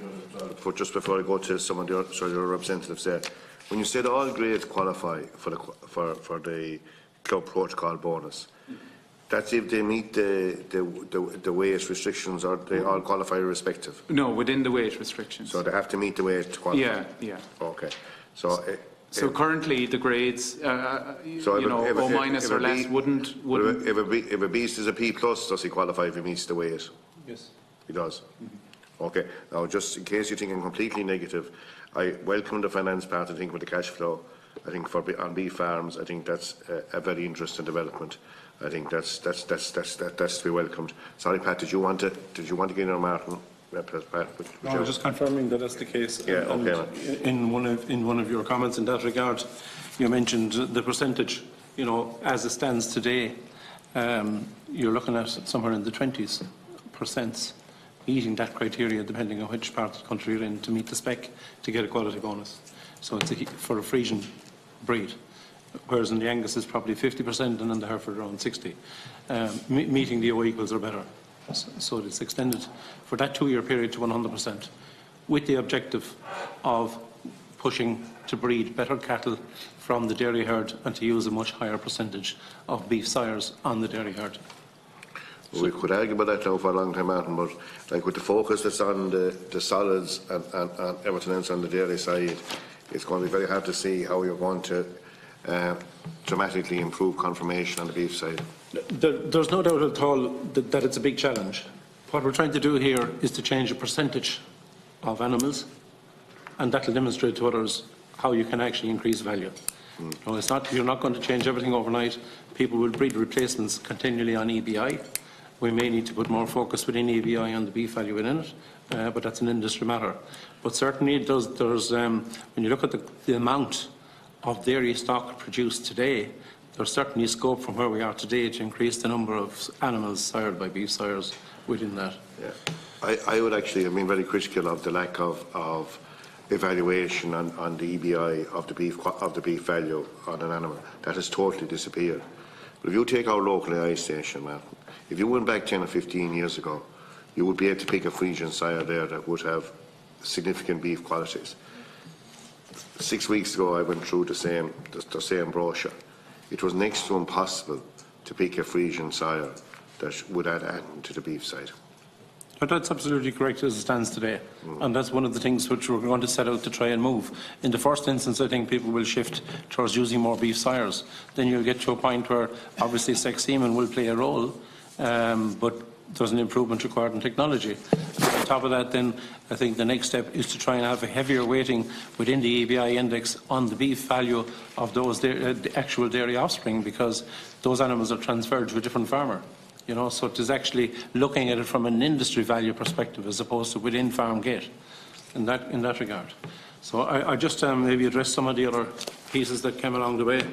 Just before I go to some of your representatives there, when you said all grades qualify for the club protocol bonus, that's if they meet the weight restrictions, or they all qualify irrespective? No, within the weight restrictions. So they have to meet the weight to qualify? Yeah. Okay. So currently the grades, O minus or less wouldn't. If a beast is a P plus, does he qualify if he meets the weight? Yes. He does? Okay. Now, just in case you're thinking completely negative, I welcome the finance part, I think, with the cash flow. I think on beef farms, I think that's a very interesting development. I think that's to be welcomed. Sorry, Pat, did you want to get in on Martin? No, I'm just confirming that that's the case. Yeah, okay. In one of your comments in that regard, you mentioned the percentage. You know, as it stands today, you're looking at somewhere in the 20% meeting that criteria, depending on which part of the country you're in, to meet the spec to get a quality bonus. So it's for a Frisian breed, whereas in the Angus it's probably 50%, and in the Hereford around 60%. Meeting the O equals or better. So it's extended for that 2-year period to 100%, with the objective of pushing to breed better cattle from the dairy herd and to use a much higher percentage of beef sires on the dairy herd. We could argue about that now for a long time, Martin, but like with the focus that's on the solids and everything else on the dairy side, it's going to be very hard to see how you're going to dramatically improve confirmation on the beef side. There's no doubt at all that it's a big challenge. What we're trying to do here is to change the percentage of animals, and that will demonstrate to others how you can actually increase value. No, it's not, you're not going to change everything overnight. People will breed replacements continually on EBI. We may need to put more focus within EBI on the beef value within it, but that's an industry matter. But certainly when you look at the amount of dairy stock produced today, there's certainly scope from where we are today to increase the number of animals sired by beef sires within that. Yeah. I would actually have been very critical of the lack of evaluation on the EBI of the beef value on an animal. That has totally disappeared. But if you take our local AI station, Martin, if you went back 10 or 15 years ago, you would be able to pick a Frisian sire there that would have significant beef qualities. 6 weeks ago, I went through the same brochure. It was next to impossible to pick a Frisian sire that would add anything to the beef side. But that's absolutely correct as it stands today. And that's one of the things which we're going to set out to try and move. In the first instance, I think people will shift towards using more beef sires. Then you'll get to a point where obviously sex semen will play a role, but there's an improvement required in technology. And on top of that, then I think the next step is to try and have a heavier weighting within the EBI index on the beef value of those the actual dairy offspring, because those animals are transferred to a different farmer. You know, so it is actually looking at it from an industry value perspective as opposed to within farm gate in that regard. So I just maybe address some of the other pieces that came along the way.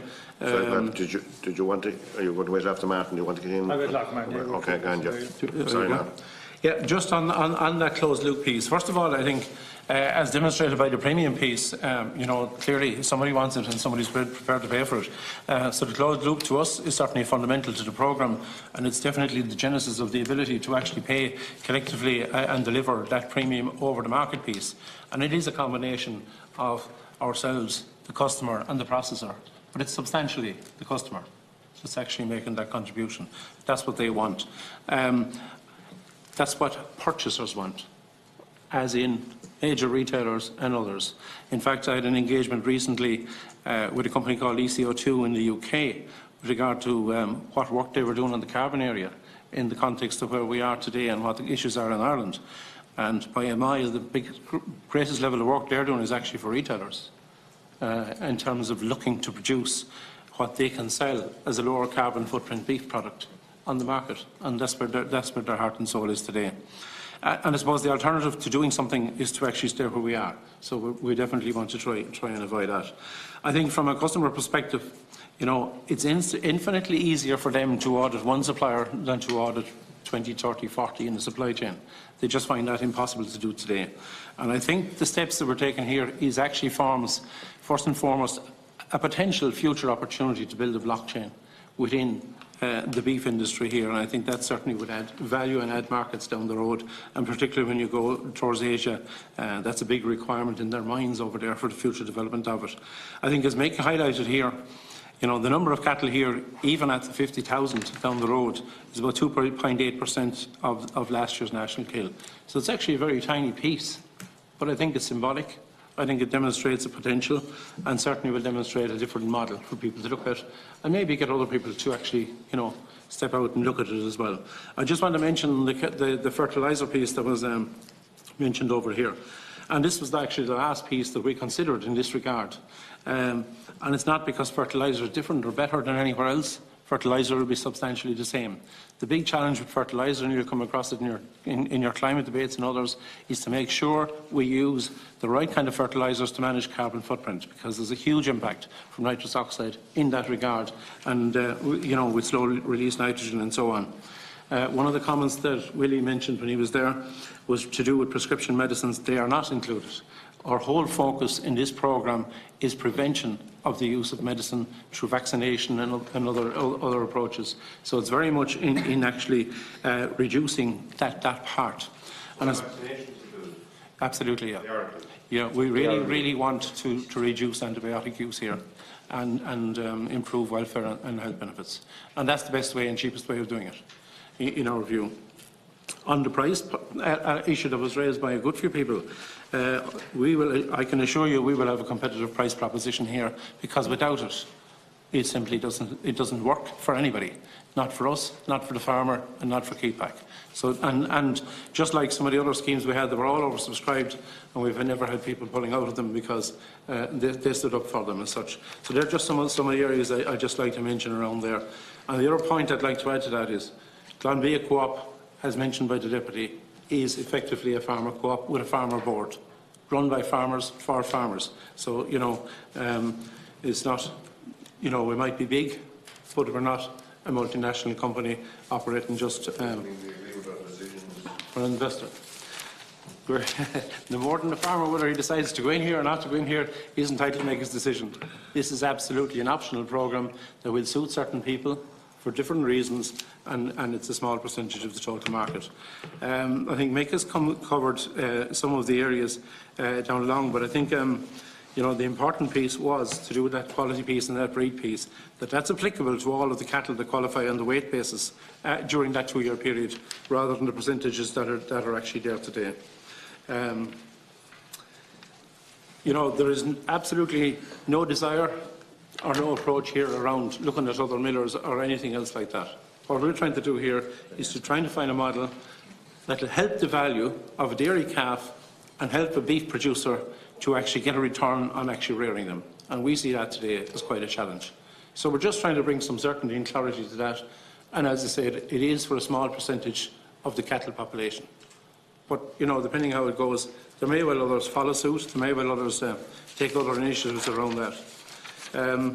Sorry, did you want to? Are you going to wait after Martin? Do you want to get in? I would like Martin. Okay, go on, Jeff. Sorry, Martin. Yeah, just on that closed loop piece. First of all, I think, as demonstrated by the premium piece, you know, clearly somebody wants it and somebody's prepared to pay for it. So the closed loop to us is certainly fundamental to the programme, and it's definitely the genesis of the ability to actually pay collectively and deliver that premium over the market piece. And it is a combination of ourselves, the customer and the processor, but it's substantially the customer that's actually making that contribution. That's what they want. That's what purchasers want, as in major retailers and others. In fact, I had an engagement recently with a company called ECO2 in the UK with regard to what work they were doing on the carbon area in the context of where we are today and what the issues are in Ireland. And by a mile, the greatest level of work they're doing is actually for retailers in terms of looking to produce what they can sell as a lower carbon footprint beef product on the market, and that's where their heart and soul is today. And I suppose the alternative to doing something is to actually stay where we are. So we definitely want to try and avoid that. I think from a customer perspective, you know, it's infinitely easier for them to audit one supplier than to audit 20, 30, 40 in the supply chain. They just find that impossible to do today. And I think the steps that we're taking here is actually forms, first and foremost, a potential future opportunity to build a blockchain within the beef industry here, and I think that certainly would add value and add markets down the road, and particularly when you go towards Asia, that's a big requirement in their minds over there for the future development of it. I think as Mick highlighted here, you know, the number of cattle here, even at the 50,000 down the road, is about 2.8% of last year's national kill. So it's actually a very tiny piece, but I think it's symbolic. I think it demonstrates a potential and certainly will demonstrate a different model for people to look at and maybe get other people to actually, you know, step out and look at it as well. I just want to mention the fertiliser piece that was mentioned over here. And this was actually the last piece that we considered in this regard. And it's not because fertiliser is different or better than anywhere else. Fertiliser will be substantially the same. The big challenge with fertiliser, and you'll come across it in your climate debates and others, is to make sure we use the right kind of fertilisers to manage carbon footprint, because there's a huge impact from nitrous oxide in that regard, and you know, with slow release nitrogen and so on. One of the comments that Willie mentioned when he was there was to do with prescription medicines. They are not included. Our whole focus in this programme is prevention of the use of medicine through vaccination and other approaches. So it's very much in actually reducing that part. And absolutely, yeah. Yeah, we really want to reduce antibiotic use here and improve welfare and health benefits. And that's the best way and cheapest way of doing it, in our view. On the price issue that was raised by a good few people, I can assure you we will have a competitive price proposition here, because without it, it simply doesn't work for anybody. Not for us, not for the farmer, and not for Keepack. So, and just like some of the other schemes we had, they were all oversubscribed, and we've never had people pulling out of them because they stood up for them as such. So they're just some of the areas I'd just like to mention around there. And the other point I'd like to add to that is Glanbia Co-op, as mentioned by the Deputy, is effectively a farmer co-op with a farmer board, run by farmers for farmers. So, it's not, we might be big, but we're not a multinational company operating just for an investor. No more than the farmer, whether he decides to go in here or not to go in here, he's entitled to make his decision. This is absolutely an optional programme that will suit certain people for different reasons, and it's a small percentage of the total market. I think Mick has covered some of the areas down along, but I think the important piece was to do with that quality piece and that breed piece, that's applicable to all of the cattle that qualify on the weight basis during that 2-year period, rather than the percentages that are actually there today. There is absolutely no desire or no approach here around looking at other millers or anything else like that. What we're trying to do here is to try to find a model that will help the value of a dairy calf and help a beef producer to actually get a return on actually rearing them. And we see that today as quite a challenge. So we're just trying to bring some certainty and clarity to that. And as I said, it is for a small percentage of the cattle population. But, depending how it goes, there may well others follow suit, there may well others take other initiatives around that. I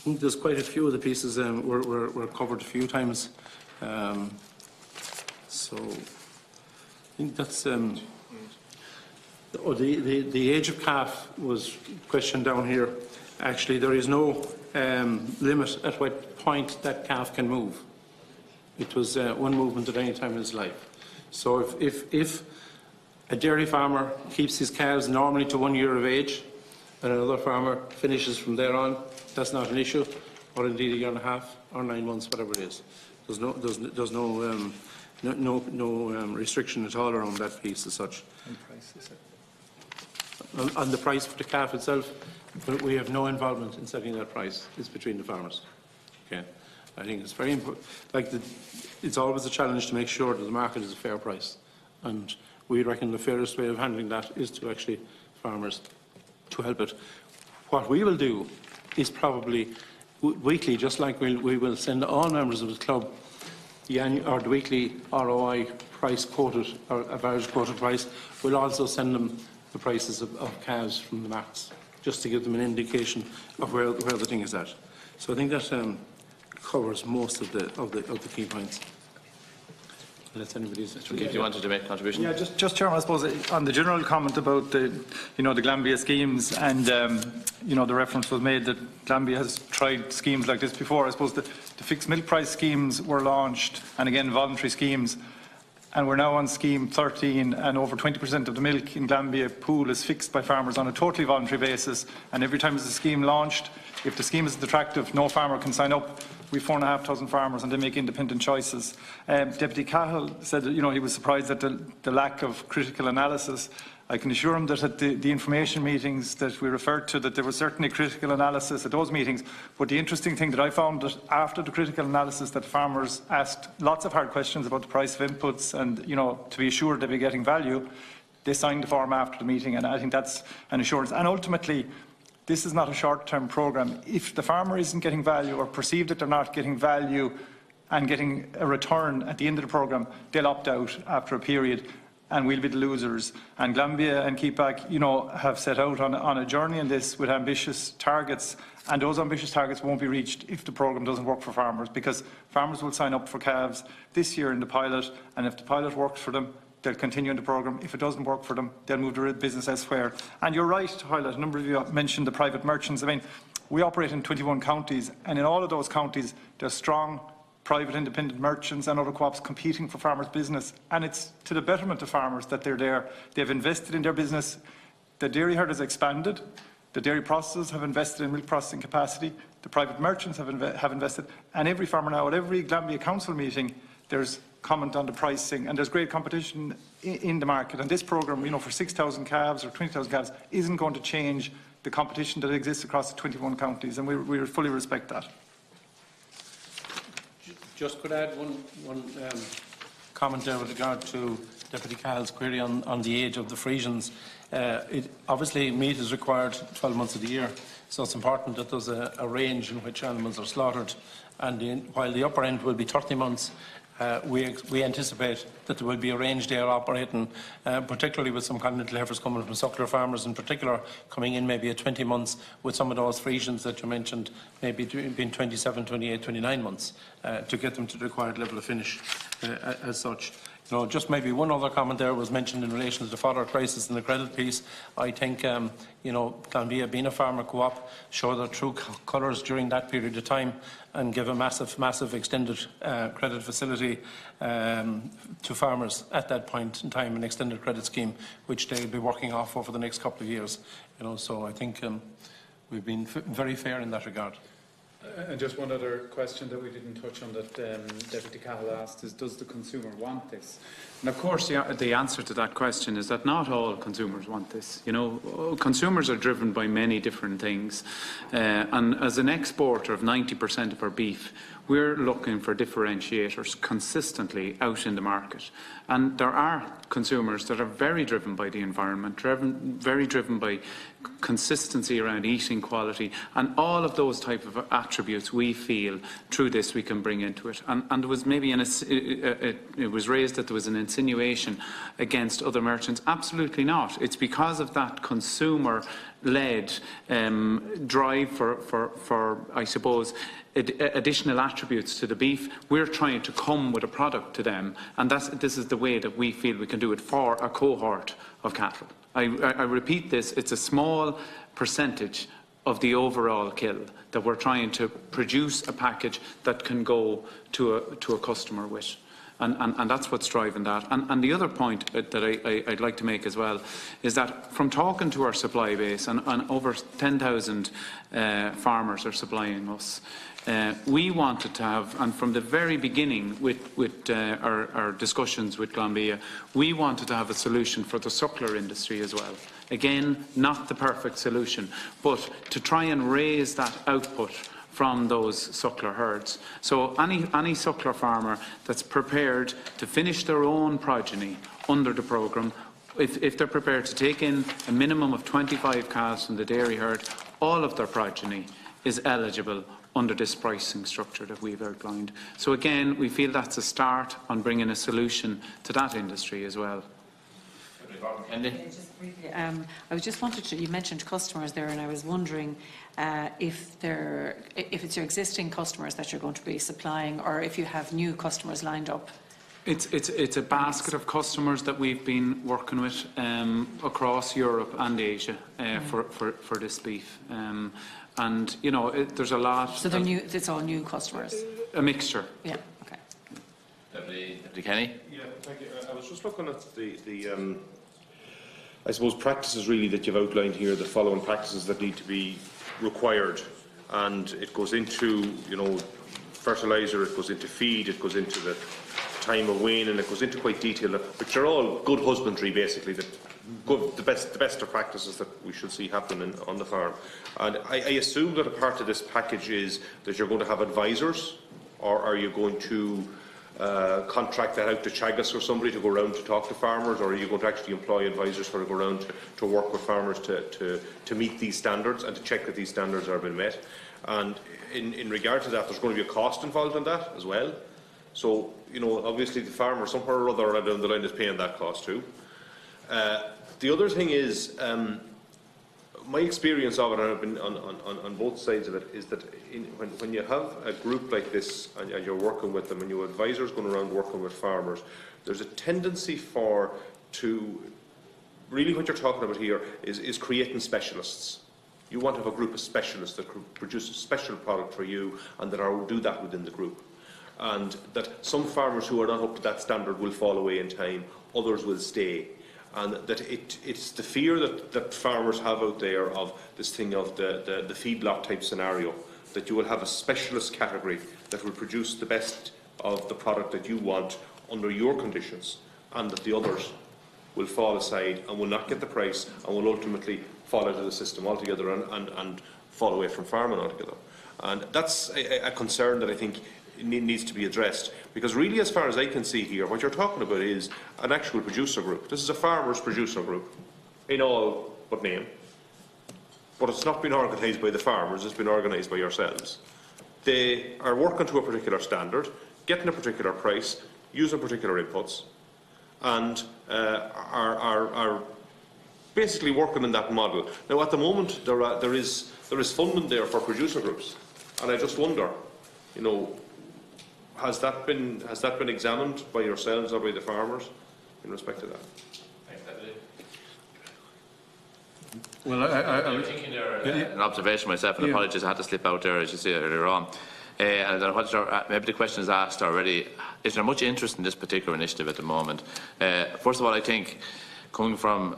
think there's quite a few of the pieces were covered a few times. So I think that's... the age of calf was questioned down here. Actually, there is no limit at what point that calf can move. It was one movement at any time in his life. So if a dairy farmer keeps his calves normally to 1 year of age, and another farmer finishes from there on, that's not an issue, or indeed 1.5 years or 9 months, whatever it is. There's no restriction at all around that piece as such. And price, is it? On the price for the calf itself, we have no involvement in setting that price. It's between the farmers. Okay, I think it's very important. It's always a challenge to make sure that the market is a fair price, and we reckon the fairest way of handling that is to actually farmers to help it. What we will do is probably weekly, just like we will send all members of the club the weekly ROI price quoted, or average quoted price. We'll also send them the prices of calves from the markets, just to give them an indication of where the thing is at. So I think that covers most of the key points. Unless anybody's... Mr. Keith, you wanted to make a contribution? Yeah, just Chairman, I suppose on the general comment about the Glanbia schemes, and the reference was made that Glanbia has tried schemes like this before. I suppose the fixed milk price schemes were launched, and again voluntary schemes, and we're now on scheme 13, and over 20% of the milk in Glanbia pool is fixed by farmers on a totally voluntary basis. And every time there's a scheme launched, if the scheme isn't attractive, no farmer can sign up. We have 4,500 farmers, and they make independent choices. Deputy Cahill said that he was surprised at the lack of critical analysis. I can assure him that at the information meetings that we referred to, that there was certainly critical analysis at those meetings. But the interesting thing that I found, that after the critical analysis, that farmers asked lots of hard questions about the price of inputs, and to be assured they'd be getting value, they signed the form after the meeting, and I think that's an assurance. And ultimately, this is not a short-term programme. If the farmer isn't getting value, or perceive that they're not getting value and getting a return at the end of the programme, they'll opt out after a period, and we'll be the losers. And Glanbia and Keepack, have set out on a journey in this with ambitious targets, and those ambitious targets won't be reached if the programme doesn't work for farmers, because farmers will sign up for calves this year in the pilot, and if the pilot works for them, they'll continue in the programme. If it doesn't work for them, they'll move their business elsewhere. And you're right to highlight, a number of you mentioned the private merchants. I mean, we operate in 21 counties, and in all of those counties, there's strong private independent merchants and other co-ops competing for farmers' business. And it's to the betterment of farmers that they're there. They've invested in their business. The dairy herd has expanded. The dairy processors have invested in milk processing capacity. The private merchants have invested. And every farmer now, at every Glanbia Council meeting, there's comment on the pricing, and there's great competition in the market. And this programme, you know, for 6,000 calves or 20,000 calves isn't going to change the competition that exists across the 21 counties, and we fully respect that. Just could add one comment there with regard to Deputy Cahill's query on the age of the Frisians. Obviously, meat is required 12 months of the year, so it's important that there's a range in which animals are slaughtered. And while the upper end will be 30 months, we anticipate that there will be a range there operating, particularly with some continental heifers coming from suckler farmers in particular, coming in maybe at 20 months, with some of those Frisians that you mentioned maybe being 27, 28, 29 months, to get them to the required level of finish as such. You know, just maybe one other comment there was mentioned in relation to the fodder crisis and the credit piece. I think, you know, Glanbia being a farmer co-op, show their true colours during that period of time and give a massive extended credit facility to farmers at that point in time, an extended credit scheme, which they'll be working off over the next couple of years. You know, so I think we've been very fair in that regard. And just one other question that we didn't touch on that Deputy Cahill asked is, does the consumer want this? And of course, the answer to that question is that not all consumers want this. You know, consumers are driven by many different things. And as an exporter of 90% of our beef, we're looking for differentiators consistently out in the market. And there are consumers that are very driven by the environment, very driven by consistency around eating quality, and all of those type of attributes we feel through this we can bring into it. And there was maybe it was raised that there was an insinuation against other merchants. Absolutely not. It's because of that consumer-led drive for I suppose, additional attributes to the beef. We're trying to come with a product to them, and this is the way that we feel we can do it for a cohort of cattle. I repeat this, it's a small percentage of the overall kill that we're trying to produce a package that can go to a customer with. And that's what's driving that. And the other point that I'd like to make as well is that from talking to our supply base, and over 10,000 farmers are supplying us, we wanted to have, and from the very beginning with our discussions with Glanbia, we wanted to have a solution for the suckler industry as well. Again, not the perfect solution, but to try and raise that output from those suckler herds. So any suckler farmer that's prepared to finish their own progeny under the programme, if they're prepared to take in a minimum of 25 calves from the dairy herd, all of their progeny is eligible under this pricing structure that we've outlined. So again, we feel that's a start on bringing a solution to that industry as well. Just briefly, I was just wanted to, you mentioned customers there, and I was wondering if it's your existing customers that you're going to be supplying, or if you have new customers lined up. It's a basket of customers that we've been working with across Europe and Asia for this beef. And, you know, there's a lot... So they're new, it's all new customers? A mixture. Yeah, okay. Deputy Kenny? Yeah, thank you. I was just looking at the I suppose, practices really that you've outlined here, the following practices that need to be required. And it goes into, you know, fertiliser, it goes into feed, it goes into the time of weighing, and it goes into quite detail, which are all good husbandry, basically, that the best of practices that we should see happen on the farm. And I assume that a part of this package is that you're going to have advisors, or are you going to contract that out to Chagas or somebody to go around to talk to farmers, or are you going to actually employ advisors who go around to work with farmers to meet these standards and to check that these standards are being met? And in regard to that, there's going to be a cost involved in that as well. So, you know, obviously the farmer somewhere or other down the line is paying that cost too. The other thing is, my experience of it, and I've been on both sides of it, is that when you have a group like this and you're working with them, and you have advisors going around working with farmers, there's a tendency really what you're talking about here is creating specialists. You want to have a group of specialists that produce a special product for you and that do that within the group. And that some farmers who are not up to that standard will fall away in time, others will stay. And that it's the fear that farmers have out there of this thing of the feedlot type scenario, that you will have a specialist category that will produce the best of the product that you want under your conditions, and that the others will fall aside and will not get the price and will ultimately fall out of the system altogether and fall away from farming altogether. And that's a concern that I think needs to be addressed, because really, as far as I can see here, what you're talking about is an actual producer group. This is a farmers producer group in all but name, but it's not been organised by the farmers, it's been organised by yourselves. They are working to a particular standard, getting a particular price, using particular inputs, and are basically working in that model. Now, at the moment, there is funding there for producer groups, and I just wonder, you know, has that been examined by yourselves or by the farmers in respect to that? Well, I'm thinking there an observation myself, and apologies, I had to slip out there, as you said earlier on. And I don't know maybe the question is asked already. Is there much interest in this particular initiative at the moment? First of all, I think, coming from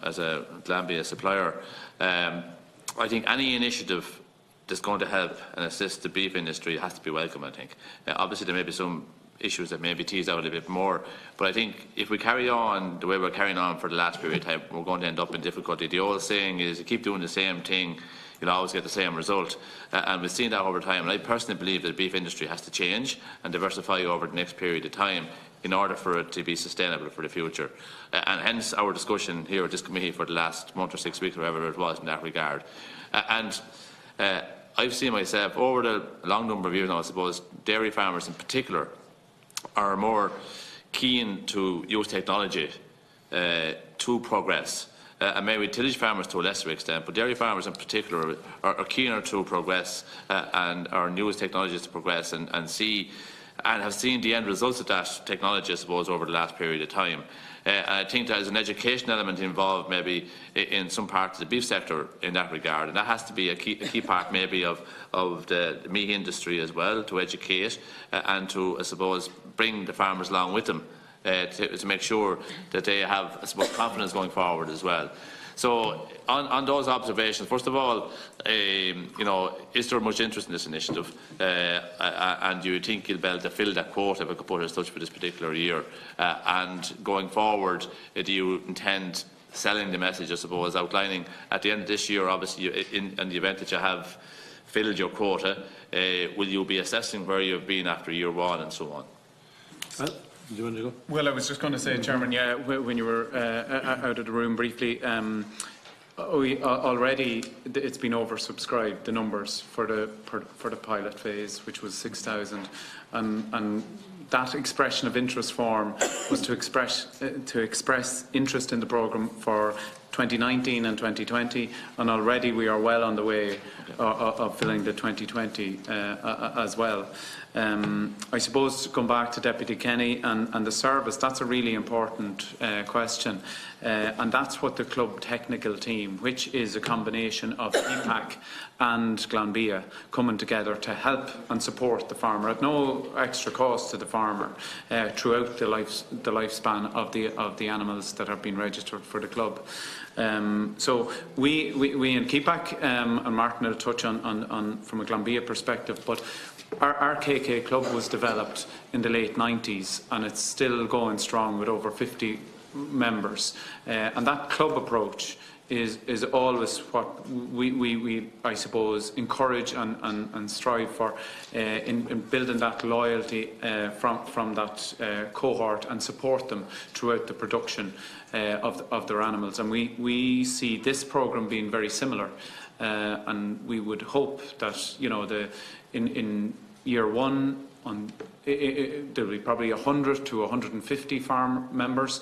as a Glanbia supplier, I think any initiative that's going to help and assist the beef industry has to be welcome, I think. Obviously, there may be some issues that may be teased out a bit more, but I think if we carry on the way we're carrying on for the last period of time, we're going to end up in difficulty. The old saying is, you keep doing the same thing, you'll always get the same result. And we've seen that over time, and I personally believe that the beef industry has to change and diversify over the next period of time in order for it to be sustainable for the future. And hence our discussion here at this committee for the last month or 6 weeks, or whatever it was in that regard. I've seen myself, over the long number of years now, I suppose, dairy farmers in particular are more keen to use technology to progress. And maybe tillage farmers to a lesser extent, but dairy farmers in particular are keener to progress and are newest technologies to progress and have seen the end results of that technology, I suppose, over the last period of time. And I think there's an education element involved maybe in some parts of the beef sector in that regard, and that has to be a key part maybe of the meat industry as well, to educate and to, I suppose, bring the farmers along with them to make sure that they have, I suppose, confidence going forward as well. So on those observations, first of all, you know, is there much interest in this initiative? And do you think you'll be able to fill that quota, if I could put it as such, for this particular year? And going forward, do you intend selling the message, I suppose, outlining at the end of this year, obviously, in the event that you have filled your quota, will you be assessing where you've been after year one and so on? Well, do you want to go? Well, I was just going to say, Chairman, yeah, when you were out of the room briefly, already it's been oversubscribed, the numbers for the pilot phase, which was 6,000, and that expression of interest form was to express interest in the programme for 2019 and 2020, and already we are well on the way of filling the 2020 as well. I suppose, going back to Deputy Kenny and the service, that's a really important question, and that's what the club technical team, which is a combination of EPAC and Glanbia, coming together to help and support the farmer at no extra cost to the farmer throughout the lifespan of the animals that have been registered for the club. So we in KEPAC, and Martin will touch on from a Glanbia perspective, but our KK club was developed in the late 90s, and it's still going strong with over 50 members. And that club approach is always what we I suppose, encourage and strive for in building that loyalty from that cohort and support them throughout the production of their animals. And we see this programme being very similar, and we would hope that, you know, in year one there'll be probably 100 to 150 farm members.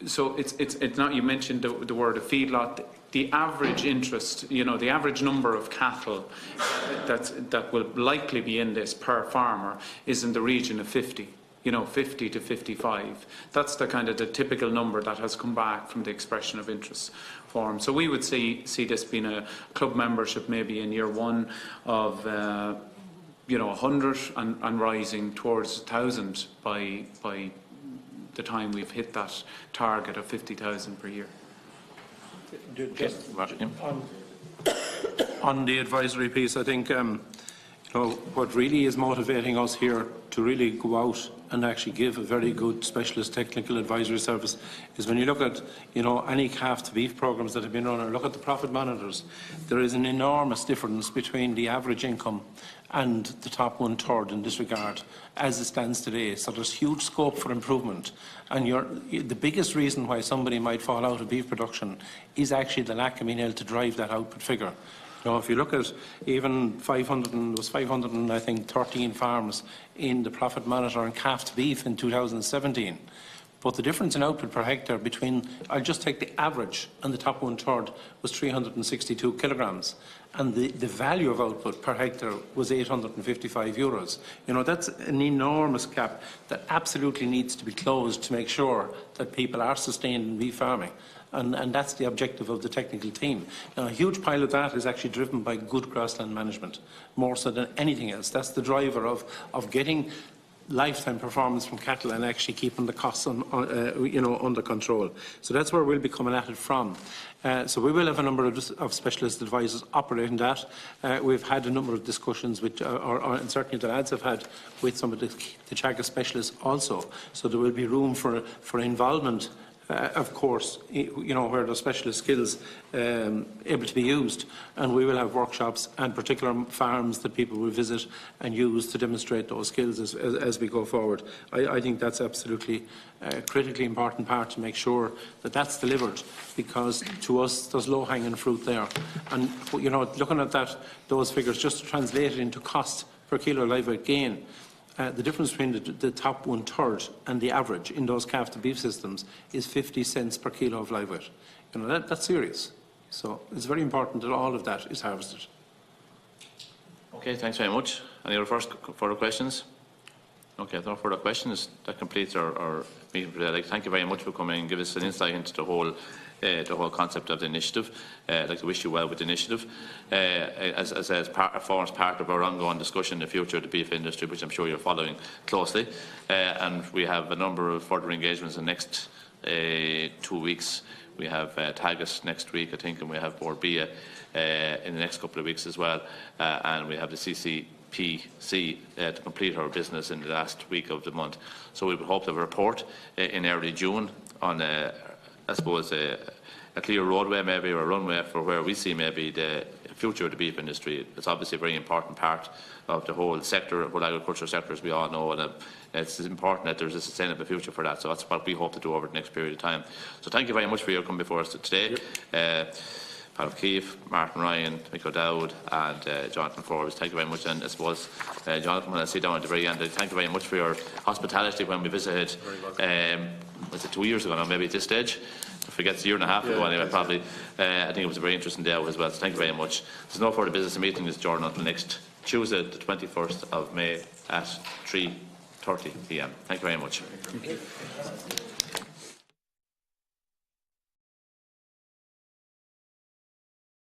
So it's not, you mentioned the word of feedlot. the average interest, the average number of cattle that will likely be in this per farmer is in the region of 50. 50 to 55. That's the kind of the typical number that has come back from the expression of interest form. So we would see this being a club membership maybe in year one of 100 and rising towards 1,000 by the time we've hit that target of 50,000 per year. On the advisory piece, I think what really is motivating us here to really go out and actually give a very good specialist technical advisory service is when you look at any calf to beef programs that have been run, or look at the profit monitors, there is an enormous difference between the average income and the top 1/3 in this regard as it stands today. So there's huge scope for improvement, and the biggest reason why somebody might fall out of beef production is actually the lack of being able to drive that output figure. If you look at even 513 farms in the profit monitor on calf to beef in 2017, but the difference in output per hectare between, I'll just take the average, and the top 1/3 was 362 kilograms, and the value of output per hectare was €855. That's an enormous gap that absolutely needs to be closed to make sure that people are sustained in beef farming. And that's the objective of the technical team. Now, a huge pile of that is actually driven by good grassland management, more so than anything else. That's the driver of getting lifetime performance from cattle and actually keeping the costs under control. So that's where we'll be coming at it from. So we will have a number of specialist advisors operating that. We've had a number of discussions with, and certainly the lads have had with some of the Chaga specialists also. So there will be room for involvement. Of course, where the specialist skills able to be used, and we will have workshops and particular farms that people will visit and use to demonstrate those skills as we go forward. I think that's absolutely a critically important part to make sure that that's delivered, because to us there's low-hanging fruit there. And looking at those figures, just to translate it into cost per kilo live weight gain. The difference between the top 1/3 and the average in those calf to beef systems is 50 cents per kilo of live weight. That's serious. So it's very important that all of that is harvested. Okay, thanks very much. Any other further questions? Okay, if no further questions, that completes our meeting for today. Thank you very much for coming and give us an insight into the whole concept of the initiative. I'd like to wish you well with the initiative. As forms part of our ongoing discussion in the future of the beef industry, which I'm sure you're following closely. And we have a number of further engagements in the next 2 weeks. We have Tagus next week, I think, and we have Borbia in the next couple of weeks as well. And we have the CCPC to complete our business in the last week of the month. So we would hope to have a report in early June on I suppose a clear roadway maybe, or a runway for where we see maybe the future of the beef industry. It's obviously a very important part of the whole sector, the whole agricultural sector, as we all know, and it's important that there's a sustainable future for that. So that's what we hope to do over the next period of time. So thank you very much for your coming before us today. Pat O'Keefe, Martin Ryan, Mick O'Dowd and Jonathan Forbes, thank you very much. And I suppose, Jonathan, when I sit down at the very end, thank you very much for your hospitality when we visited, was it 2 years ago now, maybe at this stage? I forget, it's a year and a half ago anyway, probably. I think it was a very interesting day out as well, so thank you very much. There's no further business. The meeting is adjourned until next Tuesday, the 21st of May at 3:30 p.m. Thank you very much. Thank you.